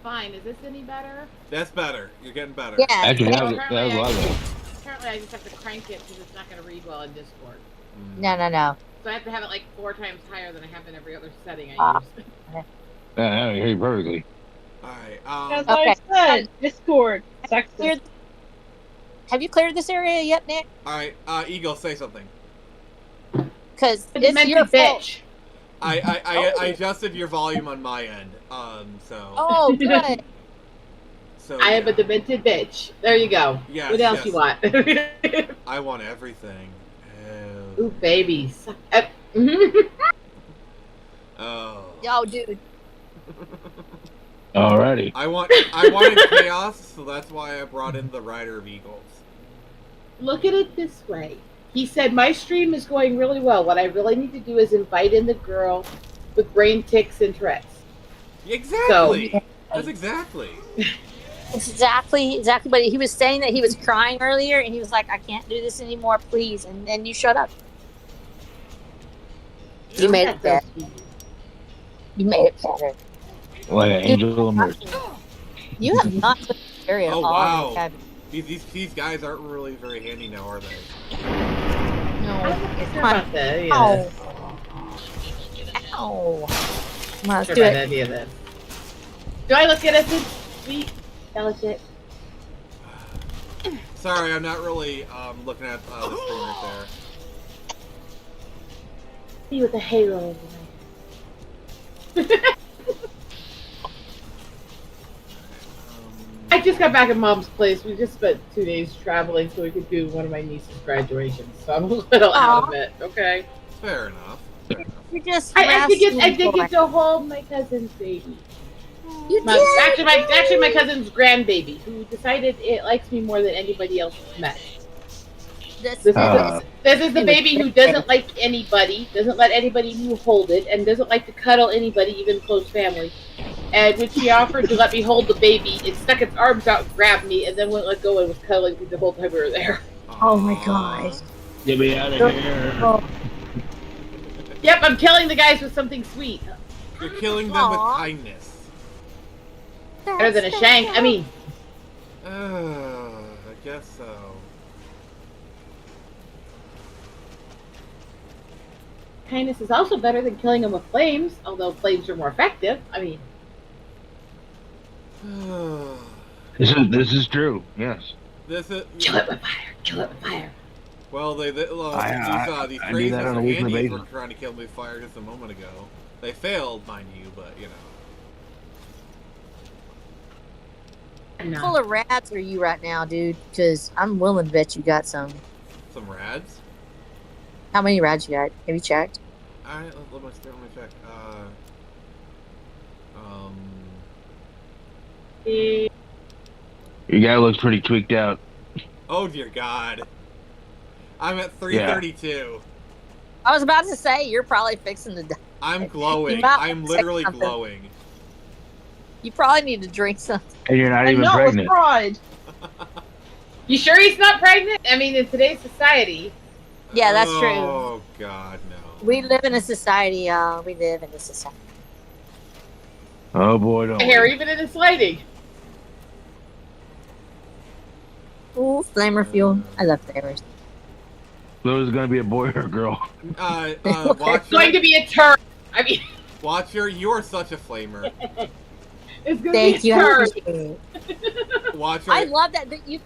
Fine. Is this any better? That's better. You're getting better. Yeah. Actually, that was a lot better. Apparently, I just have to crank it because it's not going to read well in Discord. No. So I have to have it like 4 times higher than I have in every other setting I use. Yeah, I hear you perfectly. Alright, As I said, Discord. Sexist. Have you cleared this area yet, Nick? Alright, Eagle, say something. Because it's your bitch. I adjusted your volume on my end, so... Oh, good. So, I am a demented bitch. There you go. Yes, What else you want? I want everything. Ooh, babies. Oh. Yo, dude. Alrighty. I wanted chaos, so that's why I brought in the Rider of Eagles. Look at it this way. He said, my stream is going really well. What I really need to do is invite in the girl with brain tics and Tourette's. Exactly. So, that's exactly. It's exactly. But he was saying that he was crying earlier, and he was like, "I can't do this anymore, please." And then you shut up. You made it better. You made it better. Like an angel of mercy. You have not cleared the area at Oh all. wow. These guys aren't really very handy now, are they? No. About that, yeah. Ow. Come on, let's Sure do about it. any of this. Do I look at it? Sweet, delicate. Sorry, I'm not really looking at the screen right there. See with the halo over I just got back at Mom's place. We just spent 2 days traveling so we could do one of my niece's graduations. So I'm a little out of it. Okay. Fair enough. You just. I did get to hold my cousin's baby. You My, did. actually, my cousin's grandbaby, who decided it likes me more than anybody else has met. This is the baby who doesn't like anybody, doesn't let anybody new hold it, and doesn't like to cuddle anybody, even close family. And when she offered to let me hold the baby, it stuck its arms out and grabbed me, and then wouldn't let go and was cuddling me the whole time we were there. Oh my gosh. Get me out of here. Yep, I'm killing the guys with something sweet. You're killing them with kindness. Better than a shank. I mean, I guess so. kindness is also better than killing them with flames, although flames are more effective. I mean, This is true. Yes. This is kill it with fire. Kill it with fire. well, these I do crazies that on a and weekly handies were basis. trying to kill me with fire just a moment ago. They failed, mind you, but you know. How full of rats are you right now, dude? Because I'm willing to bet you got some. Some rads. How many rats you got? Have you checked? Alright, let me check. Your guy looks pretty tweaked out. Oh dear God. I'm at 332. I was about to say you're probably fixing to die. I'm glowing. might I'm take literally something. glowing. You probably need to drink something. And you're not even not with pregnant. pride. You sure he's not pregnant? I mean, in today's society. Yeah, that's true. Oh God, no. We live in a society, y'all. We live in a society. Oh boy, don't. Hair, even in his lighting. Ooh, flamer fuel. I love flavors. So is it gonna be a boy or a girl? It's Watcher, going to be a turd. I mean, Watcher, you're such a flamer. it's going Thank to be you. a I turd. appreciate it. Watcher, I love that. You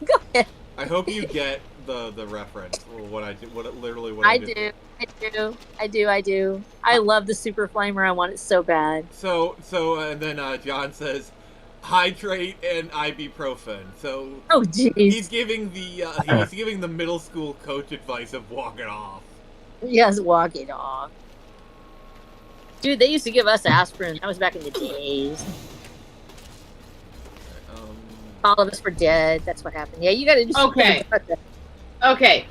go ahead. I hope you get the reference or what I do. I do. I love the super flamer. I want it so bad. So and then John says, hydrate and ibuprofen. So Oh jeez. he's giving the middle school coach advice of walk it off. Yes, walk it off. Dude, they used to give us aspirin. That was back in the days. All of us were dead. That's what happened. Yeah, you gotta do something about that. Okay.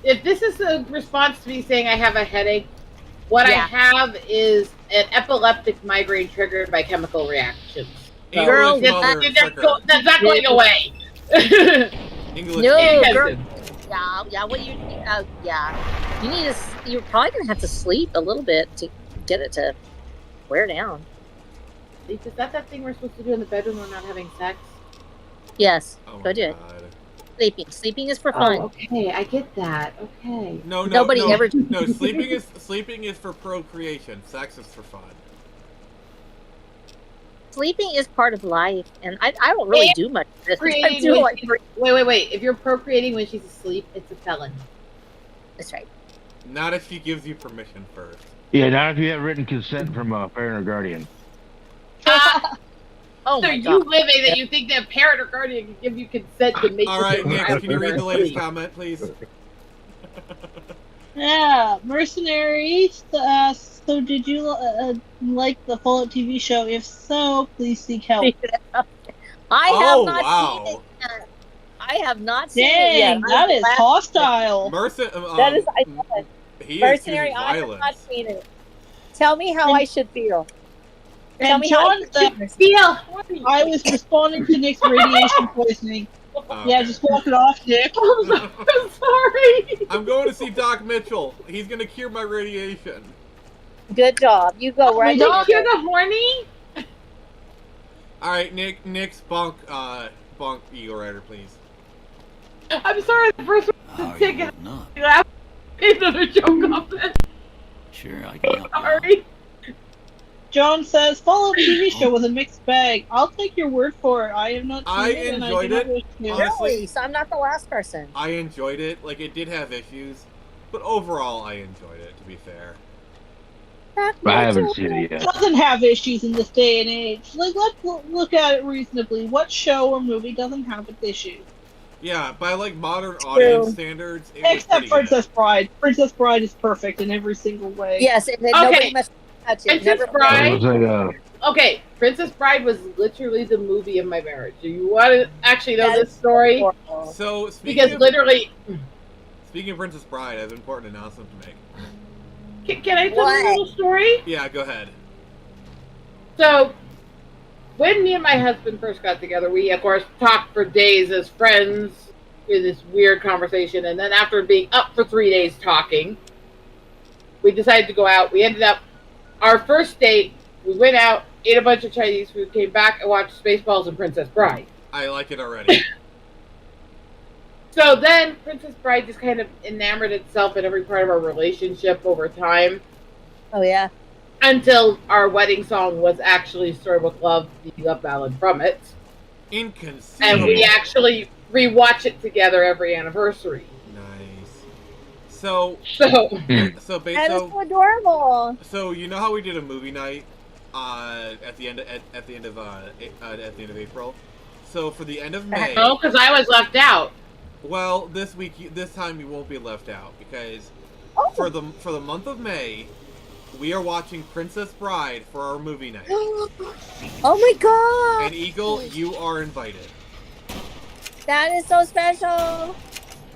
If this is a response to me saying I have a headache, what I have is an epileptic migraine triggered by chemical reactions. So Girl, that's not going away. English. No, girl. Yeah. What do you? Yeah. You need to. You're probably gonna have to sleep a little bit to get it to wear down. Is that thing we're supposed to do in the bedroom when we're not having sex? Yes. Oh Go do it. God. Sleeping is for fun. Oh, okay, I get that. Okay. No. Nobody ever. No, sleeping is for procreation. Sex is for fun. Sleeping is part of life, and I don't really do much of this. I Procreating do when like wait. If you're procreating when she's asleep, it's a felon. That's right. Not if she gives you permission first. Yeah, not if you have written consent from a parent or guardian. Oh So my you God. living that you think that parent or guardian can give you consent to make All you right, do Nick, it can you read the latest asleep? comment, please? Yeah, Mercenaries. So did you like the Fallout TV show? If so, please seek help. I have not wow. seen it yet. I have not seen it Dang, yet. that is hostile. That is, I said, he is Mercenary, choosing I have violence. not seen it. Tell me how I should feel. Tell And me how I John, should feel. I was responding to Nick's radiation poisoning. Yeah, just walk it off, Nick. I'm sorry. I'm going to see Doc Mitchell. He's going to cure my radiation. Good job. You go right Did now. you hear the horny? All right, Nick's bonk Eagle Rider, please. I'm sorry. The first one to take it. Not. Another joke off this. Sure, I can help you out. Sorry. John says Fallout TV show was a mixed bag. I'll take your word for it. I have not seen I it. And enjoyed I it. do not wish to. Honestly, Really? So I'm not the last person. I enjoyed it. Like, it did have issues, but overall, I enjoyed it, to be fair. I haven't seen it It yet. doesn't have issues in this day and age. Like, let's look at it reasonably. What show or movie doesn't have its issues? Yeah, by, like, modern audience standards, it was Except pretty good. Princess Bride. Princess Bride is perfect in every single way. Yes, and then nobody must touch it. Princess Never Bride. It was like Okay, Princess Bride was literally the movie of my marriage. Do you want to actually know this story? So, Because literally, speaking of Princess Bride, I have an important announcement to make. can I tell you a little story? Yeah, go ahead. So, when me and my husband first got together, we of course talked for days as friends in this weird conversation, and then after being up for 3 days talking, we decided to go out. We ended up our first date. We went out, ate a bunch of Chinese food, came back and watched Spaceballs and Princess Bride. I like it already. So then Princess Bride just kind of enamored itself in every part of our relationship over time. Oh, yeah. Until our wedding song was actually Storybook Love, the love ballad from it. Inconceivable. And we actually rewatch it together every anniversary. Nice. So That is so adorable. So you know how we did a movie night at the end of April? So for the end of May. Oh, because I was left out. Well, this time you won't be left out because for the month of May, we are watching Princess Bride for our movie night. Oh my god! And Eagle, you are invited. That is so special.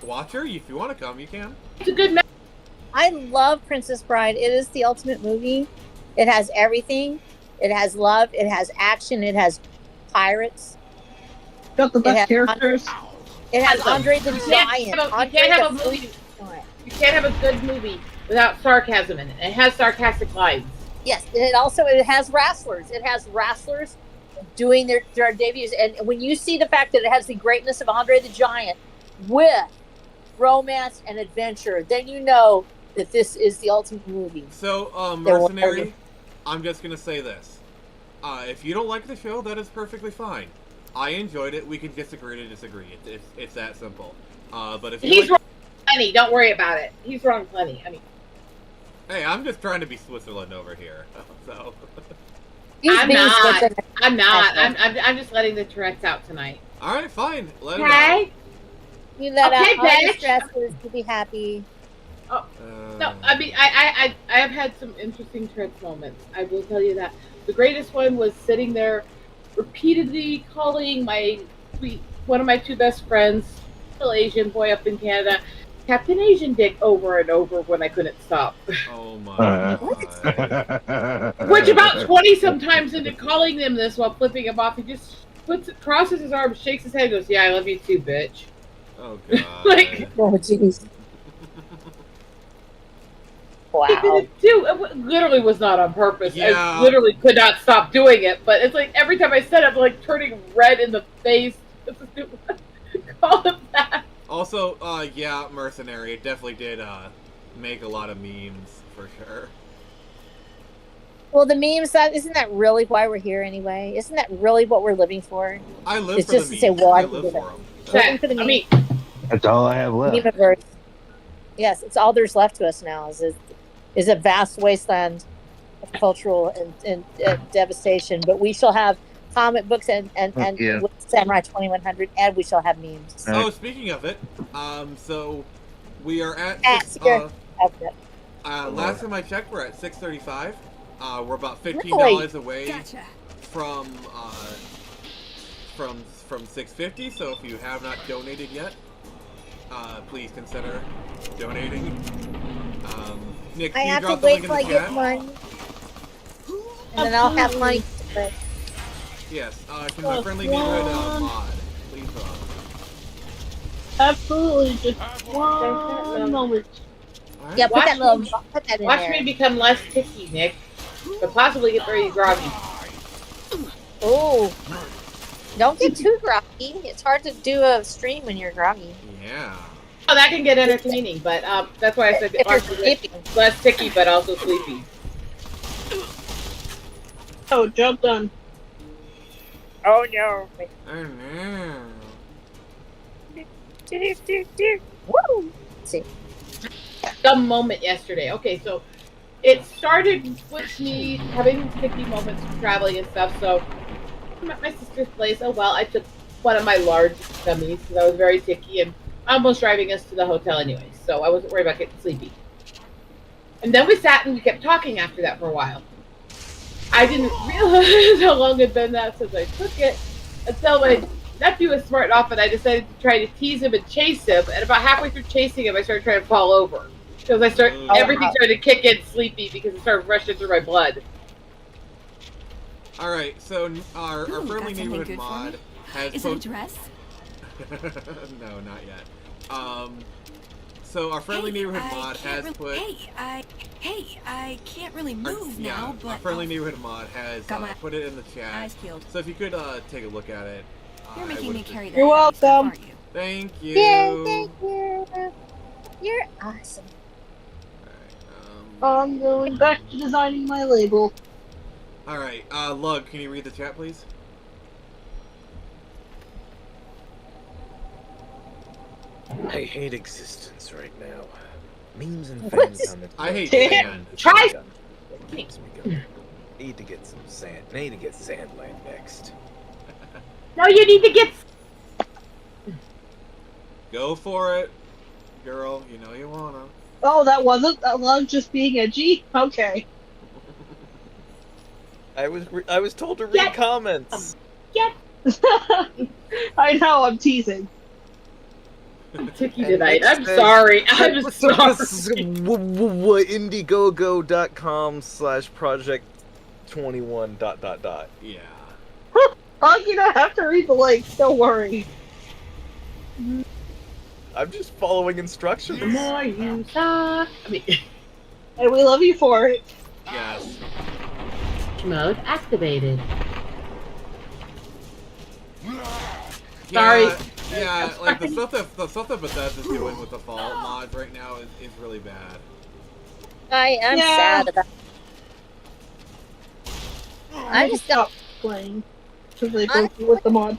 Watcher, if you want to come, you can. It's a good night. I love Princess Bride. It is the ultimate movie. It has everything. It has love. It has action. It has pirates. Got the best characters. It has Andre the Giant. You can't have a good movie without sarcasm in it. It has sarcastic lines. Yes, and it has wrestlers. It has wrestlers doing their debuts. And when you see the fact that it has the greatness of Andre the Giant with romance and adventure, then you know that this is the ultimate movie. So, Mercenary, I'm just going to say this. If you don't like the show, that is perfectly fine. I enjoyed it. We can disagree to disagree. It's that simple. But if he's wrong plenty, don't worry about it. He's wrong plenty. I mean, hey, I'm just trying to be Switzerland over here. So I'm not. I'm just letting the Tourette's out tonight. All right, fine. Let it out. You let out all the stressors to be happy. Oh no! I mean, I have had some interesting Tourette's moments. I will tell you that. The greatest one was sitting there, repeatedly calling one of my two best friends, little Asian boy up in Canada, Captain Asian Dick, over and over when I couldn't stop. Oh my god. Which about 20 sometimes into calling them this while flipping him off, he just crosses his arms, shakes his head, and goes, "Yeah, I love you too, bitch." Oh god. Like, oh jeez. Wow. It literally was not on purpose. Yeah. I literally could not stop doing it, but it's like every time I said it, I'm like turning red in the face. Call him that. Also, yeah, Mercenary, it definitely did make a lot of memes for sure. Well, the memes, isn't that really why we're here anyway? Isn't that really what we're living for? I live it's for just the to say, memes. well, I live for them. I mean, that's all I have left. Meme-averse. Yes, it's all there's left to us now. Is a vast wasteland of cultural and devastation. But we shall have comic books and with Samurai 2100, and we shall have memes. Oh, speaking of it, so we are at last time I checked, we're at 6:35. We're about $15 away from 650. So if you have not donated yet, please consider donating. Nick, I can you have to drop the wait link in till the I get chat? money, and then I'll have money. Yes. Can my friendly neighborhood mod please? Absolutely, just one moment. Yeah, put that in watch there. me become less picky, Nick, but possibly get very groggy. Oh, don't get too groggy. It's hard to do a stream when you're groggy. Yeah. Oh, that can get entertaining, but that's why I said less picky, but also sleepy. Oh, job done. Oh no. Oh no. Woo! Let's see. Dumb moment yesterday. Okay, so it started with me having sticky moments traveling and stuff. So I'm at my sister's place. Oh well, I took one of my large gummies because I was very sicky and almost driving us to the hotel anyway. So I wasn't worried about getting sleepy. And then we sat and we kept talking after that for a while. I didn't realize how long it had been that since I took it until my nephew was smarting off and I decided to try to tease him and chase him. And about halfway through chasing him, I started trying to fall over. Because everything started to kick in sleepy because it started rushing through my blood. Alright, so our friendly neighborhood mod has Is it a dress? No, not yet. So our friendly neighborhood mod has put... Hey, I can't really move now, but... Our friendly neighborhood mod has put it in the chat. Eyes peeled. So if you could take a look at it. You're making me carry that. You're welcome. Thank you. Yay, thank you. You're awesome. I'm going back to designing my label. Alright, Lug, can you read the chat, please? I hate existence right now. Memes and fan comments. I hate sand. Try. Keeps me going. Need to get some sand. Need to get Sandland next. No, you need to get. Go for it, girl. You know you wanna. Oh, that wasn't that love just being edgy? Okay. I was told to read comments. Get. I know, I'm teasing. Took you tonight. I'm sorry. I'm sorry. Indiegogo.com/project21 ... Yeah. I'm gonna have to read the links, don't worry. I'm just following instructions. The more you talk. And we love you for it. Yes. Mode activated. Sorry. Sorry. Yeah, like the stuff that Bethesda's doing with the Fallout mods right now is really bad. I'm sad about. I just stopped playing because they broke with the mod.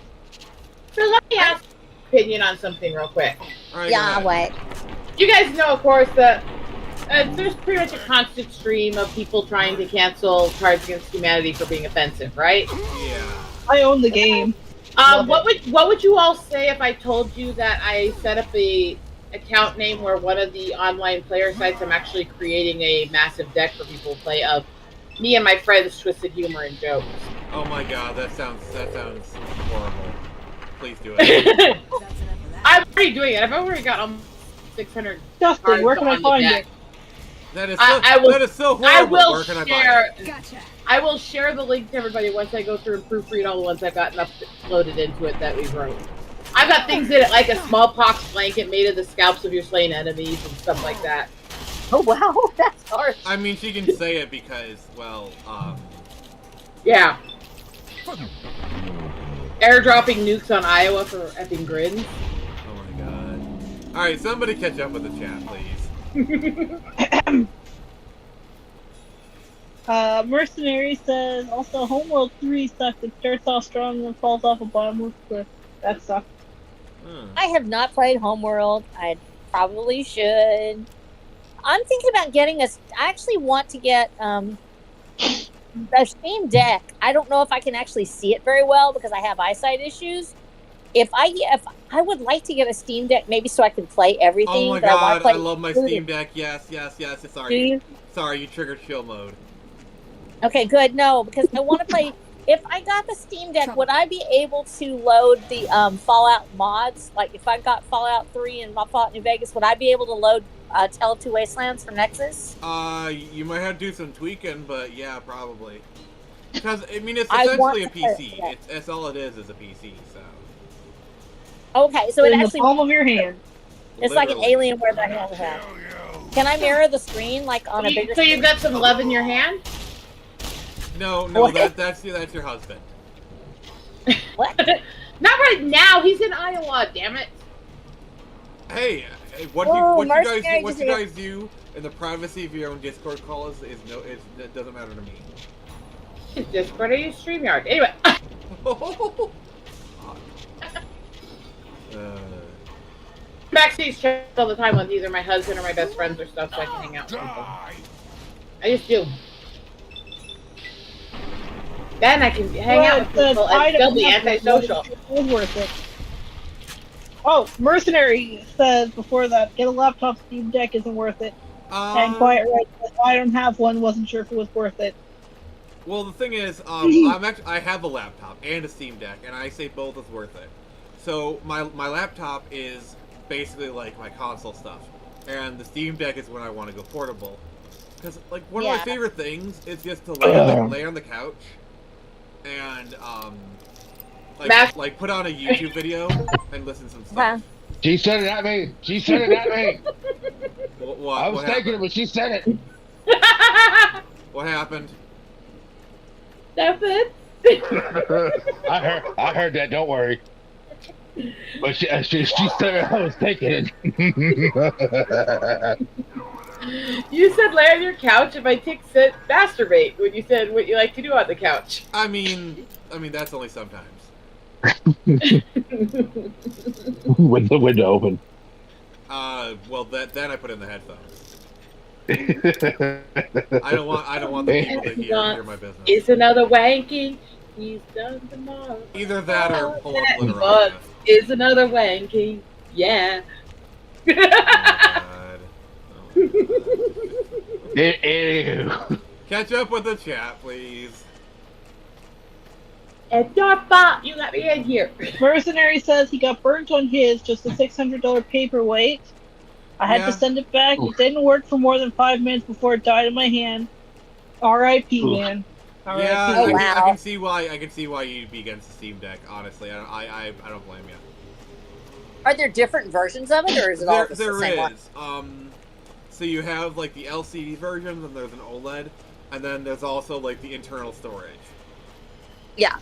So let me ask your opinion on something real quick. Right, Yeah, what? You guys know, of course, that there's pretty much a constant stream of people trying to cancel Cards Against Humanity for being offensive, right? Yeah. I own the game. What would you all say if I told you that I set up a account name where one of the online player sites I'm actually creating a massive deck for people to play of me and my friends' twisted humor and jokes? Oh my god, that sounds horrible. Please do it. I'm already doing it. I've already got almost 600. Justin, where can I find it? That is so horrible. I will Where can I share. buy it? Gotcha. I will share the link to everybody once I go through and proofread all the ones I've gotten uploaded into it that we wrote. I've got things in it like a smallpox blanket made of the scalps of your slain enemies and stuff like that. Oh wow, that's hard. I mean, she can say it because, well, Yeah. Airdropping nukes on Iowa for effing grins. Oh my god. Alright, somebody catch up with the chat, please. Mercenary says, also, Homeworld 3 sucks. It starts off strong and then falls off a bottomless cliff. That sucks. I have not played Homeworld. I probably should. I'm thinking about getting I actually want to get a Steam Deck. I don't know if I can actually see it very well because I have eyesight issues. If I would like to get a Steam Deck, maybe so I can play everything. Oh my that god, I I love my Steam Deck. Yes. Sorry. Do you? Sorry, you triggered chill mode. Okay, good. No, because I want to play. If I got the Steam Deck, would I be able to load the Fallout mods? Like, if I got Fallout 3 and Fallout New Vegas, would I be able to load Tale of Two Wastelands from Nexus? You might have to do some tweaking, but yeah, probably. Because, I mean, it's essentially a PC. It's all it is a PC, so. Okay, so it in actually... the palm of your hand. It's like an Alienware that I have had. Can I mirror the screen, like, on a bigger So you've got some love in your hand? No, that's your husband. What? Not right now. He's in Iowa. Damn it. Hey, what you guys do in the privacy of your own Discord calls it doesn't matter to me. Is Discord or your StreamYard? Anyway. Backstage chats all the time with either my husband or my best friends or stuff, so I can hang out with people. I just do. Then I can hang out with people and still be antisocial. It was worth it. Oh, Mercenary says before that, get a laptop. Steam Deck isn't worth it. And Quiet Right says, I don't have one. Wasn't sure if it was worth it. Well, the thing is, I have a laptop and a Steam Deck, and I say both is worth it. So my laptop is basically like my console stuff, and the Steam Deck is when I want to go portable. Because like one of my favorite things is just to lay on the couch and like put on a YouTube video and listen to some stuff. She said it at me. She said it at me. What? I was taking it, but she said it. What happened? Nothing. I heard that. Don't worry. But she said I was taking it. You said lay on your couch if I said masturbate when you said what you like to do on the couch. I mean that's only sometimes. With the window open. Well then I put in the headphones. I don't want the people to hear my business. It's another wanking. He's done tomorrow. Either that or pull up Literata. Is another wanking. Yeah. Oh god. Ew. Catch up with the chat, please. It's your fault you let me in here. Mercenary says he got burnt on his, just a $600 paperweight. I had to send it back. It didn't work for more than 5 minutes before it died in my hand. R.I.P. man. R.I.P. Yeah, I can see why you'd be against the Steam Deck. Honestly, I don't blame you. Are there different versions of it, or is it all just the same one? There is. So you have like the LCD version, then there's an OLED, and then there's also like the internal storage. Yeah.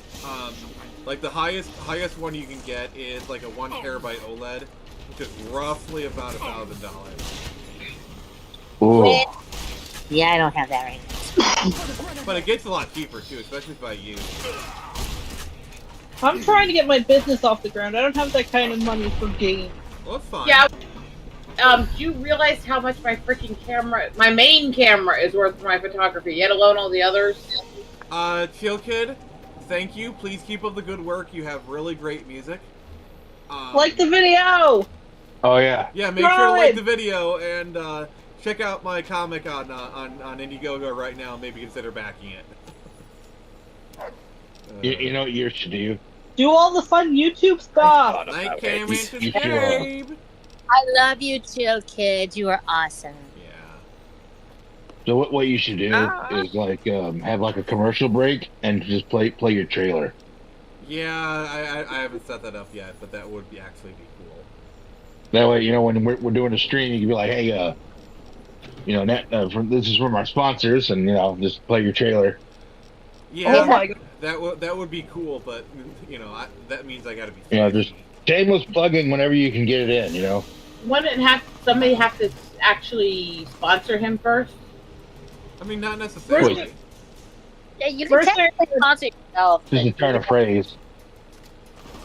Like the highest one you can get is like a 1 terabyte OLED, which is roughly about $1,000. Oh. Yeah, I don't have that right now. But it gets a lot cheaper too, especially if I use. I'm trying to get my business off the ground. I don't have that kind of money for games. Well, that's fine. Yeah. Do you realize how much my freaking camera, my main camera, is worth for my photography, yet alone all the others? Chill Kid, thank you. Please keep up the good work. You have really great music. Like the video! Oh, yeah. Yeah, make sure to like the video and check out my comic on Indiegogo right now. Maybe consider backing it. You know what you should do? Do all the fun YouTube stuff! Night Cam and subscribe! I love you, Chill Kid. You are awesome. So what you should do is like have like a commercial break and just play your trailer. Yeah, I haven't set that up yet, but that would actually be cool. That way, you know, when we're doing a stream, you can be like, hey, you know, this is from our sponsors, and you know, just play your trailer. Yeah, oh my God. that would be cool, but you know, that means I gotta be. You know, just shameless plugging whenever you can get it in. You know. Wouldn't somebody have to actually sponsor him first? I mean, not necessarily. Yeah, you can technically sponsor yourself. Just a turn of phrase.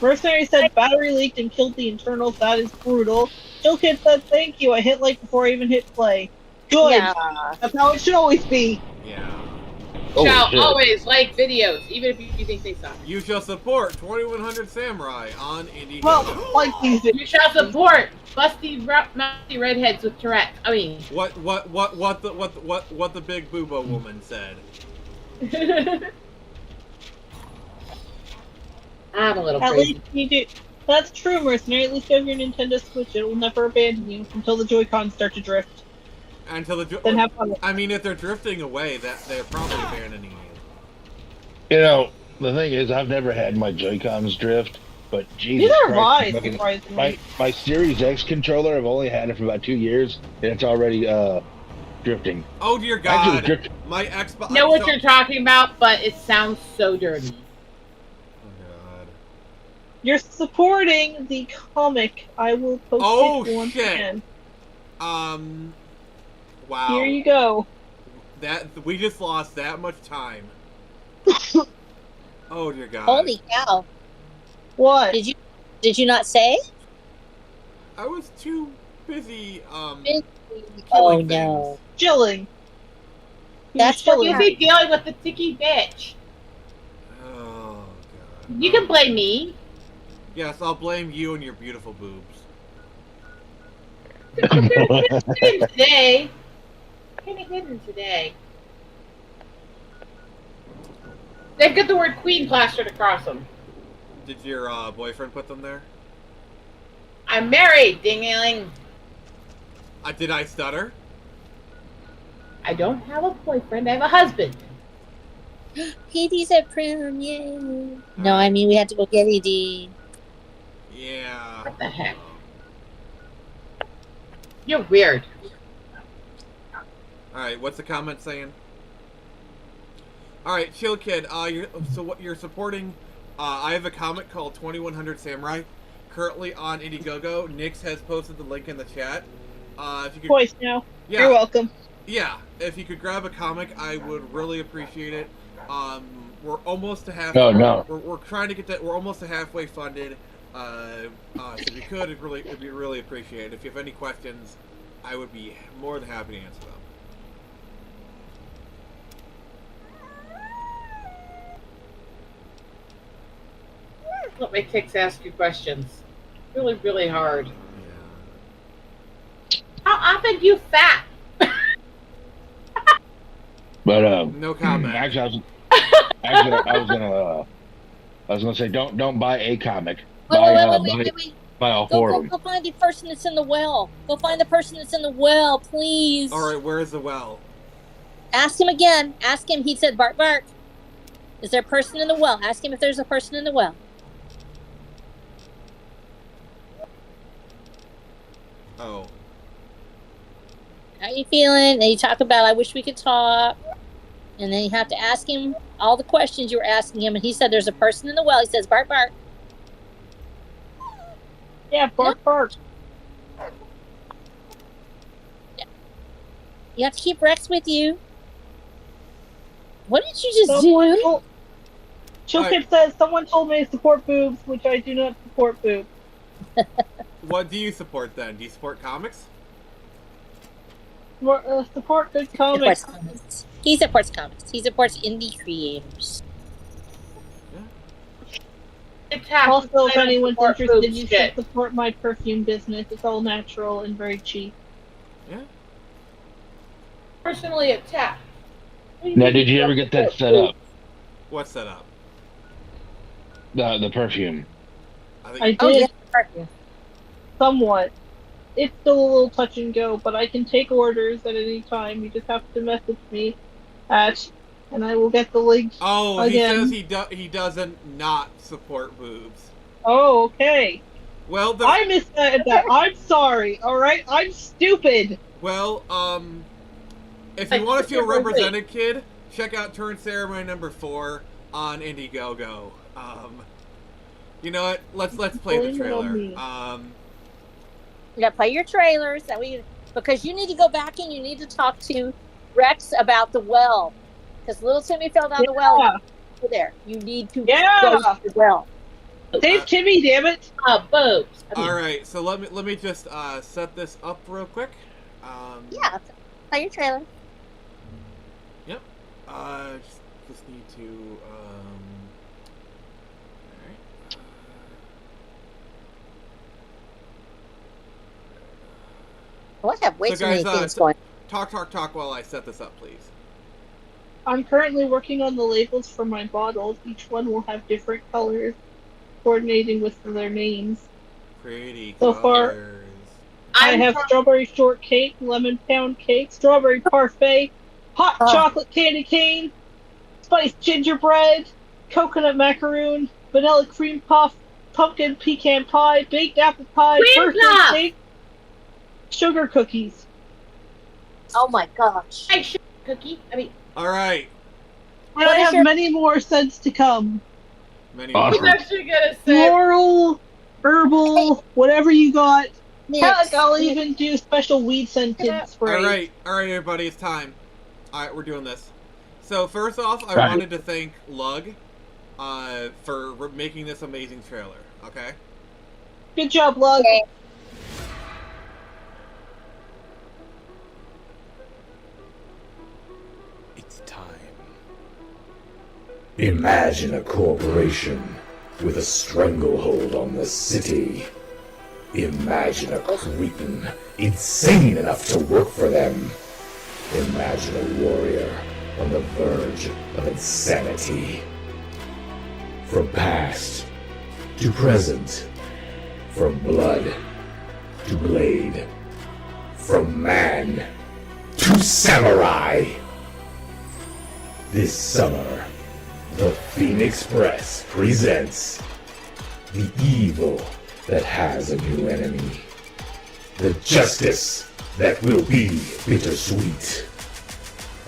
Mercenary said battery leaked and killed the internals. That is brutal. Chill Kid said thank you. I hit like before I even hit play. Good. Yeah. That's how it should always be. Yeah. Shall always like videos, even if you think they suck. You shall support 2100 Samurai on Indiegogo. Well, like these videos. You shall support busty redheads with Tourette's. I mean, what the big boobo woman said. I'm a little At crazy. least you do. That's true, Mercenary. At least you have your Nintendo Switch. It will never abandon you until the Joy-Cons start to drift. Until Then have fun. I mean, if they're drifting away, that they're probably abandoning you. You know, the thing is, I've never had my Joy-Cons drift, but Jesus Neither have I, Christ, surprisingly. my Series X controller, I've only had it for about 2 years, and it's already drifting. Oh dear God! Actually, my Xbox. I know what you're talking about, but it sounds so dirty. Oh God! You're supporting the comic. I will post it once again. Wow. Here you go. That we just lost that much time. Oh dear God! Holy cow! What? Did you not say? I was too busy. Oh no! Chilling. That's what you'll be dealing with the ticky bitch. Oh God! You can blame me. Yes, I'll blame you and your beautiful boobs. Today. Kind of hidden today. They've got the word queen plastered across them. Did your boyfriend put them there? I'm married, ding-a-ling. Did I stutter? I don't have a boyfriend, I have a husband. Edie's at prom, yay! No, I mean we had to go get Edie. Yeah. What the heck? You're weird. Alright, what's the comment saying? Alright, Chill Kid, so what you're supporting, I have a comic called 2100 Samurai, currently on Indiegogo. Nix has posted the link in the chat. If you could, Voice now. Yeah, you're welcome. Yeah, if you could grab a comic, I would really appreciate it. We're almost to half. No. We're trying to get that. We're almost to halfway funded. So if you could, it'd be really appreciated. If you have any questions, I would be more than happy to answer them. Let my kicks ask you questions. Really, really hard. Yeah. How often do you fat? But no comment. Actually, I was gonna I was gonna say don't buy a comic. Wait, Buy all Go, four go, of them. go find the person that's in the well. Go find the person that's in the well, please. All right, where's the well? Ask him again. Ask him. He said, "Bark, bark." Is there a person in the well? Ask him if there's a person in the well. Oh. How you feeling? And you talk about, I wish we could talk. And then you have to ask him all the questions you were asking him. And he said, there's a person in the well. He says, bark, bark. Yeah, bark, bark. Yeah. You have to keep Rex with you. What did you just do? Chilkip says, someone told me to support boobs, which I do not support boobs. What do you support then? Do you support comics? Support good comics. He supports comics. He supports indie creators. Also, if anyone's interested, you should support my perfume business. It's all natural and very cheap. Yeah. Personally attacked. Now, did you ever get that set up? What's set up? The perfume. I did. Somewhat. It's still a little touch and go, but I can take orders at any time. You just have to message me and I will get the link. Oh, again. he says he doesn't not support boobs. Oh, okay. Well, I missed that. I'm sorry. All right, I'm stupid. Well, if you want to feel represented, kid, check out Turn Ceremony number 4 on Indiegogo. You know what? Let's play the trailer. You gotta play your trailers because you need to go back and you need to talk to Rex about the well. Because little Timmy fell down the well. There, you need to go to the well. Save Timmy, damn it! Boobs. All right, so let me just set this up real quick. Yeah, play your trailer. Yep. Just need to. Well, I have way too many things going. going. Talk while I set this up, please. I'm currently working on the labels for my bottles. Each one will have different colors, coordinating with their names. Pretty so colors. Far, I have strawberry shortcake, lemon pound cake, strawberry parfait, hot chocolate candy cane, spiced gingerbread, coconut macaroon, vanilla cream puff, pumpkin pecan pie, baked apple pie, birthday cake, sugar cookies. Oh my gosh! Hey, sugar cookie. All right. And I have many more scents to come. Many more. I'm actually gonna say floral, herbal, whatever you got. Heck, I'll even do special weed scented sprays. All right, everybody, it's time. All right, we're doing this. So first off, I wanted to thank Lug for making this amazing trailer. Okay. Good job, Lug. Okay. Imagine a corporation with a stranglehold on the city. Imagine a cretin insane enough to work for them. Imagine a warrior on the verge of insanity. From past to present, from blood to blade, from man to samurai. This summer, the Phoenix Press presents the evil that has a new enemy, the justice that will be bittersweet,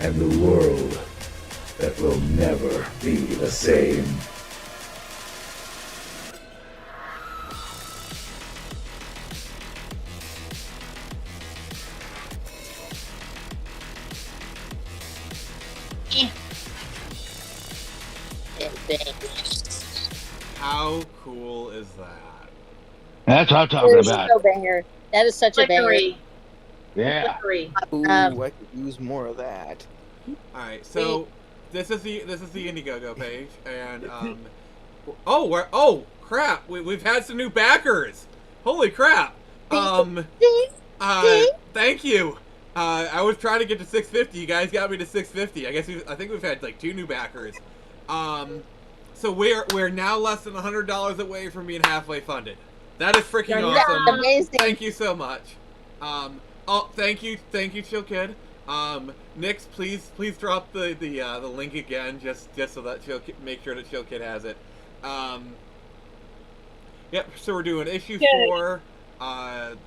and the world that will never be the same. How cool is that? That's what I'm talking about. So banger. That is such a banger. Yeah. Ooh, I could use more of that. All right, so this is the Indiegogo page, and oh crap, we've had some new backers. Holy crap! Thank you. I was trying to get to 650. You guys got me to 650. I think we've had like 2 new backers. So we're now less than $100 away from being halfway funded. That is freaking That's awesome. amazing. Thank you so much. Thank you, Chill Kid. Nix, please drop the link again, just so that make sure that Chill Kid has it. Yep. So we're doing issue 4.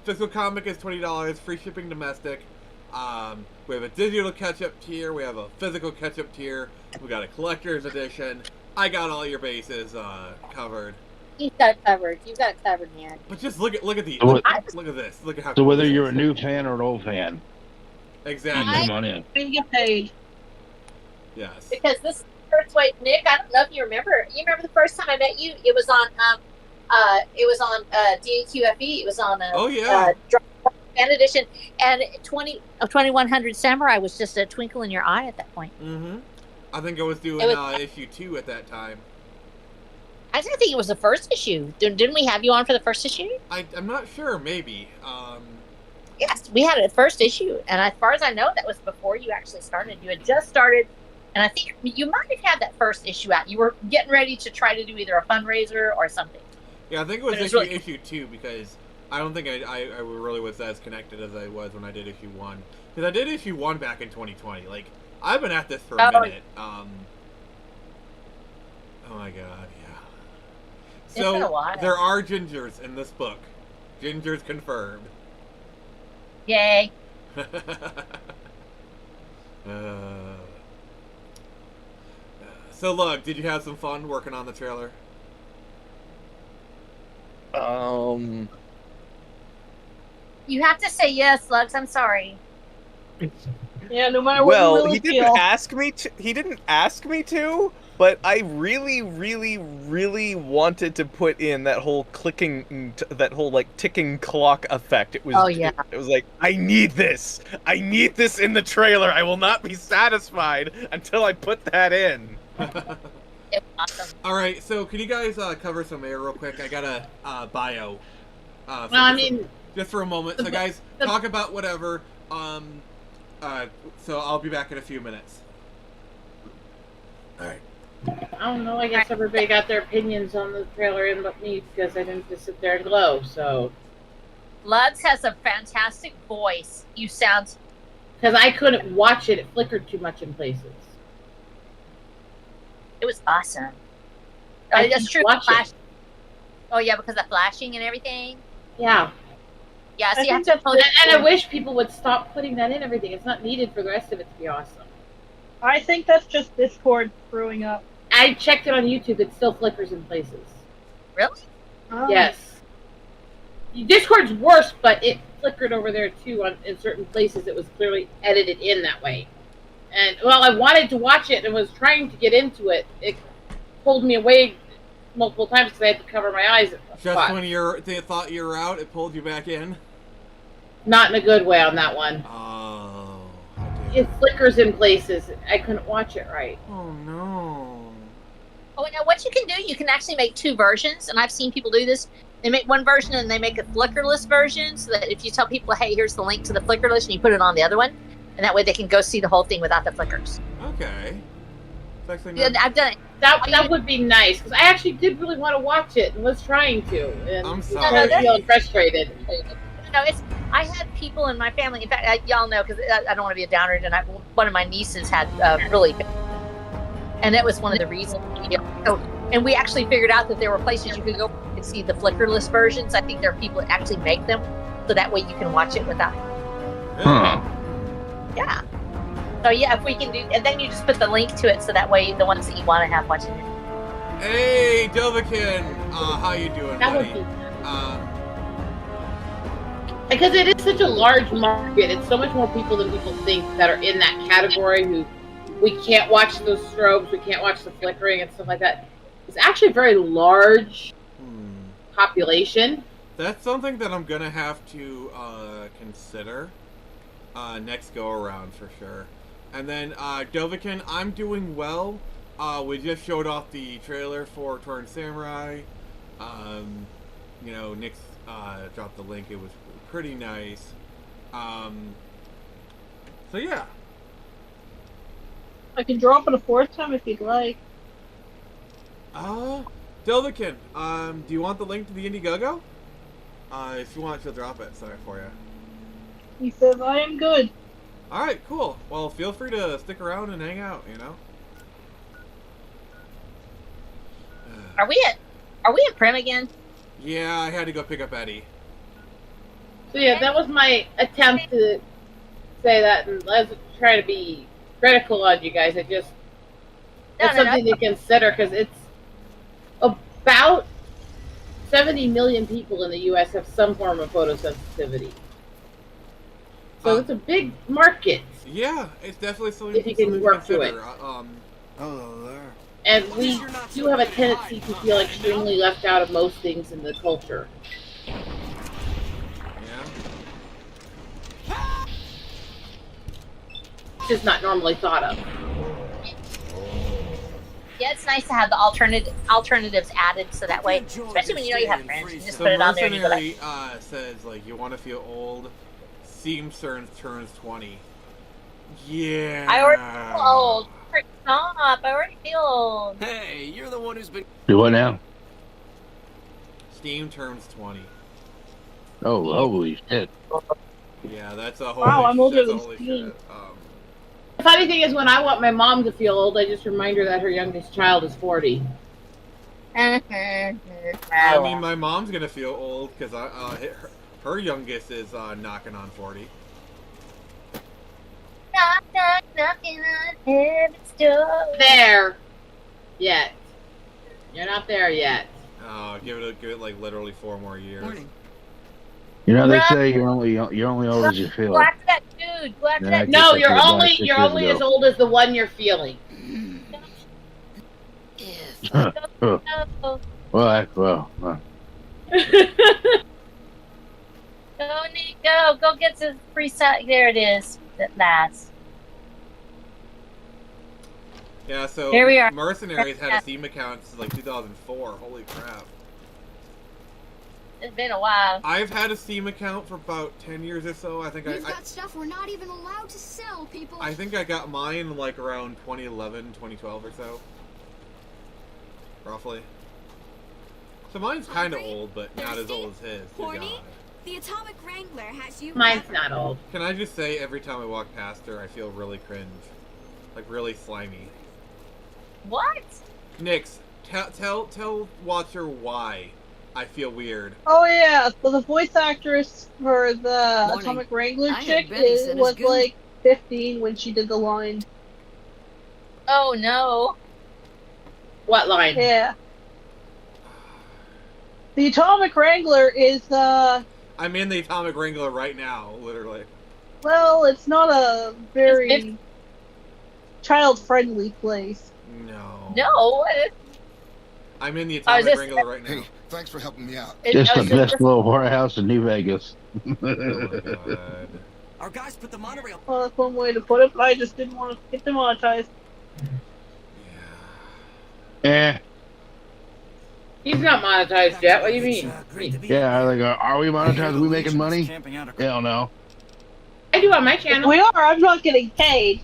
Physical comic is $20, free shipping domestic. We have a digital catch-up tier. We have a physical catch-up tier. We got a collector's edition. I got all your bases covered. You've got it covered. You've got it covered, man. But just look at look at this. Look at how. So cool whether this you're is. a new fan or an old fan, Exactly. come on in. We get paid. Yes. Because this is the first way, Nick. I don't know if you remember. You remember the first time I met you? It was on DAQFE. It was on oh yeah. Fan edition, and 2100 Samurai was just a twinkle in your eye at that point. Mm-hmm. I think I was doing issue 2 at that time. I think it was the first issue. Didn't we have you on for the first issue? I'm not sure. Maybe. Yes, we had a first issue, and as far as I know, that was before you actually started. You had just started, and I think you might have had that first issue out. You were getting ready to try to do either a fundraiser or something. Yeah, I think it was issue 2 because I don't think I really was as connected as I was when I did issue 1. Because I did issue 1 back in 2020. Like, I've been at this for a minute. Oh my god, yeah. So, been a while. there are gingers in this book. Gingers confirmed. Yay. So, look, did you have some fun working on the trailer? You have to say yes, Lux. I'm sorry. Yeah, no matter what Well, you really he didn't ask me to. He didn't ask me to, but I really, really, really wanted to put in that whole clicking, that whole like ticking clock effect. It was. Oh yeah. It was like, I need this. I need this in the trailer. I will not be satisfied until I put that in. It was awesome. All right, so can you guys cover some air real quick? I got a bio. Just for a moment. So, guys, talk about whatever. So I'll be back in a few minutes. All right. I don't know. I guess everybody got their opinions on the trailer and but me because I didn't just sit there and glow. So, Lux has a fantastic voice. You sound. Because I couldn't watch it. It flickered too much in places. It was awesome. I That's true. watch it. Oh yeah, because of flashing and everything. Yeah. Yeah, so I you have think to. And I wish people would stop putting that in everything. It's not needed for the rest of it to be awesome. I think that's just Discord screwing up. I checked it on YouTube. It still flickers in places. Really? Oh. Yes. Discord's worse, but it flickered over there too. In certain places, it was clearly edited in that way. And well, I wanted to watch it and was trying to get into it. It pulled me away multiple times because I had to cover my eyes. Just when they thought you were out, it pulled you back in? Not in a good way on that one. Oh. It flickers in places. I couldn't watch it right. Oh, no. Oh, now what you can do, you can actually make 2 versions, and I've seen people do this. They make one version and they make a flickerless version, so that if you tell people, hey, here's the link to the flickerless, and you put it on the other one, and that way they can go see the whole thing without the flickers. Okay. Yeah, I've done it. That would be nice, because I actually did really want to watch it and was trying to. And I'm was sorry. feeling frustrated. No, I had people in my family. In fact, y'all know because I don't want to be a downer. And one of my nieces had really, and that was one of the reasons. And we actually figured out that there were places you could go and see the flickerless versions. I think there are people that actually make them, so that way you can watch it without. Huh. Yeah. So yeah, if we can do, and then you just put the link to it, so that way the ones that you want to have watching it. Hey, Dovakin, how you doing, That buddy? would be because it is such a large market. It's so much more people than people think that are in that category who we can't watch those strobes, we can't watch the flickering and stuff like that. It's actually a very large population. That's something that I'm gonna have to consider next go around for sure. And then Dovakin, I'm doing well. We just showed off the trailer for Torn Samurai. You know, Nick's dropped the link. It was pretty nice. So yeah. I can drop it a 4th time if you'd like. Dilvikin, do you want the link to the Indiegogo? If you want, she'll drop it. Sorry for you. He says, I am good. Alright, cool. Well, feel free to stick around and hang out, you know? Are we at Prim again? Yeah, I had to go pick up Eddie. So yeah, that was my attempt to say that, and I was trying to be critical on you guys. It's something to consider, because it's about 70 million people in the U.S. have some form of photosensitivity. So it's a big market. Yeah, it's definitely something, if you can work to to it. There. And we do have a tendency to feel extremely left out of most things in the culture. Just not normally thought of. Yeah, it's nice to have the alternatives added, so that way, especially when you know you have friends, you just put it on there and you go like... says, like, you want to feel old, Seam turns 20. Yeah. I already feel old. Stop, I already feel old. Hey, you're the one who's been... Do what now? Steam turns 20. Oh, holy shit. Yeah, that's a whole... Wow, I'm older than Steam. The funny thing is, when I want my mom to feel old, I just remind her that her youngest child is 40. I mean, my mom's gonna feel old because her youngest is knocking on 40. Knocking on heaven's door. There. Yet. You're not there yet. Oh, give it like literally 4 more years. Morning. You know, they say you're only old as you feel. Go after that dude. Go after Yeah, that No, dude. you're only as old as the one you're feeling. Well. Go, Nick, go. Go get the free side. There it is. That last. Yeah, so Here we are. Mercenaries had a Steam account since like 2004. Holy crap. It's been a while. I've had a Steam account for about 10 years or so. I think We've got stuff we're not even allowed to sell, people. I think I got mine like around 2011, 2012 or so. Roughly. So mine's kind of old, but not as old as his. Dear Horny? God. The Atomic Wrangler has you. Mine's not old. Can I just say, every time I walk past her, I feel really cringe. Like, really slimy. What? Nix, tell Watcher why I feel weird. Oh yeah, so the voice actress for the Morning. Atomic Wrangler I chick had Benny send us was good. like 15 when she did the line. Oh no. What line? Yeah. The Atomic Wrangler is I'm in the Atomic Wrangler right now, literally. well, it's not a very child-friendly place. No. No. I'm in the I Atomic was just- Wrangler right now. Hey, thanks for helping me out. Just the best little whorehouse in New Vegas. Oh my God. Our guys put the monorail. Well, that's one way to put it, but I just didn't want to get demonetized. Eh. He's not monetized yet. What do you mean? Yeah, like, are we monetized? Are we making money? Hell no. I do on my If channel. we are, I'm not getting paid.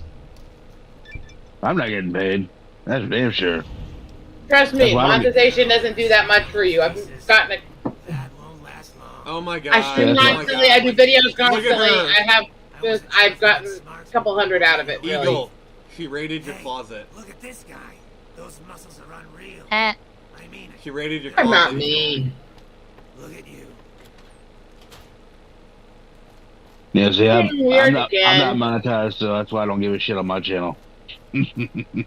I'm not getting paid. That's damn sure. Trust me, That's why I don't get- monetization doesn't do that much for you. I've gotten a Oh my God. I stream Yeah, that's constantly. I do videos Look at constantly. her. I've gotten a couple hundred out of it. Really. Eagle, she raided your closet. Look at this guy. Those muscles are unreal. Eh. I mean it. She raided your I'm closet. not mean. Look at you. Yeah, see, I'm Weird not again. monetized, so that's why I don't give a shit on my channel. The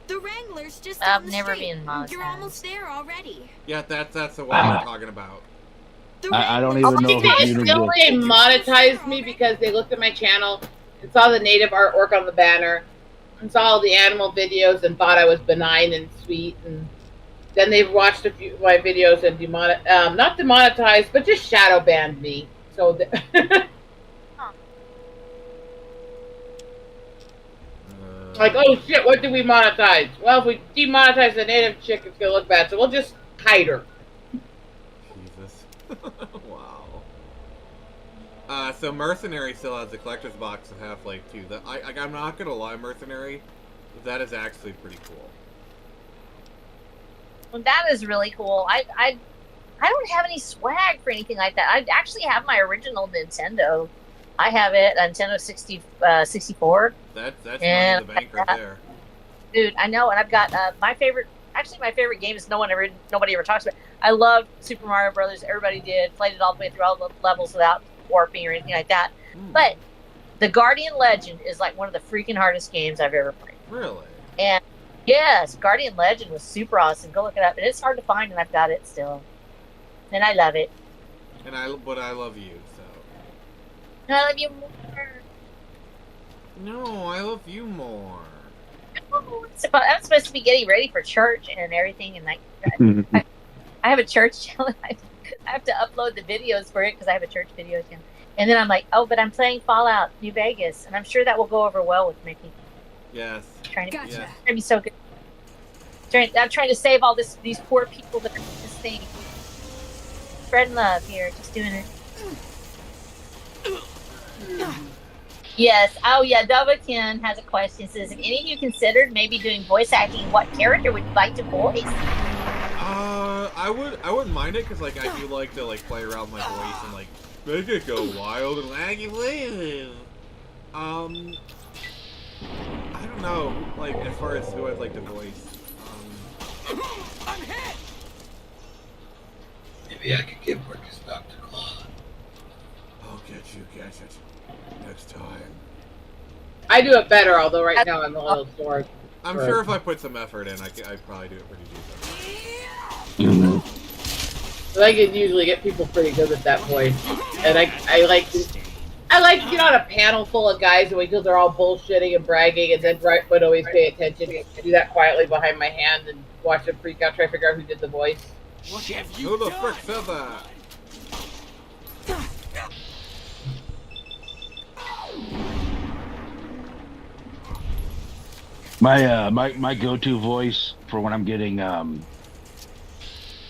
Wrangler's just I've down the never street. been monetized. You're almost there already. Yeah, that's the one I'm talking about. I don't even know You if it's guys even still good. they monetized me because they looked at my channel and saw the native artwork on the banner and saw all the animal videos and thought I was benign and sweet, and then they've watched a few of my videos and not demonetized, but just shadow banned me. So like, oh shit, what did we monetize? Well, if we demonetize the native chick, it's gonna look bad, so we'll just hide her. Jesus. Wow. So Mercenary still has the collector's box of Half-Life 2. I'm not gonna lie, Mercenary, that is actually pretty cool. Well, that is really cool. I don't have any swag for anything like that. I actually have my original Nintendo. I have it, Nintendo 64. That's money in the bank right there. Dude, I know, and I've got my favorite game is nobody ever talks about. I love Super Mario Brothers. Everybody did. Played it all the way through all the levels without warping or anything like that. But the Guardian Legend is like one of the freaking hardest games I've ever played. Really? And yes, Guardian Legend was super awesome. Go look it up. And it's hard to find, and I've got it still. And I love it. But I love you, so. And I love you more. No, I love you more. I'm supposed to be getting ready for church and everything, and like, I have a church channel. I have to upload the videos for it because I have a church video channel. And then I'm like, oh, but I'm playing Fallout New Vegas, and I'm sure that will go over well with Mickey. Yes. Trying to be so good. I'm trying to save all these poor people that are in this thing. Spreading love here, just doing it. Yes. Oh, yeah. Dovakin has a question. Says, if any of you considered maybe doing voice acting, what character would you like to voice? I wouldn't mind it because like I do like to like play around with my voice and like make it go wild and laggy. I don't know. Like as far as who I'd like to voice. I'm hit. Maybe I could get work as Dr. Claw. I'll get you, Gadget. Next time. I do it better, although right now I'm a little sore. I'm sure if I put some effort in, I'd probably do it pretty decent. But I can usually get people pretty good at that voice, and I like to get on a panel full of guys and wait till they're all bullshitting and bragging, and then but always pay attention. Do that quietly behind my hand and watch them freak out, try to figure out who did the voice. Who the frick said that? My go-to voice for when I'm getting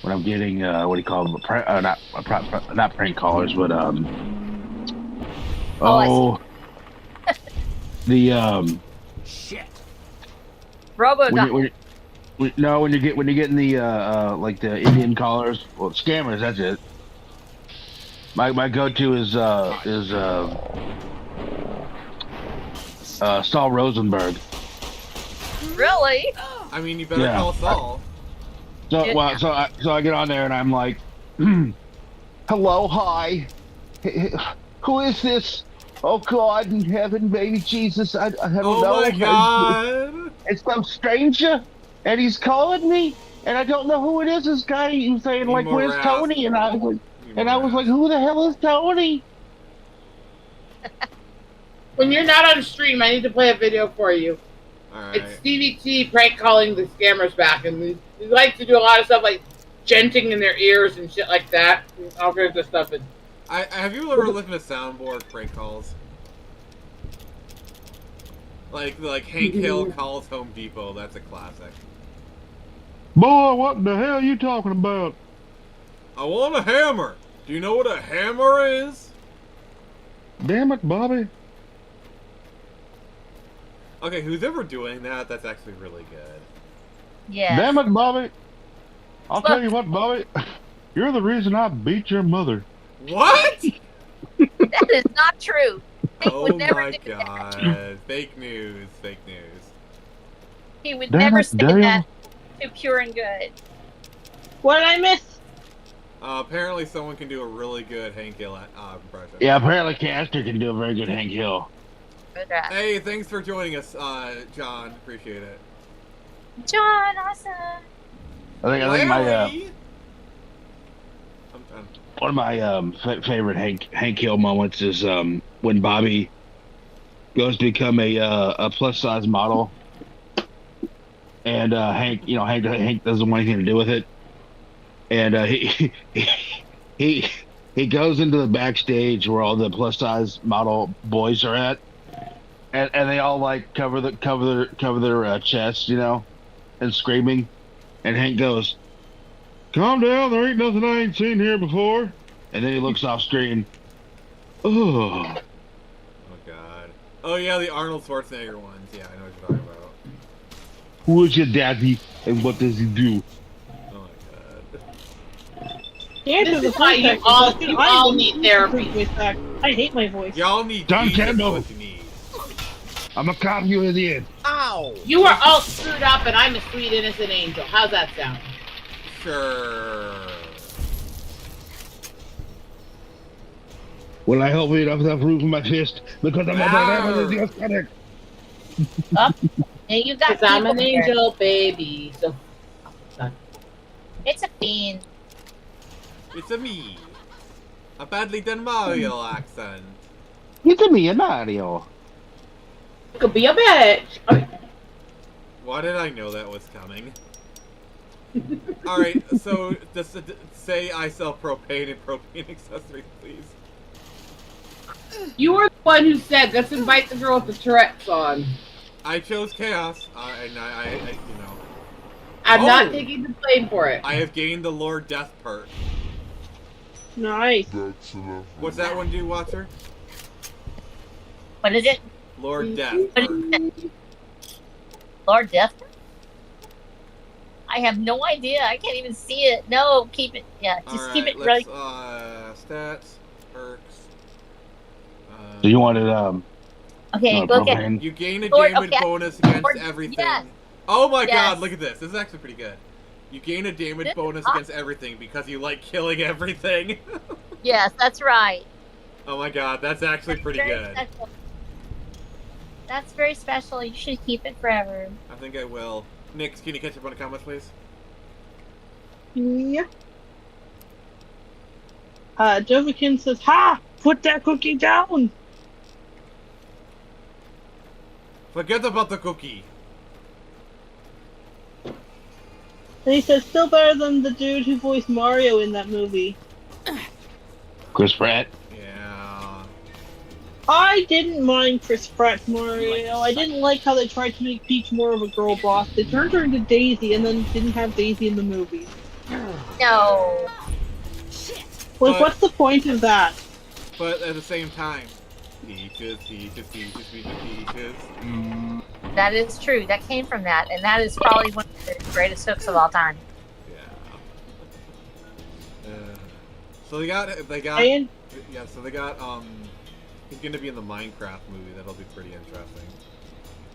what do you call them? Not prank callers, but Shit. Robo. When you're getting the like the Indian callers, well, scammers. That's it. My go-to is Saul Rosenberg. Really? I mean, you better call Saul. So I get on there and I'm like, hello, hi, who is this? Oh God in heaven, baby Jesus, I don't know. Oh my God! It's some stranger, and he's calling me, and I don't know who it is. This guy, he's saying like, "Where's Tony?" And I was like, "Who the hell is Tony?" When you're not on stream, I need to play a video for you. Right. It's Stevie T prank calling the scammers back, and we like to do a lot of stuff like genting in their ears and shit like that, and all kinds of stuff. And have you ever listened to soundboard prank calls? Like Hank Hill calls Home Depot. That's a classic. Boy, what the hell are you talking about? I want a hammer. Do you know what a hammer is? Damn it, Bobby. Okay, who's ever doing that? That's actually really good. Yeah. Damn it, Bobby. I'll tell you what, Bobby. You're the reason I beat your mother. What? That is not true. He would never my do God. that. Fake news. Fake news. He would never say that. Too pure and good. What did I miss? Apparently someone can do a really good Hank Hill impression. Yeah, apparently Caster can do a very good Hank Hill. Hey, thanks for joining us, John. Appreciate it. John, awesome. I think my one of my favorite Hank Hill moments is when Bobby goes to become a plus size model, and Hank doesn't want anything to do with it, and he goes into the backstage where all the plus size model boys are at. And they all like cover their chests, and screaming. And Hank goes, "Calm down, there ain't nothing I ain't seen here before." And then he looks off screen. Oh. Oh God. Oh yeah, the Arnold Schwarzenegger ones. Yeah, I know what you're talking about. Who is your daddy and what does he do? The answer This to the is why first you question, you I all wouldn't need use therapy. the voice back. I hate my voice. Y'all need John Jesus Campbell. what you need. I'm a cop you in the end. Ow! You are all screwed up, and I'm a sweet innocent angel. How's that sound? Sure. Will I help you off the roof with my fist? Because I'm a Dios Padre. Up. And you got Because I'm an people here. angel, baby. So, It's a fiend. It's a me. A badly done Mario accent. It's a me and Mario. could be a bitch. Why did I know that was coming? Alright, so just say I sell propane and propane accessories, please. You were the one who said, let's invite the girl with the Tourette's on. I chose chaos, and I you know. I'm not taking the blame for it. I have gained the Lord Death perk. Nice. What's that one do, Watcher? What is it? Lord Death What perk. is it? Lord Death? I have no idea. I can't even see it. No, keep it. Yeah, just keep it right. Stats, perks. So you wanted Okay, look at. You gain a Lord, damage okay. bonus against Lord, everything. yes. Oh my Yes. god, look at this. This is actually pretty good. You gain a damage This is bonus awesome. against everything because you like killing everything. Yes, that's right. Oh my god, that's actually pretty Very good. special. That's very special. You should keep it forever. I think I will. Nix, can you catch up on the comments, please? Yeah. Jovikin says, "Ha! Put that cookie down." Forget about the cookie. And he says, "Still better than the dude who voiced Mario in that movie." Chris Pratt. Yeah. I didn't mind Chris Pratt's Mario. I didn't like how they tried to make Peach more of a girl boss. They turned her into Daisy and then didn't have Daisy in the movie. No. Like, what's the point of that? But at the same time, peaches, peaches, peaches, peaches, peaches. That is true. That came from that, and that is probably one of the greatest hooks of all time. So they got, Ian? yeah, so they got, he's gonna be in the Minecraft movie. That'll be pretty interesting.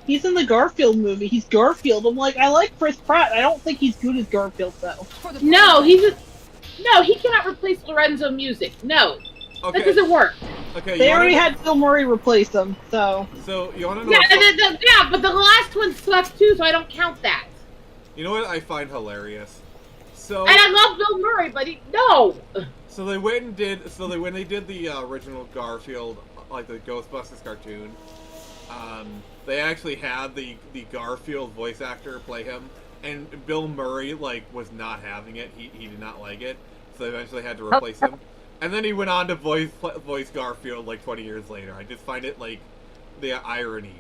He's in the Garfield movie. He's Garfield. I'm like, I like Chris Pratt. I don't think he's good as Garfield, though. No, no, he cannot replace Lorenzo Music. No. Okay. That doesn't work. Okay, They already had Bill Murray replace him, so. So, you wanna know Yeah, what yeah, but the last one sucked too, so I don't count that. you know what I find hilarious? So, And I love Bill Murray, but no. so they went and did, when they did the original Garfield, like the Ghostbusters cartoon, they actually had the Garfield voice actor play him, and Bill Murray, like, was not having it. He did not like it, so they eventually had to replace him. And then he went on to voice Garfield, like, 20 years later. I just find it, like, the irony.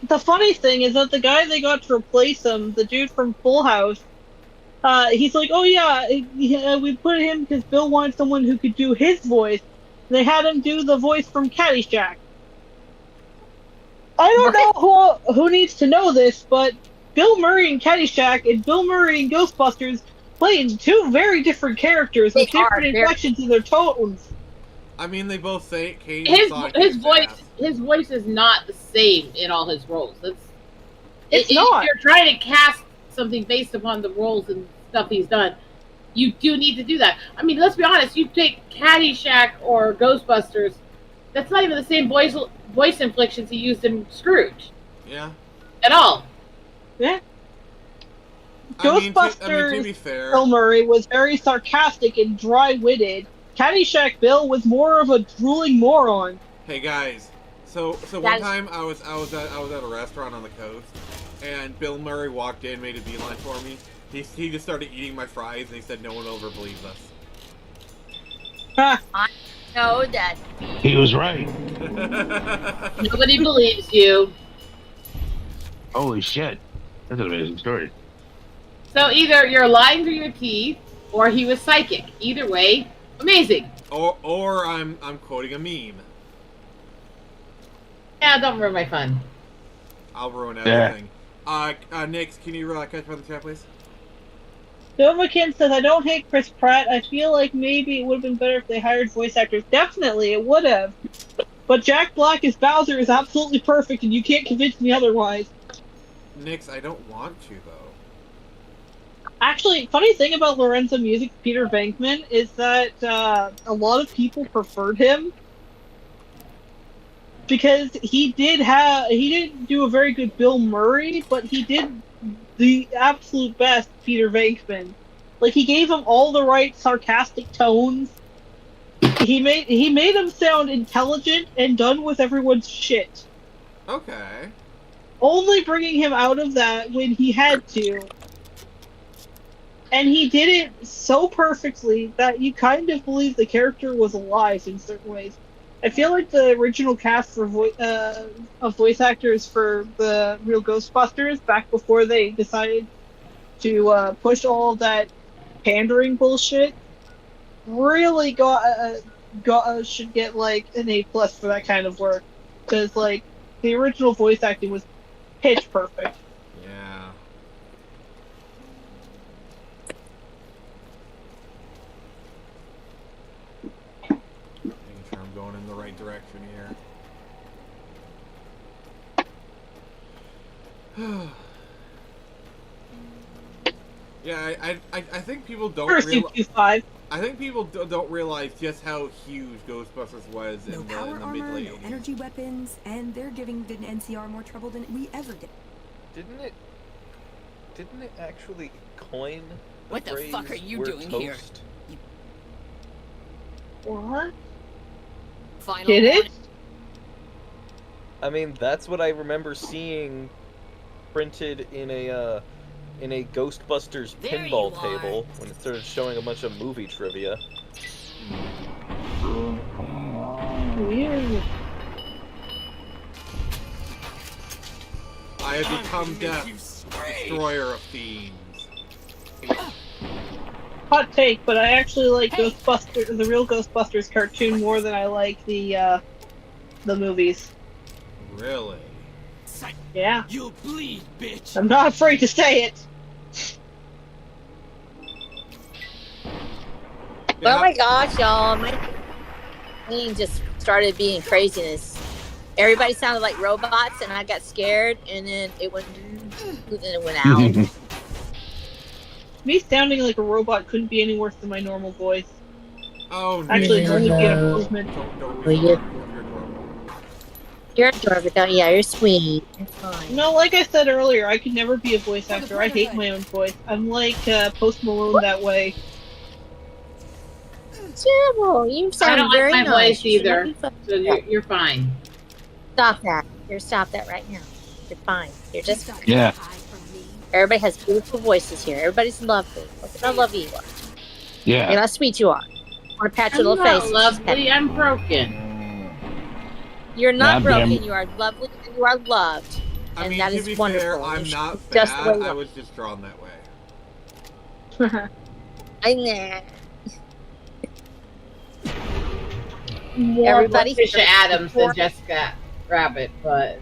The funny thing is that the guy they got to replace him, the dude from Full House, he's like, oh yeah, we put him because Bill wanted someone who could do his voice. They had him do the voice from Caddyshack. I don't know who needs to know this, but Bill Murray in Caddyshack and Bill Murray in Ghostbusters playing two very different characters with different inflections in their tones. I mean, they both say Kane His voice is not the same in all his roles. It's not. If you're trying to cast something based upon the roles and stuff he's done, you do need to do that. I mean, let's be honest. You take Caddyshack or Ghostbusters, that's not even the same voice inflections he used in Scrooge. Yeah. At all. Yeah. Ghostbusters, to be fair, Bill Murray was very sarcastic and dry-witted. Caddyshack Bill was more of a drooling moron. Hey guys, so one time I was at a restaurant on the coast, and Bill Murray walked in, made a beeline for me. He just started eating my fries, and he said, "No one will ever believes us." I know that. He was right. Nobody believes you. Holy shit. That's an amazing story. So either you're lying through your teeth, or he was psychic. Either way, amazing. Or I'm quoting a meme. Yeah, don't ruin my fun. I'll ruin everything. Nix, can you catch up on the chat, please? Bill McKinn says, I don't hate Chris Pratt. I feel like maybe it would have been better if they hired voice actors. Definitely, it would have. But Jack Black as Bowser is absolutely perfect, and you can't convince me otherwise. Nix, I don't want to, though. Actually, funny thing about Lorenzo Music's Peter Venkman is that a lot of people preferred him because he didn't do a very good Bill Murray, but he did the absolute best Peter Venkman. Like, he gave him all the right sarcastic tones. He made him sound intelligent and done with everyone's shit. Okay. Only bringing him out of that when he had to. And he did it so perfectly that you kind of believe the character was alive in certain ways. I feel like the original cast for of voice actors for the real Ghostbusters, back before they decided to push all that pandering bullshit, really should get like an A+ for that kind of work, because like the original voice acting was pitch perfect. Yeah. Making sure I'm going in the right direction here. Yeah, I think people don't realize. I think people don't realize just how huge Ghostbusters was No in power the armor, mid-late no 80s. energy weapons, and they're giving the NCR more trouble than we ever did. Didn't it actually coin the What the phrase, fuck are you "We're doing here?" toast"? What? Final Did it? warning. I mean, that's what I remember seeing printed in a Ghostbusters There pinball you are. table when it started showing a bunch of movie trivia. Weird. I have become death, destroyer of fiends. Hot take, but I actually like Ghostbusters, the real Ghostbusters cartoon, more than I like the movies. Really? Yeah. You'll bleed, bitch. I'm not afraid to say it. Oh my gosh, y'all. My thing just started being craziness. Everybody sounded like robots, and I got scared, and then it went out. Me sounding like a robot couldn't be any worse than my normal voice. Oh, Actually, no. it's only be an improvement. You're adorable, though. Yeah, you're sweet. You're fine. No, like I said earlier, I could never be a voice actor. I hate my own voice. I'm like Post Malone that way. Terrible. You sound I don't very like my nice. voice You should not either, be fucking so you're fine. Stop that. Stop that right now. You're fine. You're just fine. Yeah. Everybody has beautiful voices here. Everybody's lovely. Look at how lovely you are. Yeah. Look at how sweet you are. I want to pat your I'm little not face. lovely. I'm broken. You're not Goddamn. broken. You are lovely. And you are loved. I mean, that to is be wonderful. fair, You I'm should not be just the way fat. you I are. was just drawn that way. I know. More Everybody- Letitia Adams than Jessica Rabbit, but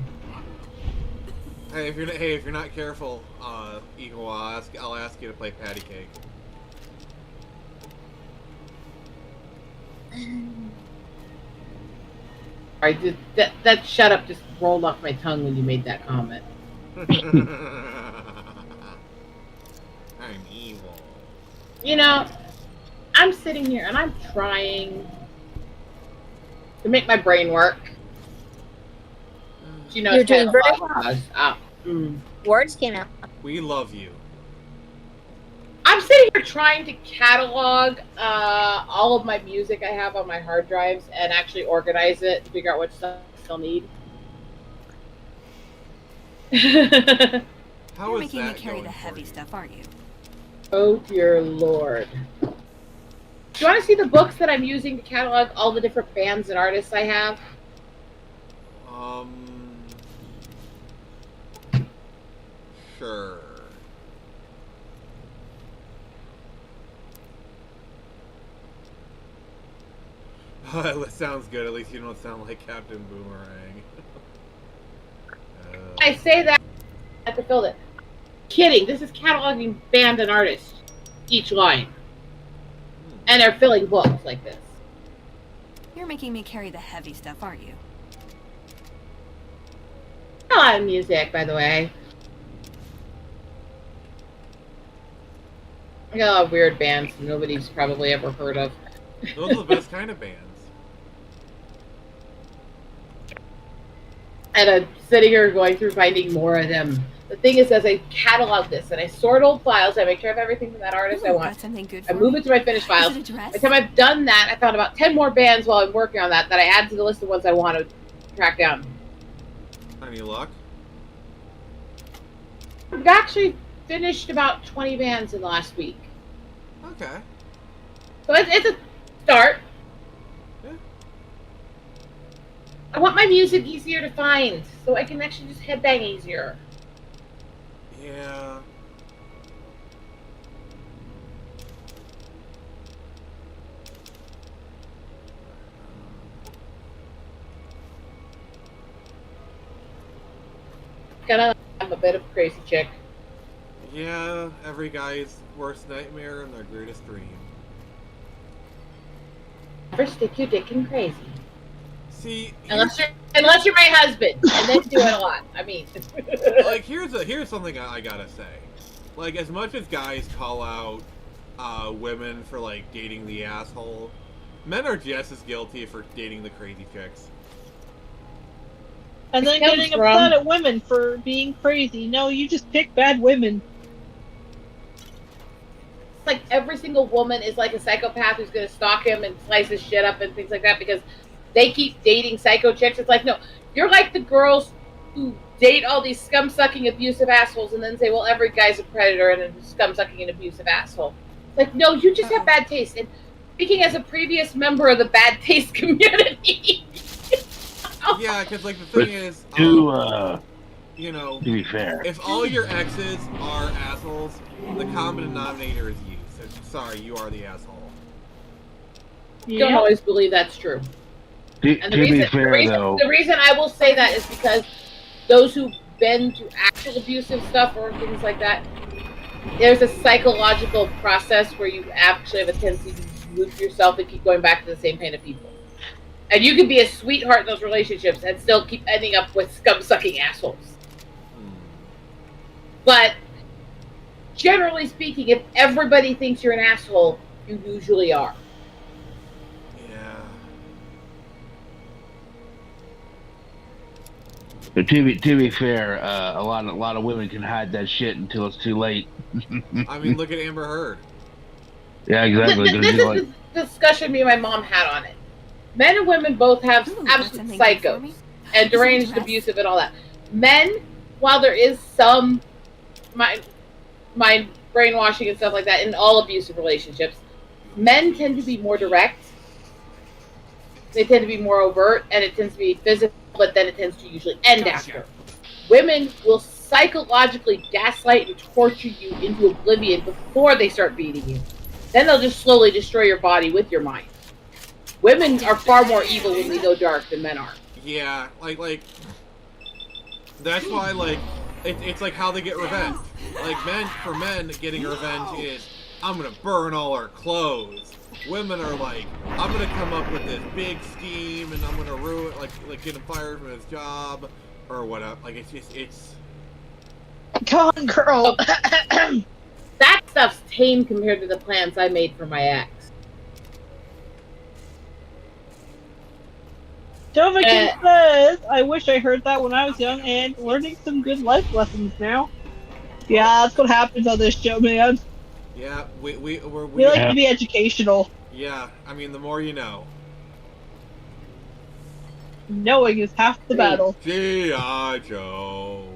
Hey, if you're not careful, Eagle, I'll ask you to play patty cake. I did that. Shut up! Just rolled off my tongue when you made that comment. I'm evil. You know, I'm sitting here and I'm trying to make my brain work. You know, You're it's kind doing of very well. Words came out. We love you. I'm sitting here trying to catalog all of my music I have on my hard drives and actually organize it to figure out what stuff I still need. How You're is making me that carry going the for heavy you? stuff, aren't you? Oh dear lord. Do you want to see the books that I'm using to catalog all the different bands and artists I have? Sure. That sounds good. At least you don't sound like Captain Boomerang. I say that I have to fill it. Kidding. This is cataloging band and artist. each line. And they're filling books like this. You're making me carry the heavy stuff, aren't you? A lot of music, by the way. I got a lot of weird bands nobody's probably ever heard of. Those are the best kind of bands. And I'm sitting here going through finding more of them. The thing is, as I catalog this and I sort old files, I make sure I have everything from that artist I want. I move it to my finished files. By the time I've done that, I found about 10 more bands while I'm working on that I add to the list of ones I want to track down. Any luck? I've actually finished about 20 bands in the last week. Okay. So it's a start. Yeah. I want my music easier to find, so I can actually just headbang easier. Yeah. I'm a bit of a crazy chick. Yeah, every guy's worst nightmare and their greatest dream. Never stick your dick in crazy. See, unless you're my husband, and then do it a lot. I mean, like here's something I gotta say. Like, as much as guys call out women for like dating the asshole, men are just as guilty for dating the crazy chicks. And then getting upset at women for being crazy. No, you just pick bad women. It's like every single woman is like a psychopath who's going to stalk him and slice his shit up and things like that because they keep dating psycho chicks. It's like, no, you're like the girls who date all these scum-sucking, abusive assholes and then say, well, every guy's a predator and a scum-sucking and abusive asshole. It's like, no, you just have bad taste. And speaking as a previous member of the bad taste community... Yeah, because like the thing is, you know, to be fair, if all your exes are assholes, the common denominator is you. So sorry, you are the asshole. Don't always believe that's true. To be fair, though, the reason I will say that is because those who've been through actual abusive stuff or things like that, there's a psychological process where you actually have a tendency to loop yourself and keep going back to the same kind of people. And you can be a sweetheart in those relationships and still keep ending up with scum-sucking assholes. But generally speaking, if everybody thinks you're an asshole, you usually are. Yeah. But to be fair, a lot of women can hide that shit until it's too late. I mean, look at Amber Heard. Yeah, exactly. This is the discussion me and my mom had on it. Men and women both have absolute psychos and deranged, abusive, and all that. Men, while there is some mind brainwashing and stuff like that in all abusive relationships, men tend to be more direct. They tend to be more overt, and it tends to be physical, but then it tends to usually end after. Women will psychologically gaslight and torture you into oblivion before they start beating you. Then they'll just slowly destroy your body with your mind. Women are far more evil when we go dark than men are. Yeah, like that's why, like, it's like how they get revenge. Like, for men, getting revenge is, I'm gonna burn all our clothes. Women are like, I'm gonna come up with this big scheme and I'm gonna ruin, like get him fired from his job or whatever. Like, it's. Come on, girl. That stuff's tame compared to the plans I made for my ex. Jovikin says, I wish I heard that when I was young and learning some good life lessons now. Yeah, that's what happens on this show, man. Yeah, we like to be educational. Yeah, I mean, the more you know. Knowing is half the battle. G.I. Joe.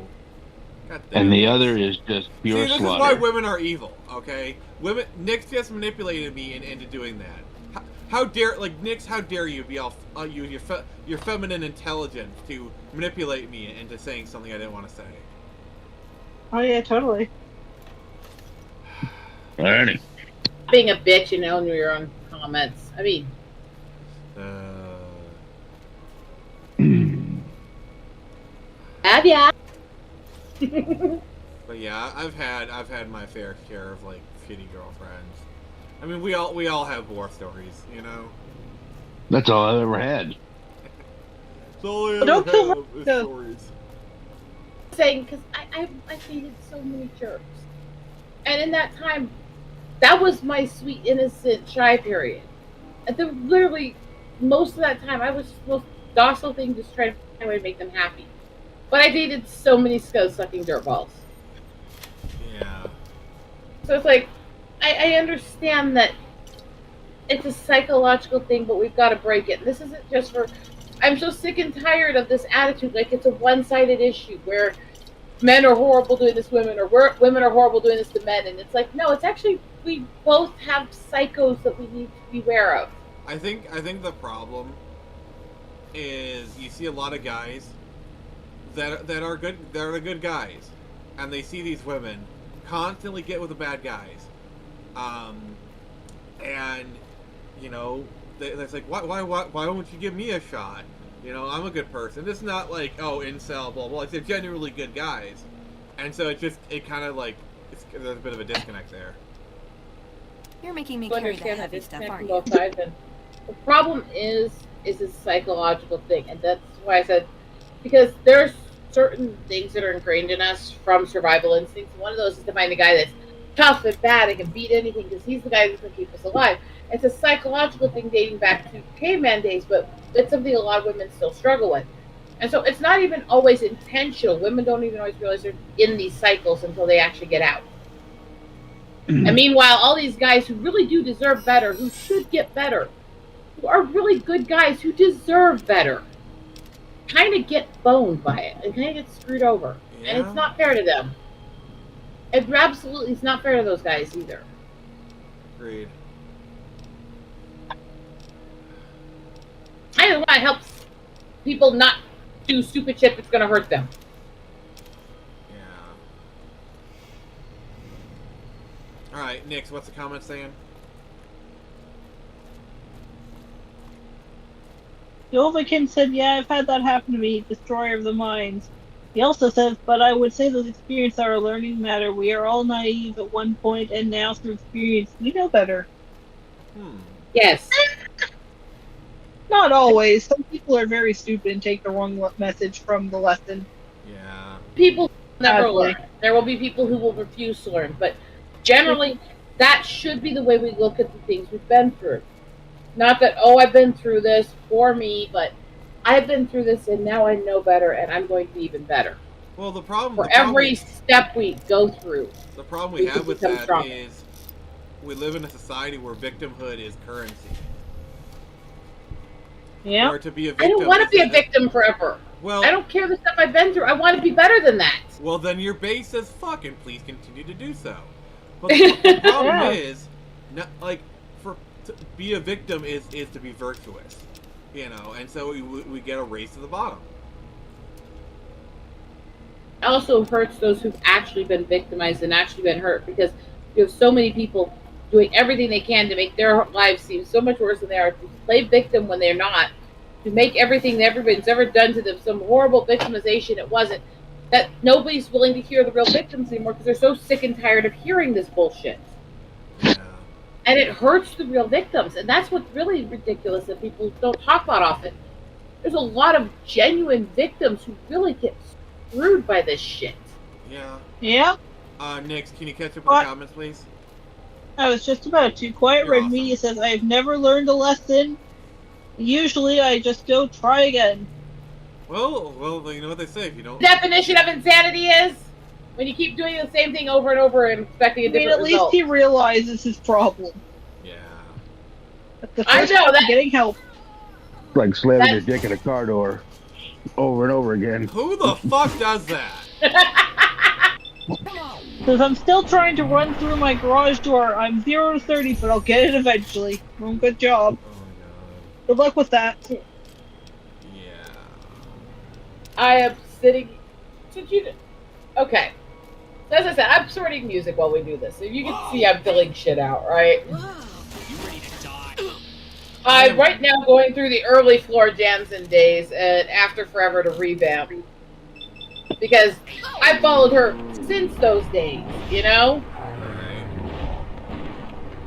And the other is just pure this slaughter. is why women are evil, okay? Women, Nyx just manipulated me into doing that. How dare, like, Nyx, how dare you be all, use your feminine intelligence to manipulate me into saying something I didn't want to say. Oh yeah, totally. Alrighty. Being a bitch, you know, in your own comments. I mean. But yeah, I've had my fair share of, like, shitty girlfriends. I mean, we all have war stories, you know. That's all I've ever had. That's all I Don't ever kill have is the- stories. Saying because I dated so many jerks, and in that time, that was my sweet innocent shy period. And then literally most of that time, I was the most docile thing, just trying to find a way to make them happy. But I dated so many sucking dirtballs. Yeah. So it's like, I understand that it's a psychological thing, but we've got to break it. This isn't just for. I'm so sick and tired of this attitude, like it's a one-sided issue where men are horrible doing this to women, or women are horrible doing this to men, and it's like, no, it's actually we both have psychos that we need to be aware of. I think the problem is you see a lot of guys that are good guys, and they see these women constantly get with the bad guys, and you know it's like why won't you give me a shot? You know, I'm a good person. It's not like, oh, incel, blah blah. Like, they're genuinely good guys, and so it kind of like there's a bit of a disconnect there. You're making me To carry the understand heavy that stuff, disconnect aren't from you? both sides, and the problem is a psychological thing, and that's why I said, because there's certain things that are ingrained in us from survival instincts. One of those is to find a guy that's tough and bad and can beat anything because he's the guy that's going to keep us alive. It's a psychological thing dating back to caveman days, but it's something a lot of women still struggle with. And so it's not even always intentional. Women don't even always realize they're in these cycles until they actually get out. And meanwhile, all these guys who really do deserve better, who should get better, who are really good guys who deserve better, kind of get boned by it and kind of get screwed over. Yeah. And it's not fair to them. It absolutely is not fair to those guys either. Agreed. I just want to help people not do stupid shit that's going to hurt them. All right, Nix, what's the comment saying? Yovakin said, yeah, I've had that happen to me, Destroyer of the Minds. He also says, but I would say those experiences are a learning matter. We are all naive at one point, and now through experience, we know better. Yes. Not always. Some people are very stupid and take the wrong message from the lesson. Yeah. People never Sadly. learn. There will be people who will refuse to learn, but generally, that should be the way we look at the things we've been through. Not that, oh, I've been through this for me, but I've been through this and now I know better and I'm going to be even better. Well, the problem For every step we go through. The problem we have with become that stronger. is we live in a society where victimhood is currency. Yeah. Or to be a I victim. don't want to is be a victim forever. Well, I don't care the stuff I've been through. I want to be better than that. Well, then you're base as fuck, and please continue to do so. But the problem Yeah. is, not, like, to be a victim is to be virtuous, you know, and so we get a race to the bottom. It also hurts those who've actually been victimized and actually been hurt, because you have so many people doing everything they can to make their lives seem so much worse than they are, to play victim when they're not, to make everything that everybody's ever done to them some horrible victimization it wasn't, that nobody's willing to hear the real victims anymore because they're so sick and tired of hearing this bullshit. And it hurts the real victims, and that's what's really ridiculous that people don't talk about often. There's a lot of genuine victims who really get screwed by this shit. Yeah. Yeah. Nix, can you catch up with What? the comments, please? I was just about to. Quiet You're Red awesome. Media says, I've never learned a lesson. Usually I just go try again. Well, you know what they say, if you don't... Definition of insanity is when you keep doing the same thing over and over and expecting a I mean, different at least result. he realizes his problem. Yeah. That's the I first know step to that. getting help. Like slamming your dick in a car door over and over again. Who the fuck does that? Because I'm still trying to run through my garage door. I'm 0 to 30, but I'll get it eventually. Well, good job. Oh my god. Good luck with that. Yeah. I am sitting. Okay. So as I said, I'm sorting music while we do this. So you can see I'm filling shit out, right? I'm right now going through the early Floor Jansen days and After Forever to revamp. Because I followed her since those days, you know?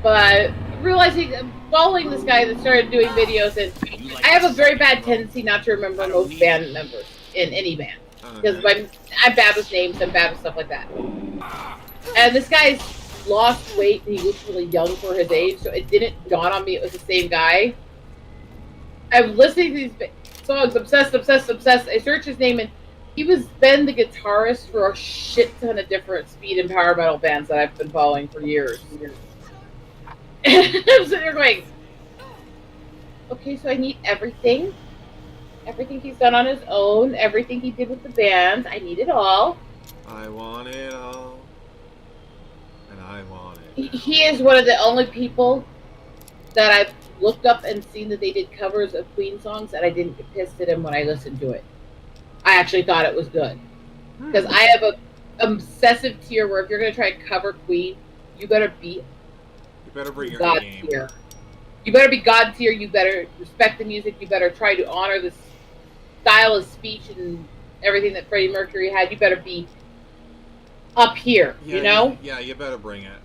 But realizing, following this guy that started doing videos, and I have a very bad tendency not to remember most band members in any band. Because I'm bad with names, I'm bad with stuff like that. And this guy's lost weight, and he looks really young for his age, so it didn't dawn on me it was the same guy. I'm listening to these songs, obsessed. I search his name, and he was been the guitarist for a shit ton of different speed and power metal bands that I've been following for years. And I'm sitting there going, okay, so I need everything. Everything he's done on his own, everything he did with the bands, I need it all. I want it all. And I want it. He is one of the only people that I've looked up and seen that they did covers of Queen songs, and I didn't get pissed at him when I listened to it. I actually thought it was good. Because I have a obsessive tier where if you're going to try and cover Queen, you better be bring your God game. tier. You better be God tier, you better respect the music, you better try to honor the style of speech and everything that Freddie Mercury had. You better be up here, Yeah, you know? Yeah, you better bring it.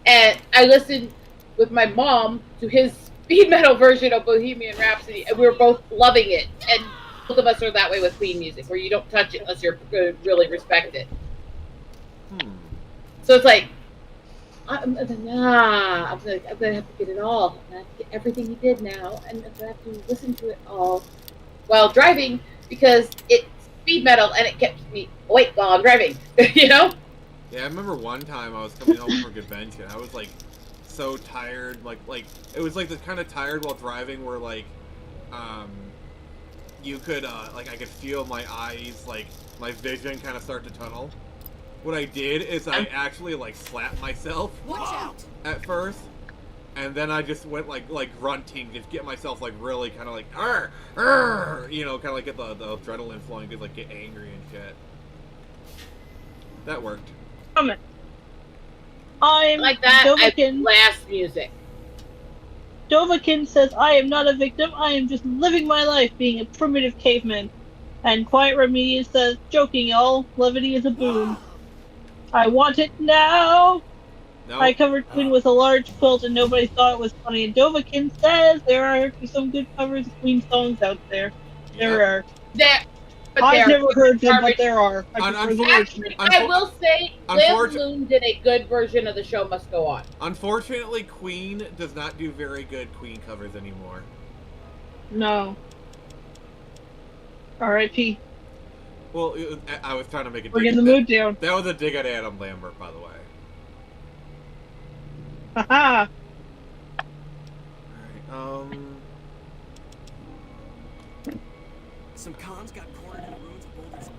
And I listened with my mom to his speed metal version of Bohemian Rhapsody, and we were both loving it. And both of us are that way with Queen music, where you don't touch it unless you're going to really respect it. So it's like, I'm gonna have to get it all. I'm gonna have to get everything he did now, and I'm gonna have to listen to it all while driving because it's speed metal and it kept me awake while I'm driving. You know? Yeah, I remember one time I was coming home from a convention. I was like so tired, like it was like the kind of tired while driving where like you could like I could feel my eyes, like my vision kind of start to tunnel. What I did is I actually like slapped myself at first, and then I just went like grunting to get myself like really kind of like you know, kind of like get the adrenaline flowing, to like get angry and shit. That worked. I'm like that. Dovakin. I blast music. Dovakin says, I am not a victim. I am just living my life being a primitive caveman. And Quiet Remedius says, joking, y'all. Levity is a boon. I want it now. No. I covered Queen with a large quilt and nobody thought it was funny. And Dovakin says there are some good covers of Queen songs out there. There are. I've never heard them, but there are. I will say, Liv Moon did a good version of The Show Must Go On. Unfortunately, Queen does not do very good Queen covers anymore. No. R.I.P. Well, I was trying to make a dig. We're getting the mood down. That was a dig at Adam Lambert, by the way. Haha. Alright, Some cons got cornered in the ruins of Boulder's.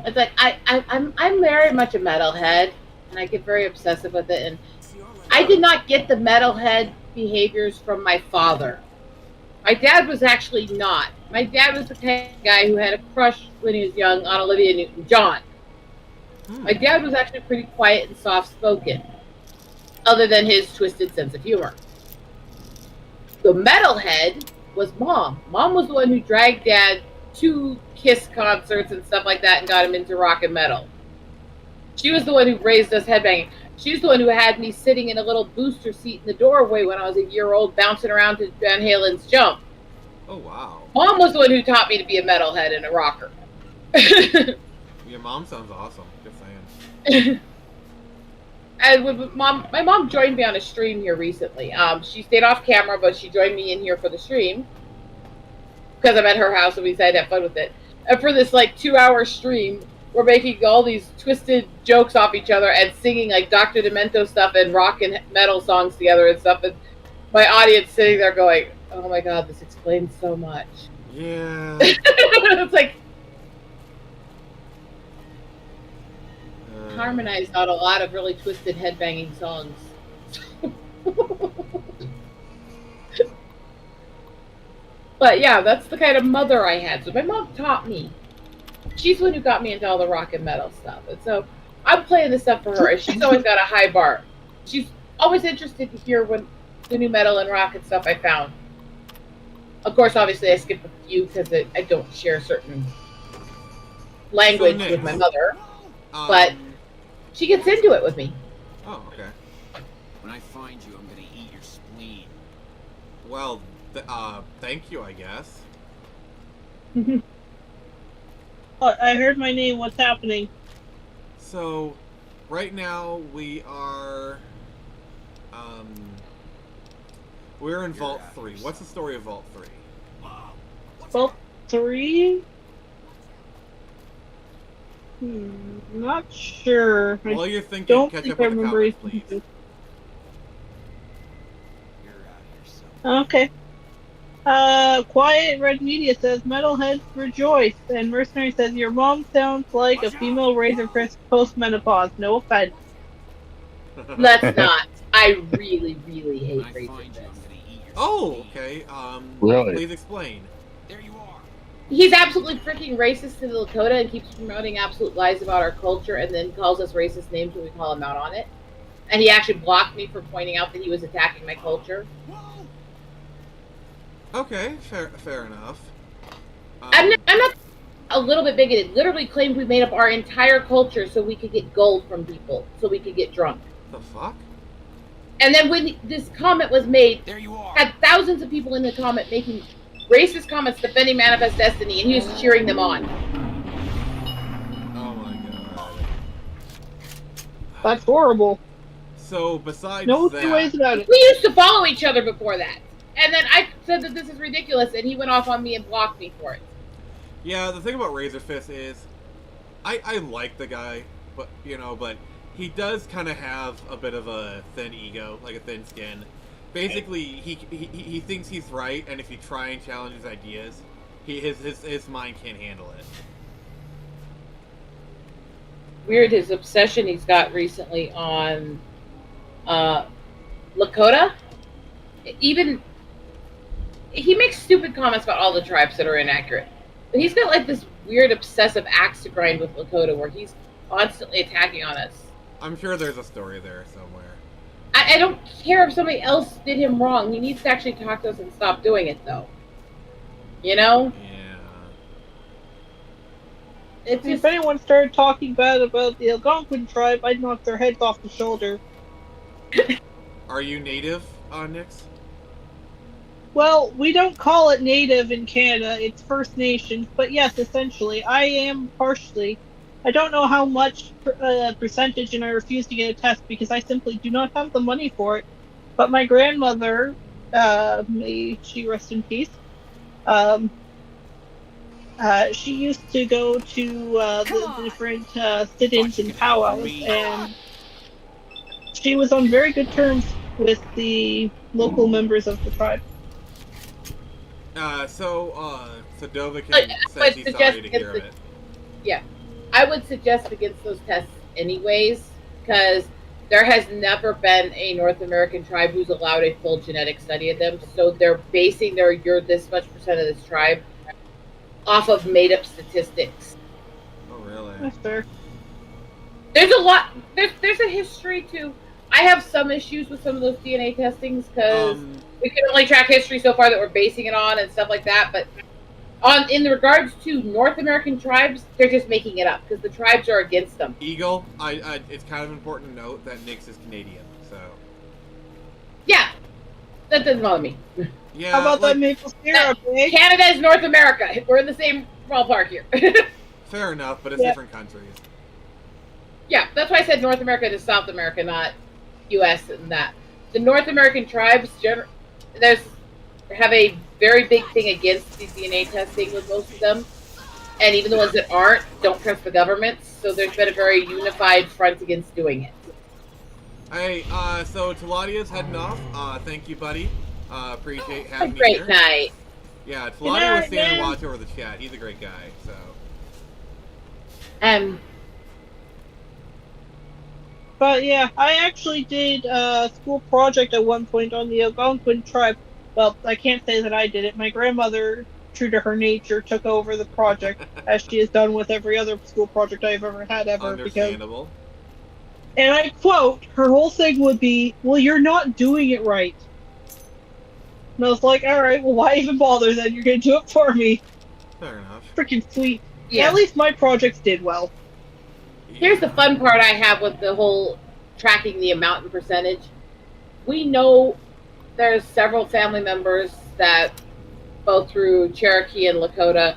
It's like I'm very much a metalhead, and I get very obsessive with it. And I did not get the metalhead behaviors from my father. My dad was actually not. My dad was the kind of guy who had a crush when he was young on Olivia Newton-John. My dad was actually pretty quiet and soft-spoken, other than his twisted sense of humor. The metalhead was Mom. Mom was the one who dragged Dad to Kiss concerts and stuff like that and got him into rock and metal. She was the one who raised us headbanging. She's the one who had me sitting in a little booster seat in the doorway when I was a year old, bouncing around to Van Halen's Jump. Oh, wow. Mom was the one who taught me to be a metalhead and a rocker. Your mom sounds awesome. Just saying. And with my mom joined me on a stream here recently. She stayed off camera, but she joined me in here for the stream because I'm at her house and we decided to have fun with it. And for this like 2-hour stream, we're making all these twisted jokes off each other and singing like Dr. Demento stuff and rock and metal songs together and stuff. And my audience sitting there going, "Oh my god, this explains so much." Yeah. It's like harmonized on a lot of really twisted headbanging songs. But yeah, that's the kind of mother I had. So my mom taught me. She's the one who got me into all the rock and metal stuff. And so I'm playing this stuff for her. And she's always got a high bar. She's always interested to hear when the new metal and rock and stuff I found. Of course, obviously, I skip a few because I don't share certain language with my mother. But she gets into it with me. Oh, okay. When I find you, I'm gonna eat your spleen. Well, thank you, I guess. I heard my name. What's happening? So, right now we are, we're in Vault 3. What's the story of Vault 3? Vault 3? Not sure. While you're thinking, don't catch think up I with the remember comments, please. Okay. Quiet Red Media says, Metalheads rejoice. And Mercenary says, your mom sounds like a female Razor Crest post-menopause. No offense. Let's not. I really, really hate Razor Crest. Oh, okay. Really? Please explain. He's absolutely freaking racist to the Lakota and keeps promoting absolute lies about our culture and then calls us racist names when we call him out on it. And he actually blocked me for pointing out that he was attacking my culture. Okay, fair enough. I'm not a little bit bigoted. Literally claimed we made up our entire culture so we could get gold from people, so we could get drunk. The fuck? And then when this comment was made, there you are. Had thousands of people in the comment making racist comments defending Manifest Destiny, and he was cheering them on. Oh my god. That's horrible. So, besides no that... two ways about it. We used to follow each other before that. And then I said that this is ridiculous, and he went off on me and blocked me for it. Yeah, the thing about Razor Fist is, I like the guy, but he does kind of have a bit of a thin ego, like a thin skin. Basically, he thinks he's right, and if you try and challenge his ideas, his mind can't handle it. Weird, his obsession he's got recently on Lakota. Even he makes stupid comments about all the tribes that are inaccurate. But he's got like this weird obsessive axe to grind with Lakota where he's constantly attacking on us. I'm sure there's a story there somewhere. I don't care if somebody else did him wrong. He needs to actually talk to us and stop doing it, though. You know? Yeah. If anyone started talking bad about the Algonquin tribe, I'd knock their heads off the shoulder. Are you native, Nyx? Well, we don't call it native in Canada. It's First Nations. But yes, essentially, I am partially. I don't know how much percentage, and I refuse to get a test because I simply do not have the money for it. But my grandmother, may she rest in peace, she used to go to the different sit-ins and powwows, and she was on very good terms with the local members of the tribe. So Dovikin says he's sorry to hear of it. Yeah. I would suggest against those tests anyways, because there has never been a North American tribe who's allowed a full genetic study of them. So they're basing you're this much percent of this tribe off of made-up statistics. Oh, really? That's fair. There's a lot. There's a history to. I have some issues with some of those DNA testings because we can only track history so far that we're basing it on and stuff like that. But in regards to North American tribes, they're just making it up because the tribes are against them. Eagle, it's kind of important to note that Nyx is Canadian, so. Yeah, that doesn't bother me. Yeah. How about that maple syrup, eh? Canada is North America. We're in the same ballpark here. Fair enough, but it's different countries. Yeah, that's why I said North America to South America, not U.S. and that. The North American tribes, have a very big thing against the DNA testing with most of them. And even the ones that aren't, don't trust the governments. So there's been a very unified front against doing it. Hey, so Teladia's heading off. Thank you, buddy. Appreciate having me Great here. night. Yeah, Teladia was standing watch over the chat. He's a great guy, so. But yeah, I actually did a school project at one point on the Algonquin tribe. Well, I can't say that I did it. My grandmother, true to her nature, took over the project, as she has done with every other school project I've ever had ever. Understandable. And I quote, her whole thing would be, well, you're not doing it right. And I was like, alright, well, why even bother then? You're going to do it for me. Fair enough. Freaking sweet. Yeah. At least my projects did well. Here's the fun part I have with the whole tracking the amount and percentage. we know there's several family members that, both through Cherokee and Lakota,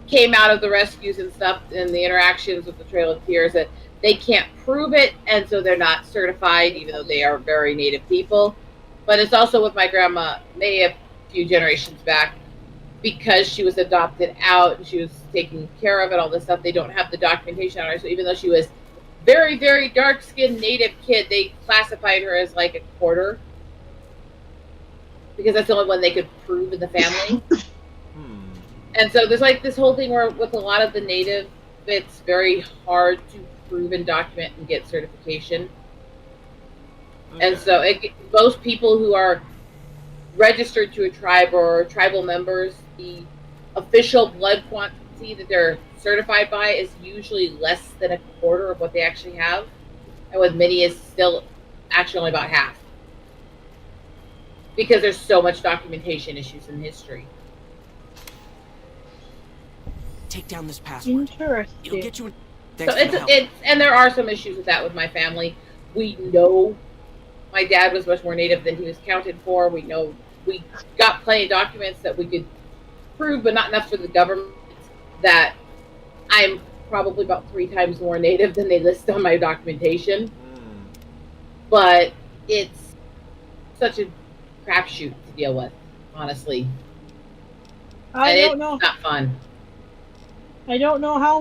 came out of the rescues and stuff and the interactions with the Trail of Tears, that they can't prove it, and so they're not certified, even though they are very Native people. But it's also with my grandma May a few generations back, because she was adopted out and she was taken care of and all this stuff, they don't have the documentation on her. So even though she was very, very dark-skinned Native kid, they classified her as like a quarter, because that's the only one they could prove in the family. And so there's like this whole thing where with a lot of the Native, it's very hard to prove and document and get certification. And so most people who are registered to a tribe or tribal members, the official blood quantity that they're certified by is usually less than a quarter of what they actually have. And with many is still actually only about half. Because there's so much documentation issues in history. Take down this password. Interesting. It'll get you in. So it's and there are some issues with that with my family. We know my dad was much more Native than he was counted for. We know we got plenty of documents that we could prove, but not enough for the government, that I'm probably about 3 times more Native than they list on my documentation. But it's such a crapshoot to deal with, honestly. It's not fun. I don't know how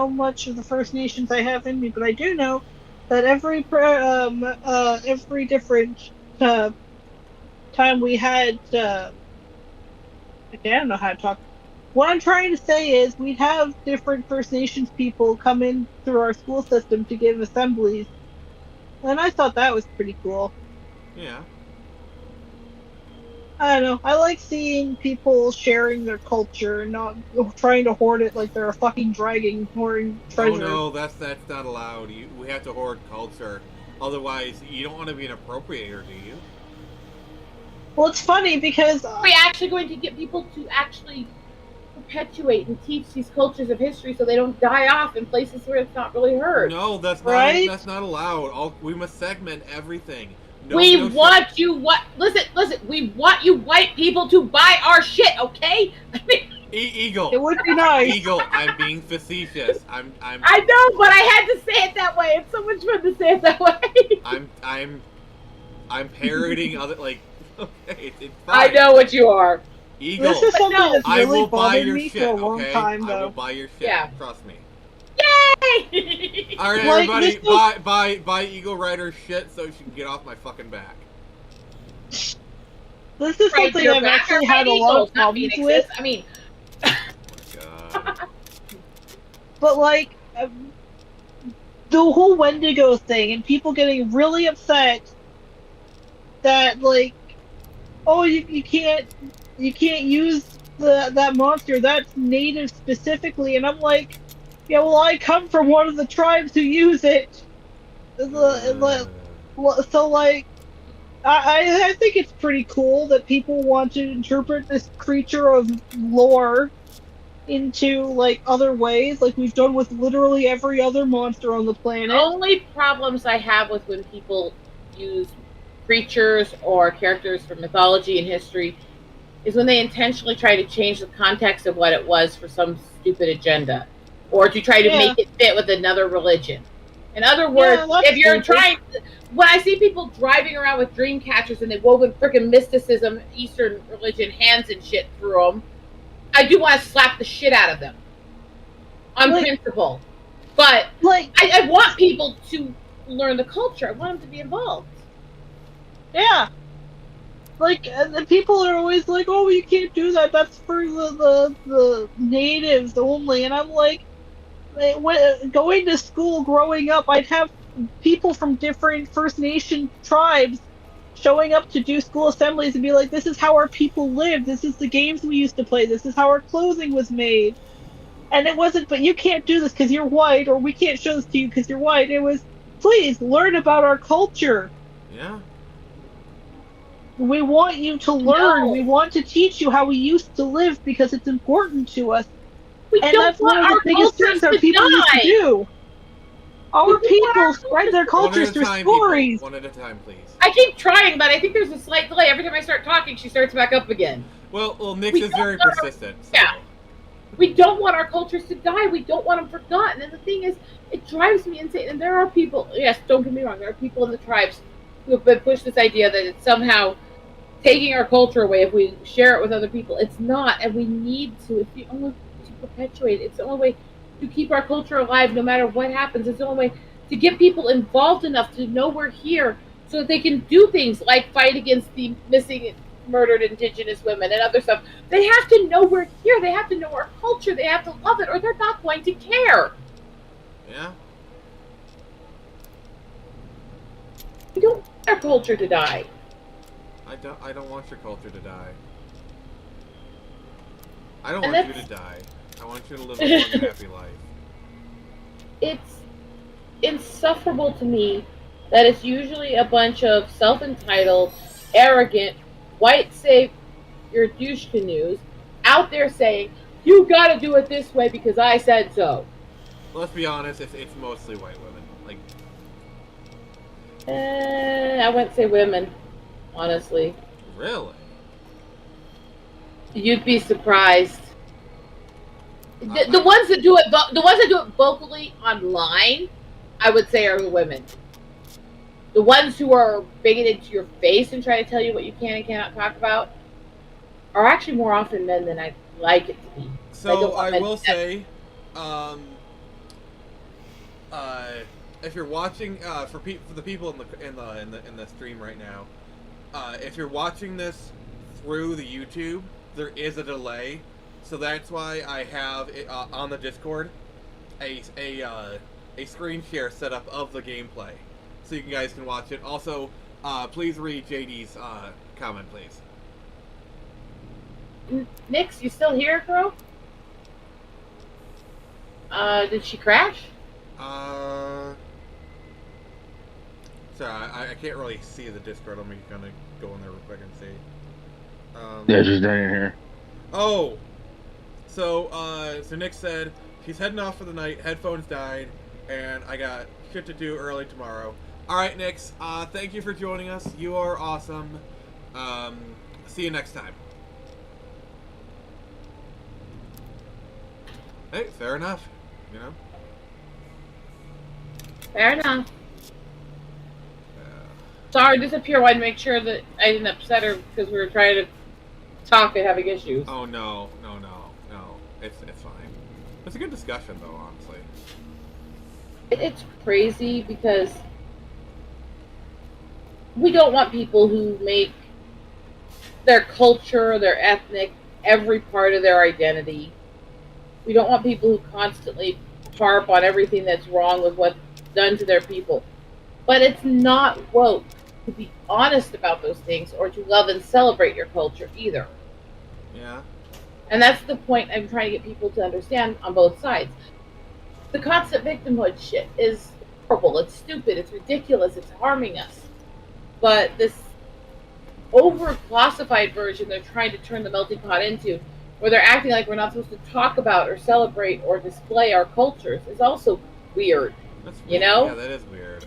much of the First Nations I have in me, but I do know that every different time we had, I don't know how to talk. What I'm trying to say is we'd have different First Nations people come in through our school system to give assemblies, and I thought that was pretty cool. Yeah. I don't know. I like seeing people sharing their culture and not trying to hoard it like they're a fucking dragon hoarding treasure. Oh no, that's not allowed. We have to hoard culture. Otherwise, you don't want to be an appropriator, do you? Well, it's funny because are we actually going to get people to actually perpetuate and teach these cultures of history so they don't die off in places where it's not really heard? No, that's not. Right? That's not allowed. We must segment everything. We want you white people to buy our shit, okay? I mean, Eagle. It would be nice. Eagle, I'm being facetious. I know, but I had to say it that way. It's so much fun to say it that way. I'm parroting other okay, it's fine. I know what you are. Eagle. This is something that's I really will buy bothered your me shit, for a long okay? time, I will though. buy your shit. Yeah. Trust me. Yay! All right, Like, everybody, buy Eagle Rider shit so she can get off my fucking back. This is something I've actually had a lot of problems with. I mean, but like the whole Wendigo thing and people getting really upset that like, oh, you can't use that monster, that's Native specifically, and I'm like, yeah, well, I come from one of the tribes who use it. So like, I think it's pretty cool that people want to interpret this creature of lore into like other ways, like we've done with literally every other monster on the planet. The only problems I have with when people use creatures or characters from mythology and history is when they intentionally try to change the context of what it was for some stupid agenda, or to try to make it fit with another religion. In other words, if you're trying, when I see people driving around with dream catchers and they've woven freaking mysticism, Eastern religion, hands and shit through them, I do want to slap the shit out of them on principle. But I want people to learn the culture. I want them to be involved. Yeah. Like, and people are always like, oh, you can't do that. That's for the natives only. And I'm like, going to school growing up, I'd have people from different First Nation tribes showing up to do school assemblies and be like, this is how our people live. This is the games we used to play. This is how our clothing was made. And it wasn't, but you can't do this because you're white, or we can't show this to you because you're white. It was, please learn about our culture. Yeah. We want you to learn. No. We want to teach you how we used to live because it's important to us. We and don't that's want one of the biggest things our people used to do. Our people spread their cultures through stories. One at a time, please. I keep trying, but I think there's a slight delay. Every time I start talking, she starts back up again. Well, Nyx is very persistent. So. Yeah. We don't want our cultures to die. We don't want them forgotten. And the thing is, it drives me insane. And there are people, yes, don't get me wrong, there are people in the tribes who have been pushed this idea that it's somehow taking our culture away if we share it with other people. It's not, and we need to. It's the only way to perpetuate it. It's the only way to keep our culture alive no matter what happens. It's the only way to get people involved enough to know we're here so that they can do things like fight against the missing, murdered indigenous women and other stuff. They have to know we're here. They have to know our culture. They have to love it, or they're not going to care. Yeah. We don't want our culture to die. I don't want your culture to die. I don't want you to die. I want you to live a long, happy life. It's insufferable to me that it's usually a bunch of self-entitled, arrogant, white savior douche canoes out there saying, you gotta do it this way because I said so. Let's be honest, it's mostly white women. Like, I wouldn't say women, honestly. Really? You'd be surprised. The ones that do it vocally online, I would say are the women. The ones who are bigoted to your face and try to tell you what you can and cannot talk about are actually more often men than I'd like it to be. So I will say, if you're watching, for the people in the stream right now, if you're watching this through the YouTube, there is a delay, so that's why I have it, on the Discord a screen share set up of the gameplay, so you guys can watch it. Also, please read JD's comment, please. Nyx, you still here, bro? Did she crash? Sorry, I can't really see the Discord. Let me kind of go in there real quick and see. Yeah, she's down in here. Oh! So Nyx said she's heading off for the night, headphones died, and I got shit to do early tomorrow. Alright, Nyx, thank you for joining us. You are awesome. See you next time. Hey, fair enough, you know? Fair enough. Sorry, disappear. I wanted to make sure that I didn't upset her because we were trying to talk and having issues. Oh, no. It's fine. It's a good discussion, though, honestly. It's crazy because we don't want people who make their culture, their ethnic, every part of their identity. We don't want people who constantly harp on everything that's wrong with what's done to their people. But it's not woke to be honest about those things or to love and celebrate your culture either. Yeah. And that's the point I'm trying to get people to understand on both sides. The constant victimhood shit is horrible. It's stupid. It's ridiculous. It's harming us. But this over-classified version they're trying to turn the melting pot into, where they're acting like we're not supposed to talk about or celebrate or display our cultures, is also weird. That's weird. You know? Yeah, that is weird.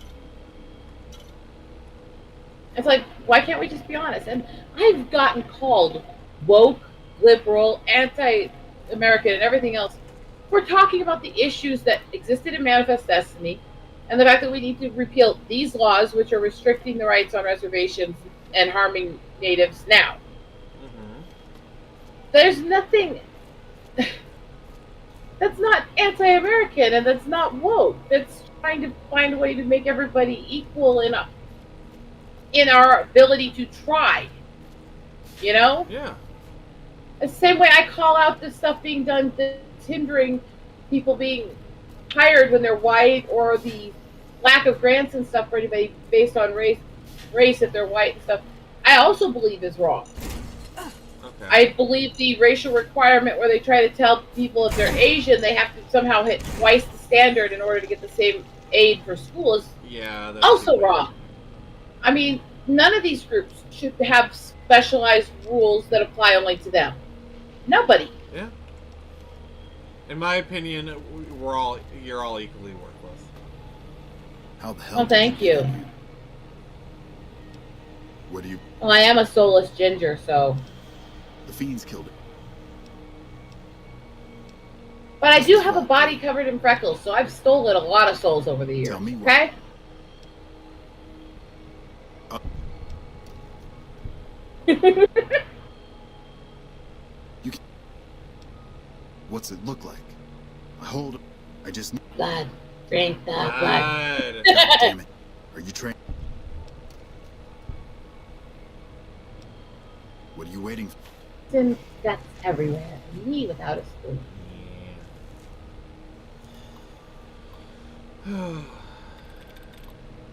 It's like, why can't we just be honest? And I've gotten called woke, liberal, anti-American, and everything else. We're talking about the issues that existed in Manifest Destiny and the fact that we need to repeal these laws which are restricting the rights on reservations and harming natives now. Mm-hmm. There's nothing that's not anti-American and that's not woke. That's trying to find a way to make everybody equal in our ability to try. You know? Yeah. The same way I call out this stuff being done that's hindering people being hired when they're white, or the lack of grants and stuff for anybody based on race if they're white and stuff, I also believe is wrong. Okay. I believe the racial requirement where they try to tell people if they're Asian they have to somehow hit twice the standard in order to get the same aid for school is also wrong. I mean, none of these groups should have specialized rules that apply only to them. Nobody. Yeah. In my opinion, you're all equally worthless. How the hell? Well, thank you. What do you? Well, I am a soulless ginger, so. The fiends killed it. But I do have a body covered in freckles, so I've stolen a lot of souls over the years. Tell me okay? What's it look like? I just. Blood. Drink the blood. God damn it. Are you trained? What are you waiting for? Sin guts everywhere. Me without a spoon.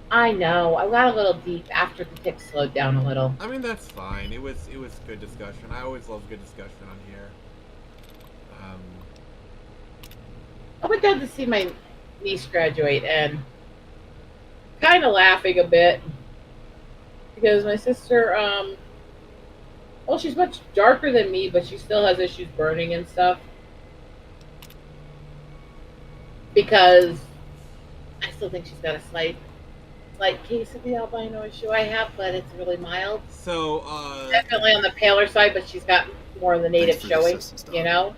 I know. I got a little deep after the tick slowed down a little. I mean, that's fine. It was good discussion. I always love good discussion on here. I went down to see my niece graduate and kind of laughing a bit because my sister, well, she's much darker than me, but she still has issues burning and stuff. Because I still think she's got a slight case of the albino issue I have, but it's really mild. So, definitely on the paler side, but she's got more of the native showing, you know?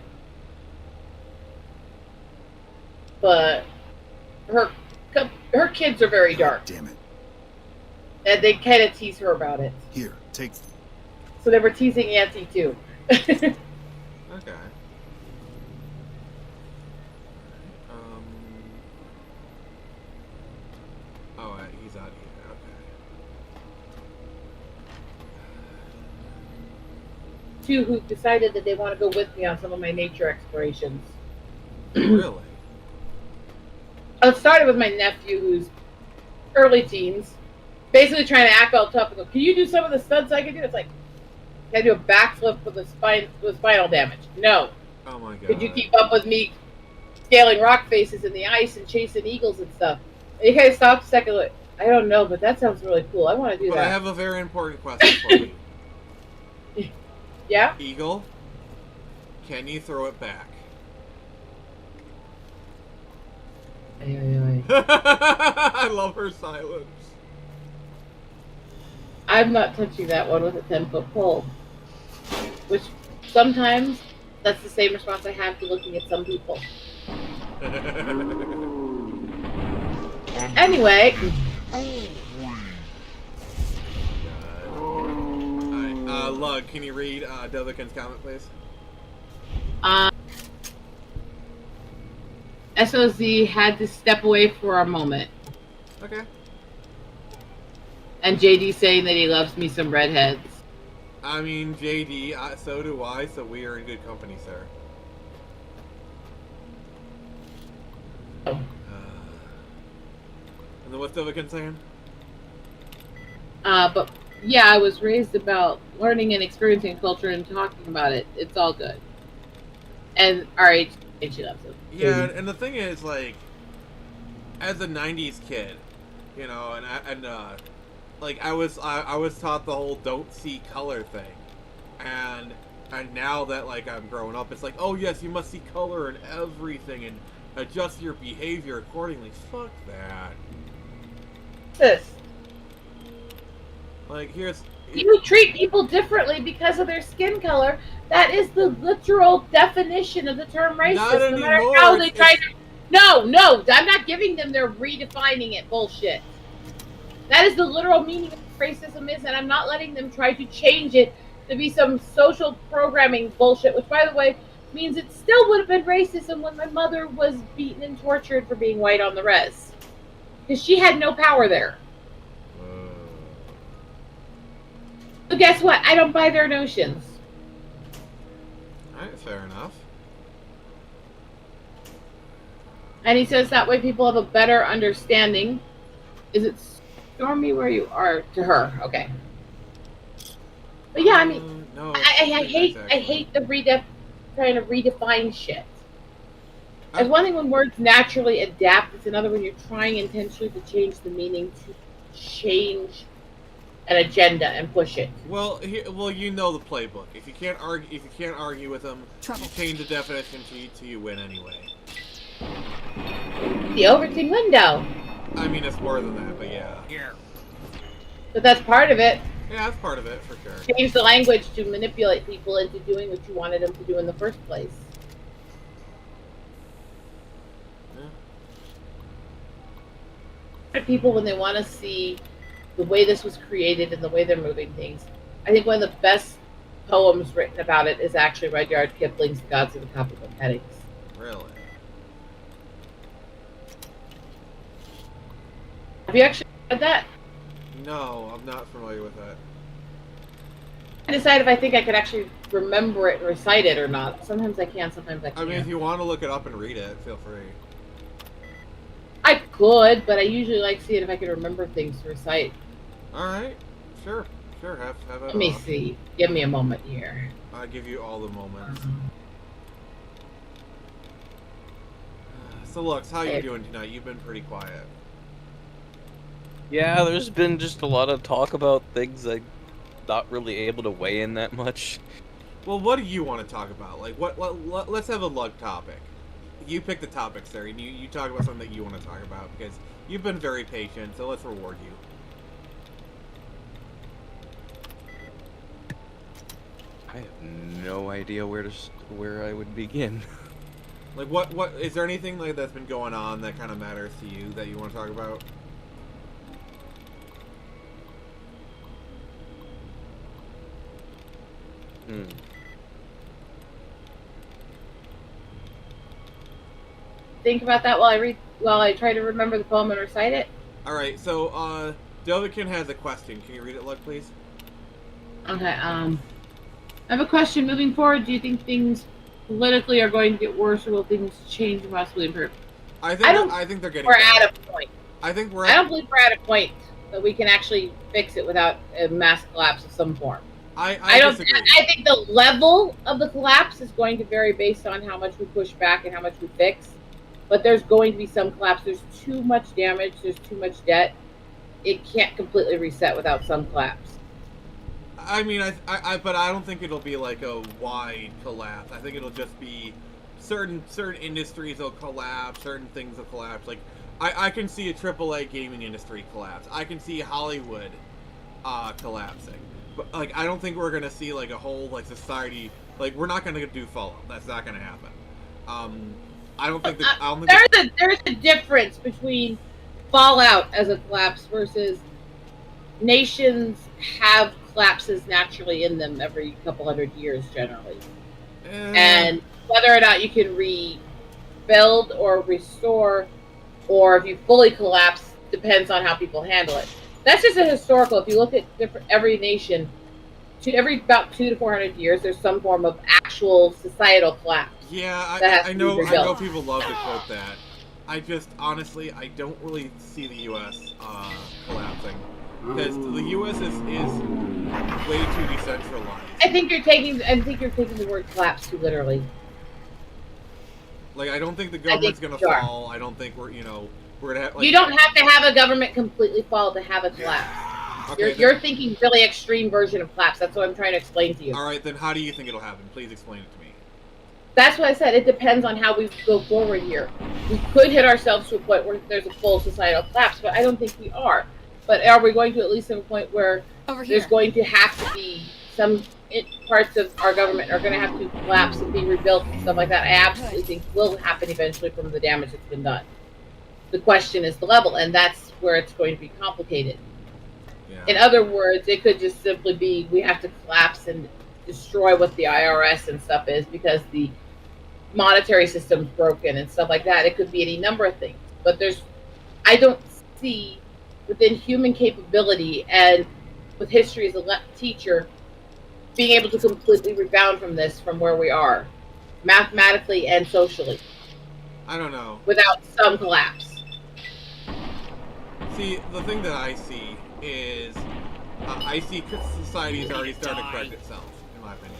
But her kids are very dark. Damn it. And they kind of tease her about it. Here, take. So they were teasing Auntie too. Okay. Oh, he's out here. Okay. Two who decided that they want to go with me on some of my nature explorations. Really? It started with my nephew, who's early teens, basically trying to act all tough and go, "Can you do some of the stunts I can do?" It's like, can I do a backflip with spinal damage? No. Oh my god. Could you keep up with me scaling rock faces in the ice and chasing eagles and stuff? And he kind of stopped a second, like, I don't know, but that sounds really cool. I want to do but that. I have a very important question for you. Yeah? Eagle, can you throw it back? I love her silence. I'm not touching that one with a 10-foot pole. Which, sometimes, that's the same response I have to looking at some people. Anyway. Alright, Lug, can you read Delvikin's comment, please? SOZ had to step away for a moment. Okay. And JD saying that he loves me some redheads. I mean, JD, so do I, so we are in good company, sir. Oh. And then what's Delvikin saying? But yeah, I was raised about learning and experiencing culture and talking about it. It's all good. And alright, and she loves it. Yeah, and the thing is, like, as a '90s kid, you know, like I was taught the whole don't see color thing, and now that like I'm growing up, it's like, oh yes, you must see color in everything and adjust your behavior accordingly. Fuck that. This. Like here's. You treat people differently because of their skin color. That is the literal definition of the term racist. Not no matter anymore. how they try to. No, I'm not giving them their redefining it bullshit. That is the literal meaning of racism is, and I'm not letting them try to change it to be some social programming bullshit, which, by the way, means it still would have been racism when my mother was beaten and tortured for being white on the res. Because she had no power there. So guess what? I don't buy their notions. Alright, fair enough. And he says that way people have a better understanding. Is it stormy where you are to her? Okay. But yeah, I mean, no, I hate the trying to redefine shit. It's one thing when words naturally adapt. It's another when you're trying intentionally to change the meaning to change an agenda and push it. Well, you know the playbook. If you can't argue with them, you change the definition to you win anyway. The Overton window. I mean, it's more than that, but yeah. Here. But that's part of it. Yeah, that's part of it, for sure. Change the language to manipulate people into doing what you wanted them to do in the first place. Yeah. People, when they want to see the way this was created and the way they're moving things, I think one of the best poems written about it is actually Rudyard Kipling's Gods of the Tropical Headings. Really? Have you actually read that? No, I'm not familiar with that. I decide if I think I could actually remember it and recite it or not. Sometimes I can, sometimes I can't. I mean, if you want to look it up and read it, feel free. I could, but I usually like seeing if I can remember things to recite. Alright, sure. Sure, have it. Let me see. Give me a moment here. I'll give you all the moments. So, Lux, how you doing tonight? You've been pretty quiet. Yeah, there's been just a lot of talk about things I'm not really able to weigh in that much. Well, what do you want to talk about? Like, let's have a lug topic. You pick the topic, sir, and you talk about something that you want to talk about, because you've been very patient, so let's reward you. I have no idea where I would begin. Like, what is there anything like that's been going on that kind of matters to you that you want to talk about? Think about that while I try to remember the poem and recite it. All right, so Dovikin has a question. Can you read it, Lug, please? Okay. I have a question. Moving forward, do you think things politically are going to get worse, or will things change and possibly improve? I think they're getting. We're better. at a point. I think I don't believe we're at a point that we can actually fix it without a mass collapse of some form. I don't. disagree. I think the level of the collapse is going to vary based on how much we push back and how much we fix. But there's going to be some collapse. There's too much damage. There's too much debt. It can't completely reset without some collapse. I mean, but I don't think it'll be like a wide collapse. I think it'll just be certain industries will collapse, certain things will collapse. Like, I can see a AAA gaming industry collapse. I can see Hollywood collapsing. But like, I don't think we're gonna see like a whole like society. Like, we're not gonna do Fallout. That's not gonna happen. I don't think there's a difference between Fallout as a collapse versus nations have collapses naturally in them every couple hundred years generally. And whether or not you can rebuild or restore, or if you fully collapse, depends on how people handle it. That's just a historical. If you look at every nation, every about 200 to 400 years, there's some form of actual societal collapse. Yeah, I know people love to quote that. I just, honestly, I don't really see the U.S. Collapsing. Because the U.S. is way too decentralized. I think you're taking the word collapse too literally. Like, I don't think the government's gonna fall. I don't think we're gonna have. Like, you don't have to have a government completely fall to have a collapse. Okay, you're thinking really extreme version of collapse. That's what I'm trying to explain to you. All right, then how do you think it'll happen? Please explain it to me. That's what I said. It depends on how we go forward here. We could hit ourselves to a point where there's a full societal collapse, but I don't think we are. But are we going to at least have a point where there's going to have to be some parts of our government are going to have to collapse and be rebuilt and stuff like that? I absolutely think will happen eventually from the damage that's been done. The question is the level, and that's where it's going to be complicated. Yeah. In other words, it could just simply be we have to collapse and destroy what the IRS and stuff is because the monetary system's broken and stuff like that. It could be any number of things. But I don't see within human capability and with history as a teacher being able to completely rebound from this from where we are, mathematically and socially. I don't know. Without some collapse. See, the thing that I see is I see society is already starting to correct itself, in my opinion.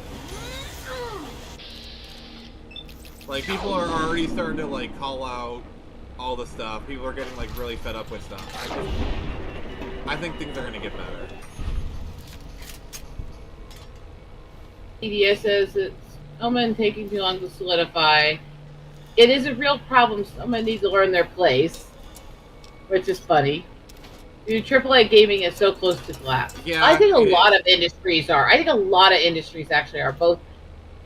Like, people are already starting to, like, call out all the stuff. People are getting, like, really fed up with stuff. I think things are going to get better. EDS says it's Omen taking too long to solidify. It is a real problem. Someone needs to learn their place. which is funny. Dude, AAA gaming is so close to collapse. Yeah, I think a it lot is. of industries are. I think a lot of industries actually are, both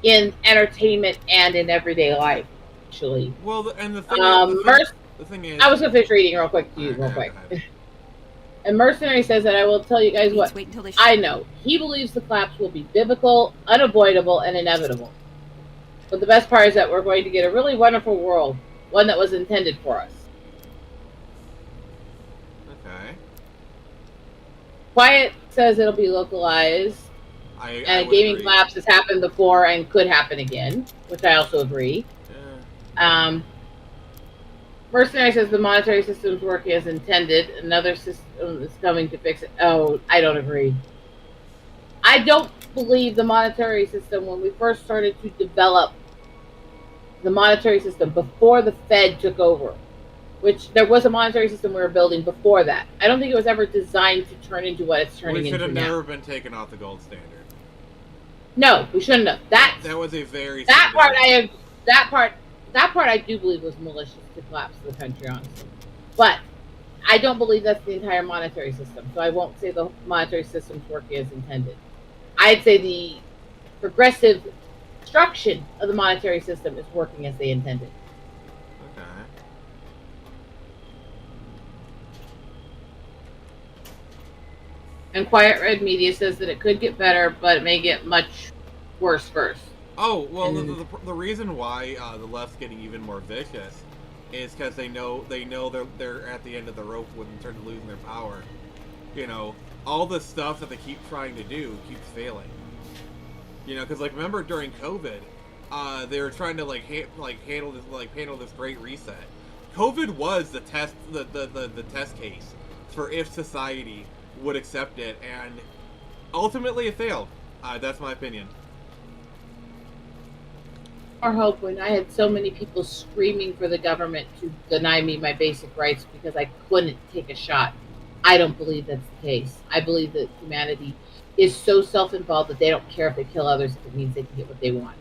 in entertainment and in everyday life, actually. Well, and the thing is, I was going to finish reading real quick to you, Alright, real go quick. ahead. And Mercenary says that I will tell you guys Need what to wait until they I know. He believes the collapse will be biblical, unavoidable, and inevitable. But the best part is that we're going to get a really wonderful world, one that was intended for us. Okay. Quiet says it'll be localized, I and a would gaming agree. collapse has happened before and could happen again, which I also agree. Yeah. Mercenary says the monetary system is working as intended. Another system is coming to fix it. Oh, I don't agree. I don't believe the monetary system, when we first started to develop the monetary system before the Fed took over, which there was a monetary system we were building before that. I don't think it was ever designed to turn into what it's turning We should into have now. never been taken off the gold standard. No, we shouldn't have. That was a very That part significant- that part I do believe was malicious to collapse the country, honestly. But I don't believe that's the entire monetary system, so I won't say the monetary system's working as intended. I'd say the progressive construction of the monetary system is working as they intended. Okay. And Quiet Red Media says that it could get better, but it may get much worse first. Oh, well, the reason why the left's getting even more vicious is because they know they're at the end of the rope when they're losing their power. You know, all the stuff that they keep trying to do keeps failing. You know, because like remember during COVID, they were trying to handle this great reset. COVID was the test the test case for if society would accept it, and ultimately it failed. That's my opinion. Or hope when I had so many people screaming for the government to deny me my basic rights because I couldn't take a shot. I don't believe that's the case. I believe that humanity is so self-involved that they don't care if they kill others if it means they can get what they want.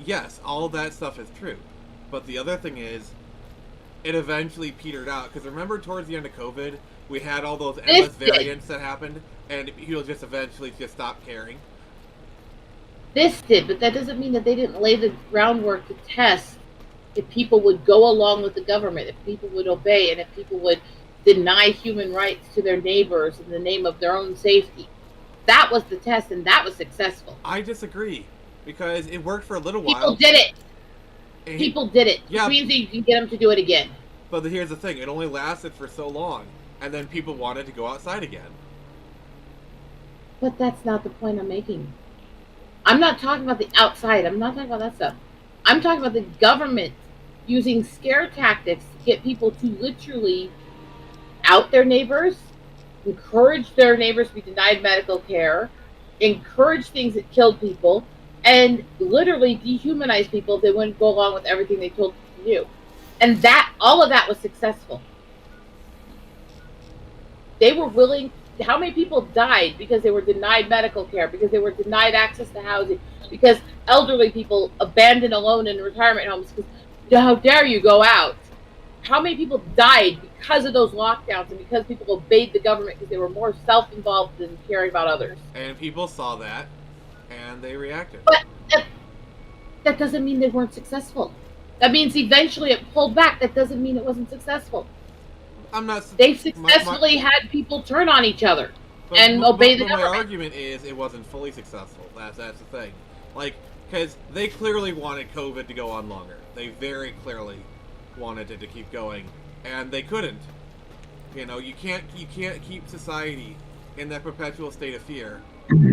Yes, all of that stuff is true. But the other thing is, it eventually petered out. Because remember towards the end of COVID, we had all those endless variants that happened, and people just eventually just stopped caring. This did, but that doesn't mean that they didn't lay the groundwork to test if people would go along with the government, if people would obey, and if people would deny human rights to their neighbors in the name of their own safety. That was the test, and that was successful. I disagree, because it worked for a little while. People did it. People did it. Yeah. Which means that you can get them to do it again. But here's the thing, it only lasted for so long, and then people wanted to go outside again. But that's not the point I'm making. I'm not talking about the outside. I'm not talking about that stuff. I'm talking about the government using scare tactics to get people to literally out their neighbors, encourage their neighbors to be denied medical care, encourage things that killed people, and literally dehumanize people if they wouldn't go along with everything they told them to do. And that, all of that was successful. They were willing. How many people died because they were denied medical care, because they were denied access to housing, because elderly people abandoned alone in retirement homes because how dare you go out? How many people died because of those lockdowns and because people obeyed the government because they were more self-involved than caring about others? And people saw that, and they reacted. But that doesn't mean they weren't successful. That means eventually it pulled back. That doesn't mean it wasn't successful. I'm not. They successfully had people turn on each other and obey the government. My argument is it wasn't fully successful. That's the thing. Like, because they clearly wanted COVID to go on longer. They very clearly wanted it to keep going, and they couldn't. You know, you can't keep society in that perpetual state of fear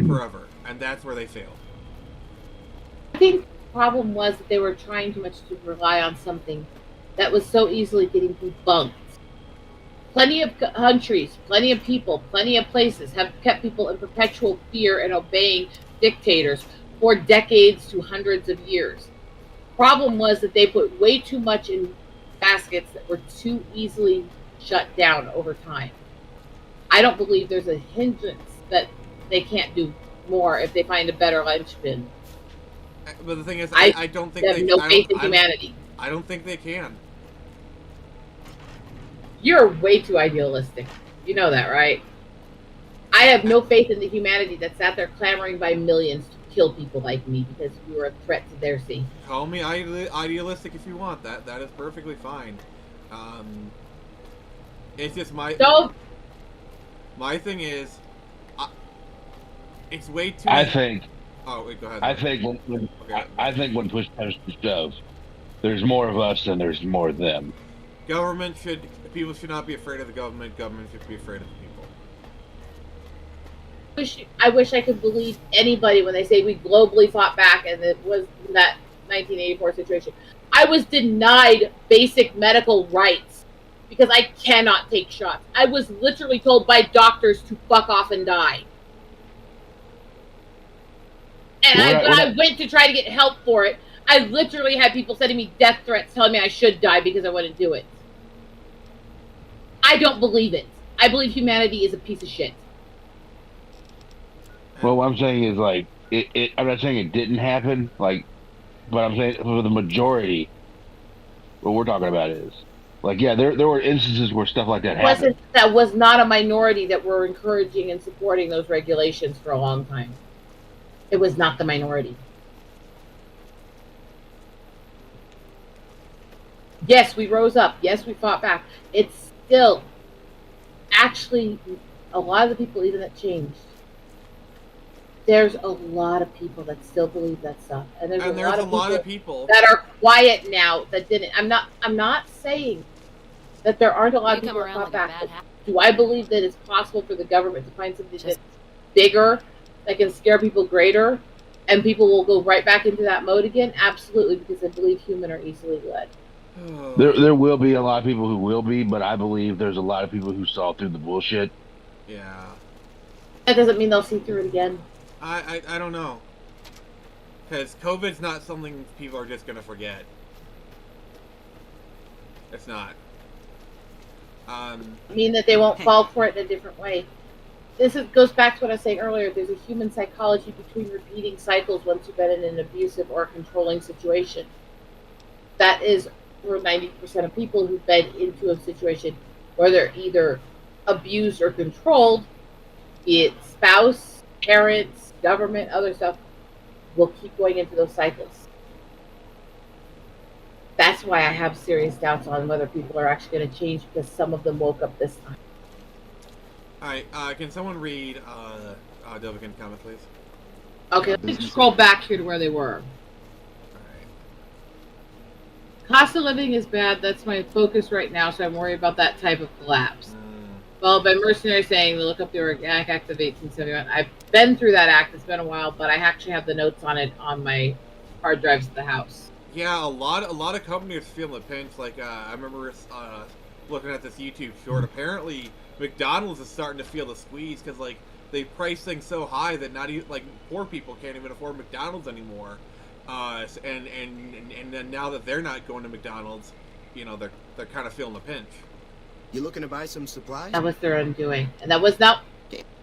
forever, and that's where they failed. I think the problem was that they were trying too much to rely on something that was so easily getting debunked. Plenty of countries, plenty of people, plenty of places have kept people in perpetual fear and obeying dictators for decades to hundreds of years. Problem was that they put way too much in baskets that were too easily shut down over time. I don't believe there's a hindrance that they can't do more if they find a better linchpin. But the thing is, I don't think they have no faith in humanity. I don't think they can. You're way too idealistic. You know that, right? I have no faith in the humanity that sat there clamoring by millions to kill people like me because we were a threat to their safety. Call me idealistic if you want. That is perfectly fine. It's just my thing is, it's way too. I think. Oh wait, go ahead. I think I think when push comes to shove, there's more of us than there's more of them. People should not be afraid of the government. Government should be afraid of the people. I wish I could believe anybody when they say we globally fought back and it was that 1984 situation. I was denied basic medical rights because I cannot take shots. I was literally told by doctors to fuck off and die. And when I went to try to get help for it, I literally had people sending me death threats telling me I should die because I wouldn't do it. I don't believe it. I believe humanity is a piece of shit. Well, what I'm saying is, like, I'm not saying it didn't happen, like, but I'm saying for the majority, what we're talking about is, like, yeah, there were instances where stuff like that happened. That was not a minority that were encouraging and supporting those regulations for a long time. It was not the minority. Yes, we rose up. Yes, we fought back. It's still actually a lot of the people even that changed. There's a lot of people that still believe that stuff, and there's a lot of people that are quiet now that didn't. I'm not saying that there aren't a lot of people that fought back. Do I believe that it's possible for the government to find something that's bigger that can scare people greater, and people will go right back into that mode again? Absolutely, because I believe humans are easily led. There will be a lot of people who will be, but I believe there's a lot of people who saw through the bullshit. Yeah. That doesn't mean they'll see through it again. I don't know. Because COVID's not something people are just going to forget. It's not. I mean that they won't fall for it in a different way. Goes back to what I was saying earlier. There's a human psychology between repeating cycles once you've been in an abusive or controlling situation. That is for 90% of people who've been into a situation where they're either abused or controlled, be it spouse, parents, government, other stuff, will keep going into those cycles. That's why I have serious doubts on whether people are actually going to change, because some of them woke up this time. Alright, can someone read Dovikin's comment, please? Okay, let's scroll back here to where they were. Cost of living is bad. That's my focus right now, so I'm worried about that type of collapse. Well, by mercenary saying to look up the Organic Act of 1871. I've been through that act. It's been a while, but I actually have the notes on it on my hard drives at the house. Yeah, a lot of companies feel the pinch. Like I remember looking at this YouTube short. Apparently, McDonald's is starting to feel the squeeze because like they price things so high that not even like poor people can't even afford McDonald's anymore. And then now that they're not going to McDonald's, you know, they're kind of feeling the pinch. You looking to buy some supplies? That was their undoing, and that was not.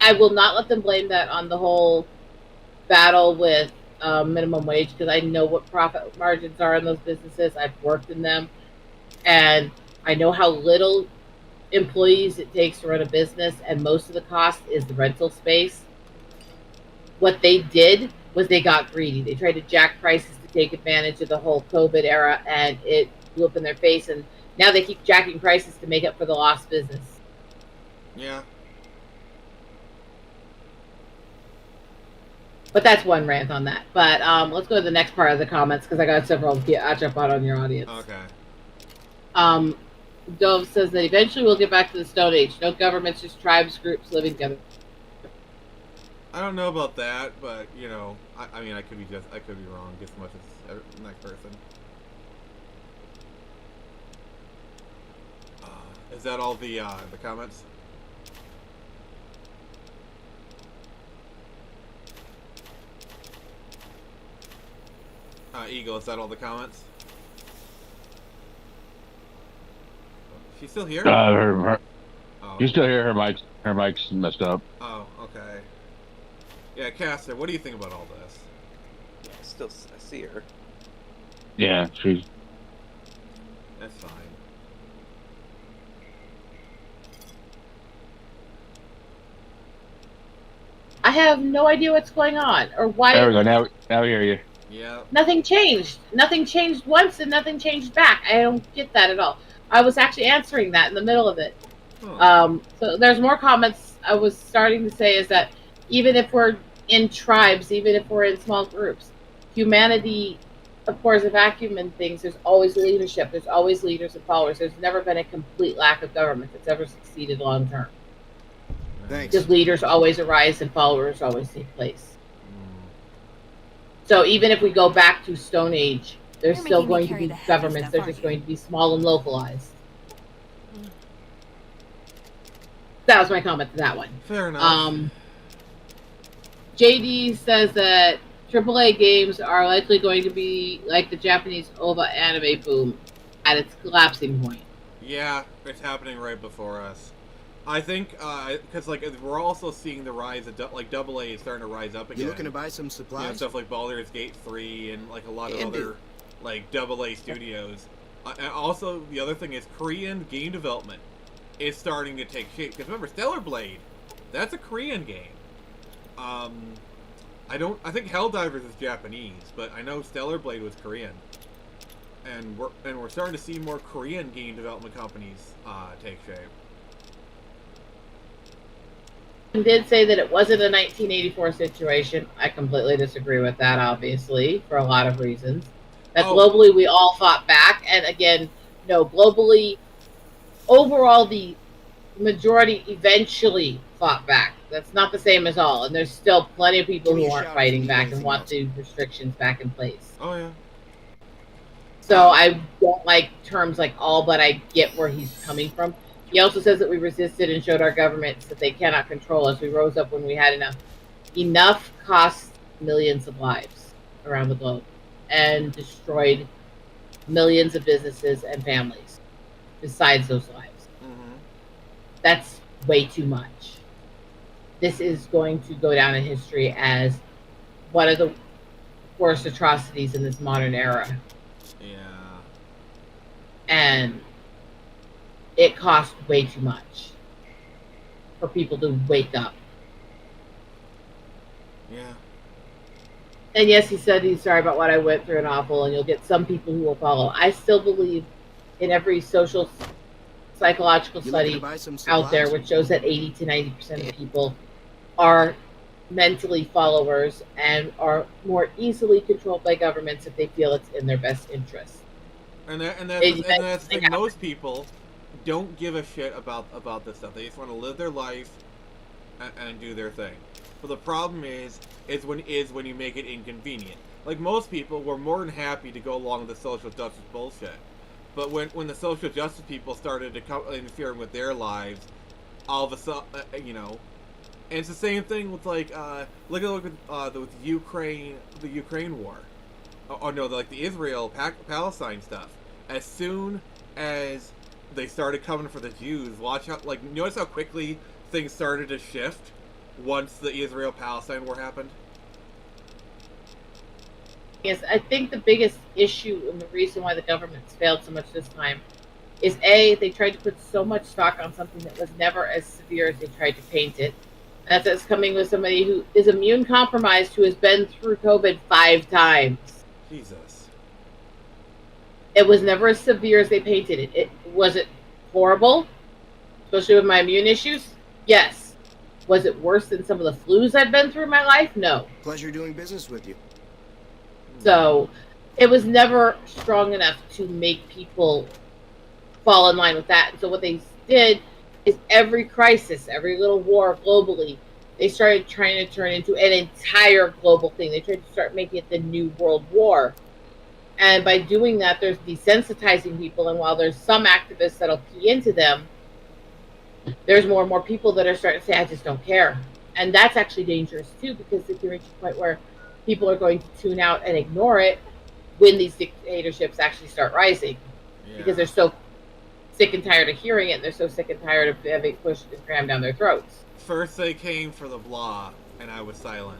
I will not let them blame that on the whole battle with minimum wage, because I know what profit margins are in those businesses. I've worked in them, and I know how little employees it takes to run a business, and most of the cost is the rental space. What they did was they got greedy. They tried to jack prices to take advantage of the whole COVID era, and it blew up in their face, and now they keep jacking prices to make up for the lost business. Yeah. But that's one rant on that. But let's go to the next part of the comments, because I got several I'll jump out on your audience. Okay. Dove says that eventually we'll get back to the Stone Age. No governments, just tribes, groups living together. I don't know about that, but you know, I mean, I could be wrong just as much as the next person. Is that all the comments? Eagle, is that all the comments? She's still here? She's still here. Her mic's messed up. Oh, okay. Yeah, Caster, what do you think about all this? Yeah, I see her. Yeah, she's. That's fine. have no idea what's going on or why. There we go. Now we hear you. Yeah. Nothing changed. Nothing changed once, and nothing changed back. I don't get that at all. I was actually answering that in the middle of it. So there's more comments. I was starting to say is that even if we're in tribes, even if we're in small groups, humanity, of course, a vacuum and things, there's always leadership. There's always leaders and followers. There's never been a complete lack of government that's ever succeeded long term. Thanks. Because leaders always arise and followers always take place. So even if we go back to Stone Age, there's still going to be governments. They're just going to be small and localized. That was my comment to that one. Fair enough. JD says that AAA games are likely going to be like the Japanese OVA anime boom at its collapsing point. Yeah, it's happening right before us. I think, because like we're also seeing the rise of like AA is starting to rise up again. You looking to buy some supplies? You know, stuff like Baldur's Gate 3 and like a lot of other like AA studios. And also, the other thing is Korean game development is starting to take shape. Because remember, Stellar Blade, that's a Korean game. I think Helldivers is Japanese, but I know Stellar Blade was Korean. And we're starting to see more Korean game development companies take shape. Did say that it wasn't a 1984 situation. I completely disagree with that, obviously, for a lot of reasons. That globally we all fought back, and again, no, globally, overall the majority eventually fought back. That's not the same as all, and there's still plenty of people who aren't fighting back and want the restrictions back in place. Oh yeah. So I don't like terms like all, but I get where he's coming from. He also says that we resisted and showed our governments that they cannot control us. We rose up when we had enough cost millions of lives around the globe and destroyed millions of businesses and families besides those lives. That's way too much. This is going to go down in history as one of the worst atrocities in this modern era. Yeah. And it costs way too much for people to wake up. Yeah. And yes, he said he's sorry about what I went through and awful, and you'll get some people who will follow. I still believe in every social psychological study out there which shows that 80 to 90% of people are mentally followers and are more easily controlled by governments if they feel it's in their best interest. And that's the thing. Most people don't give a shit about this stuff. They just want to live their life and do their thing. But the problem is when you make it inconvenient. Like most people, we're more than happy to go along with the social justice bullshit. But when the social justice people started to interfering with their lives, all of a sudden, and it's the same thing with like look at with Ukraine, the Ukraine war. The Israel Palestine stuff. As soon as they started coming for the Jews, notice how quickly things started to shift once the Israel-Palestine war happened? Yes, I think the biggest issue and the reason why the government's failed so much this time is they tried to put so much stock on something that was never as severe as they tried to paint it. And that's coming with somebody who is immune compromised, who has been through COVID 5 times. Jesus. It was never as severe as they painted it. Was it horrible? Especially with my immune issues? Yes. Was it worse than some of the flus I've been through in my life? No. Pleasure doing business with you. So, it was never strong enough to make people fall in line with that. And so what they did is every crisis, every little war globally, they started trying to turn into an entire global thing. They tried to start making it the new world war. And by doing that, there's desensitizing people. And while there's some activists that'll key into them, there's more and more people that are starting to say, I just don't care. And that's actually dangerous too, because it can reach a point where people are going to tune out and ignore it when these dictatorships actually start rising. Yeah. Because they're so sick and tired of hearing it, and they're so sick and tired of having it pushed and crammed down their throats. First they came for the blah, and I was silent.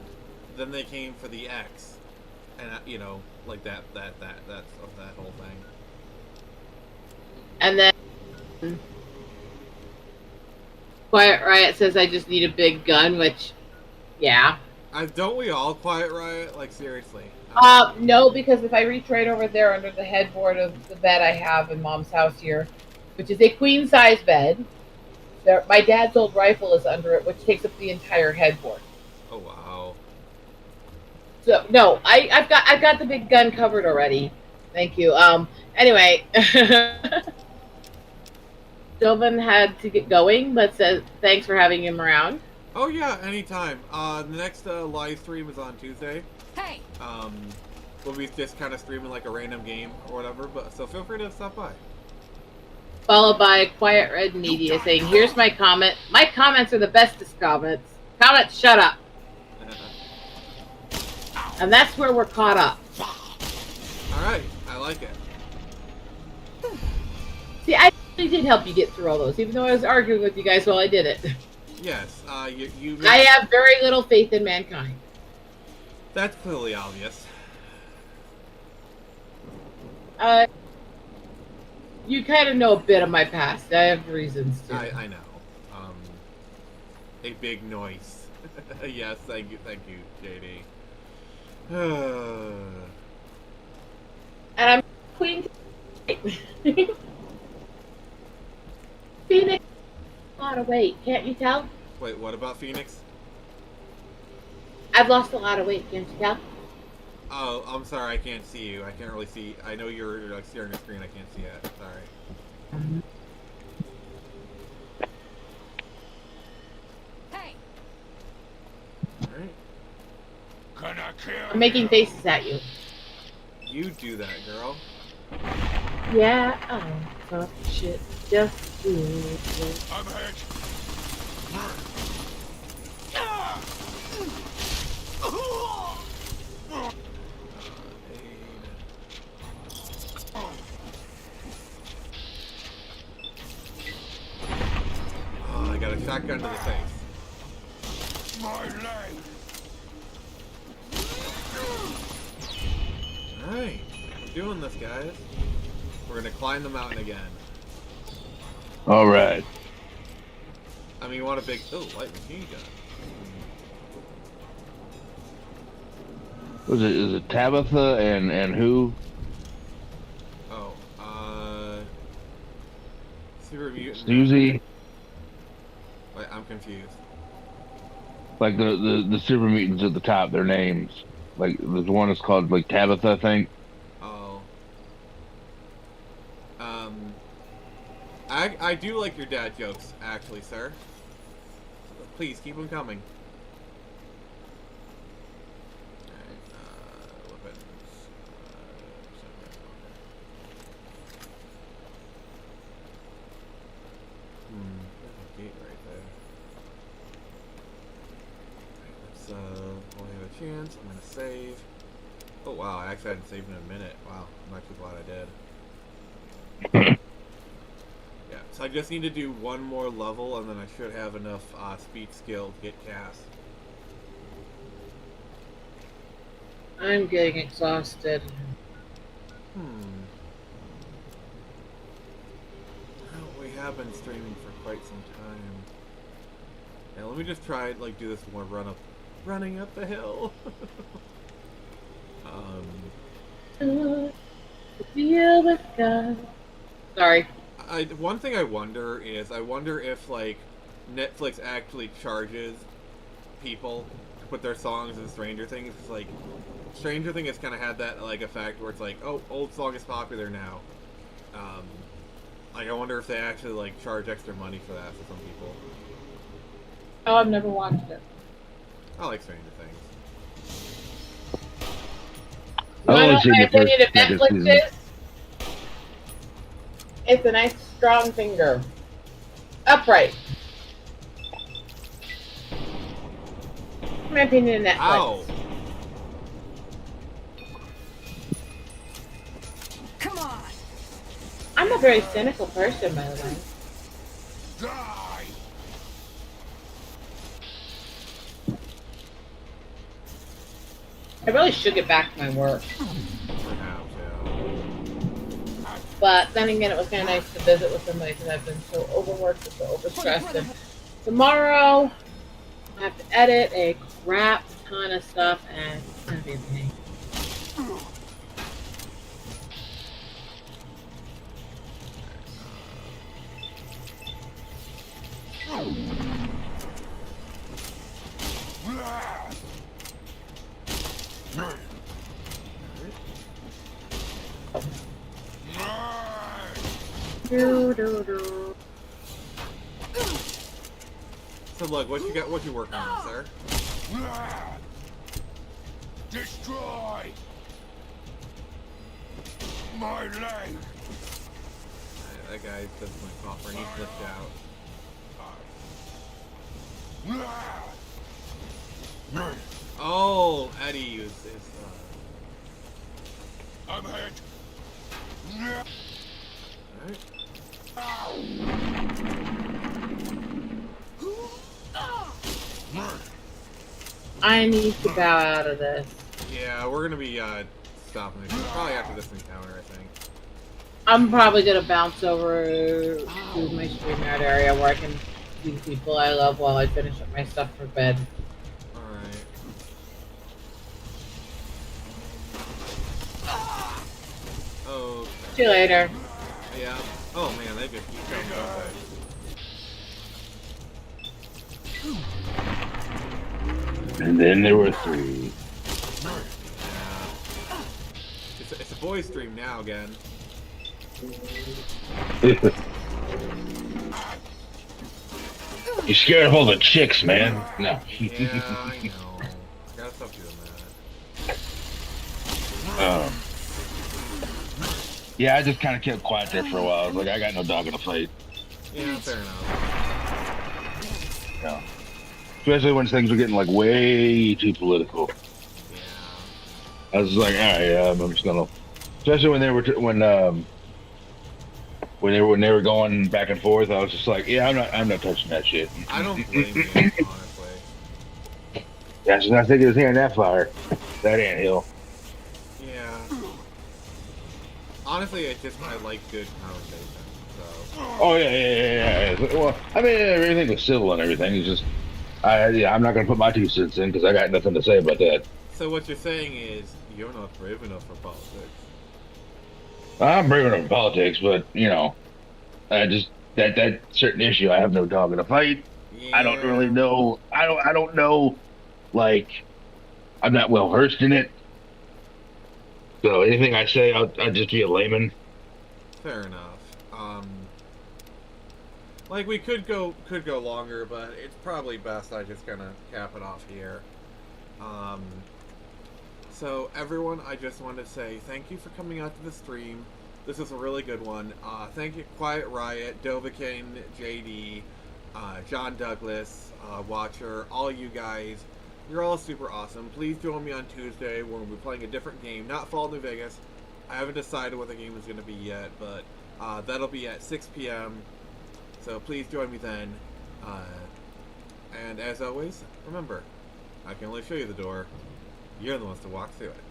Then they came for the X, and like that's that whole thing. And then Quiet Riot says, I just need a big gun, which Yeah. Don't we all quiet riot? Like, seriously. No, because if I reach right over there under the headboard of the bed I have in Mom's house here, which is a queen size bed, my dad's old rifle is under it, which takes up the entire headboard. Oh wow. So no, I've got the big gun covered already. Thank you. Anyway, Sylvan had to get going, but says thanks for having him around. Oh yeah, anytime. The next live stream is on Tuesday. Hey. We'll be just kind of streaming like a random game or whatever, but so feel free to stop by. Followed by Quiet Red Media saying, "Here's my comment. My comments are the bestest comments. Comments, shut up." And that's where we're caught up. All right, I like it. See, I actually did help you get through all those, even though I was arguing with you guys while I did it. Yes, you. I have very little faith in mankind. That's clearly obvious. You kind of know a bit of my past. I have reasons to. I know. A big noise. Yes, thank you, JD. And I'm Queen. Phoenix, a lot of weight. Can't you tell? Wait, what about Phoenix? I've lost a lot of weight. Can't you tell? Oh, I'm sorry, I can't see you. I can't really see. I know you're like staring at the screen. I can't see it. Sorry. Hey. All right. I'm making faces at you. You do that, girl. Yeah, tough shit. Just do it. I'm hurt. Oh, I got a shotgun to the face. My leg. Alright, we're doing this, guys. We're gonna climb the mountain again. All right. I mean, you want a big... Oh, light machine gun. Is it Tabitha and who? Oh, Super Mutant. Susie? Wait, I'm confused. Like the super mutants at the top, their names. Like there's one that's called like Tabitha, I think. Oh. I do like your dad jokes, actually, sir. Please keep them coming. Alright, weapons. There's a gate right there. Alright, let's only have a chance. I'm gonna save. Oh wow, I actually hadn't saved in a minute. Wow, I'm actually glad I did. Yeah, so I just need to do one more level and then I should have enough speed skill to get cast. I'm getting exhausted. Well, we have been streaming for quite some time. Yeah, let me just try like do this more running up the hill. Deal with God. Sorry. One thing I wonder if like Netflix actually charges people to put their songs in Stranger Things. It's like Stranger Things has kind of had that like effect where it's like, oh, old song is popular now. Like I wonder if they actually like charge extra money for that for some people. Oh, I've never watched it. I like Stranger Things. You want to know my opinion of Netflix is? It's a nice strong finger. Upright. My opinion of Netflix. Ow! Come on. I'm a very cynical person, by the way. Die. I really should get back to my work. Perhaps, yeah. But then again, it was kind of nice to visit with somebody because I've been so overworked and so overstressed. And tomorrow, I have to edit a crap ton of stuff, and it's gonna be a pain. So look, what you working on, sir? Destroy my leg. That guy doesn't like copper. He's flipped out. Oh, Eddie is I'm hurt. I need to bow out of this. Yeah, we're gonna be stopping it probably after this encounter, I think. I'm probably gonna bounce over to my StreamYard area where I can see people I love while I finish up my stuff for bed. Alright. Oh. See you later. Yeah. Oh man, they just keep coming up. And then there were 3. It's a boys' stream now again. You scared of all the chicks, man. No. Yeah, I know. Gotta stop doing that. Yeah, I just kind of kept quiet there for a while. I was like, I got no dog in the fight. Yeah, fair enough. Yeah. Especially when things were getting like way too political. Yeah. I was like, all right, I'm just gonna. Especially when they were when they were going back and forth, I was just like, yeah, I'm not touching that shit. I don't blame you, honestly. Yeah, so I think it was hearing that fire, that anthill. Yeah. Honestly, I like good conversation. So. Oh yeah. Well, I mean, everything was civil and everything. It's just, I'm not gonna put my 2 cents in because I got nothing to say about that. So what you're saying is you're not brave enough for politics. I'm brave enough for politics, but you know, I just that certain issue, I have no dog in the fight. Yeah. I don't really know. I don't know. Like, I'm not well versed in it. So anything I say, I'll just be a layman. Fair enough. Like we could go longer, but it's probably best I just kind of cap it off here. So everyone, I just wanted to say thank you for coming out to the stream. This is a really good one. Thank you, Quiet Riot, Dovahkiin, JD, John Douglas, Watcher, all you guys. You're all super awesome. Please join me on Tuesday when we'll be playing a different game, not Fall New Vegas. I haven't decided what the game is going to be yet, but that'll be at 6 p.m. So please join me then. And as always, remember, I can only show you the door. You're the ones to walk through it.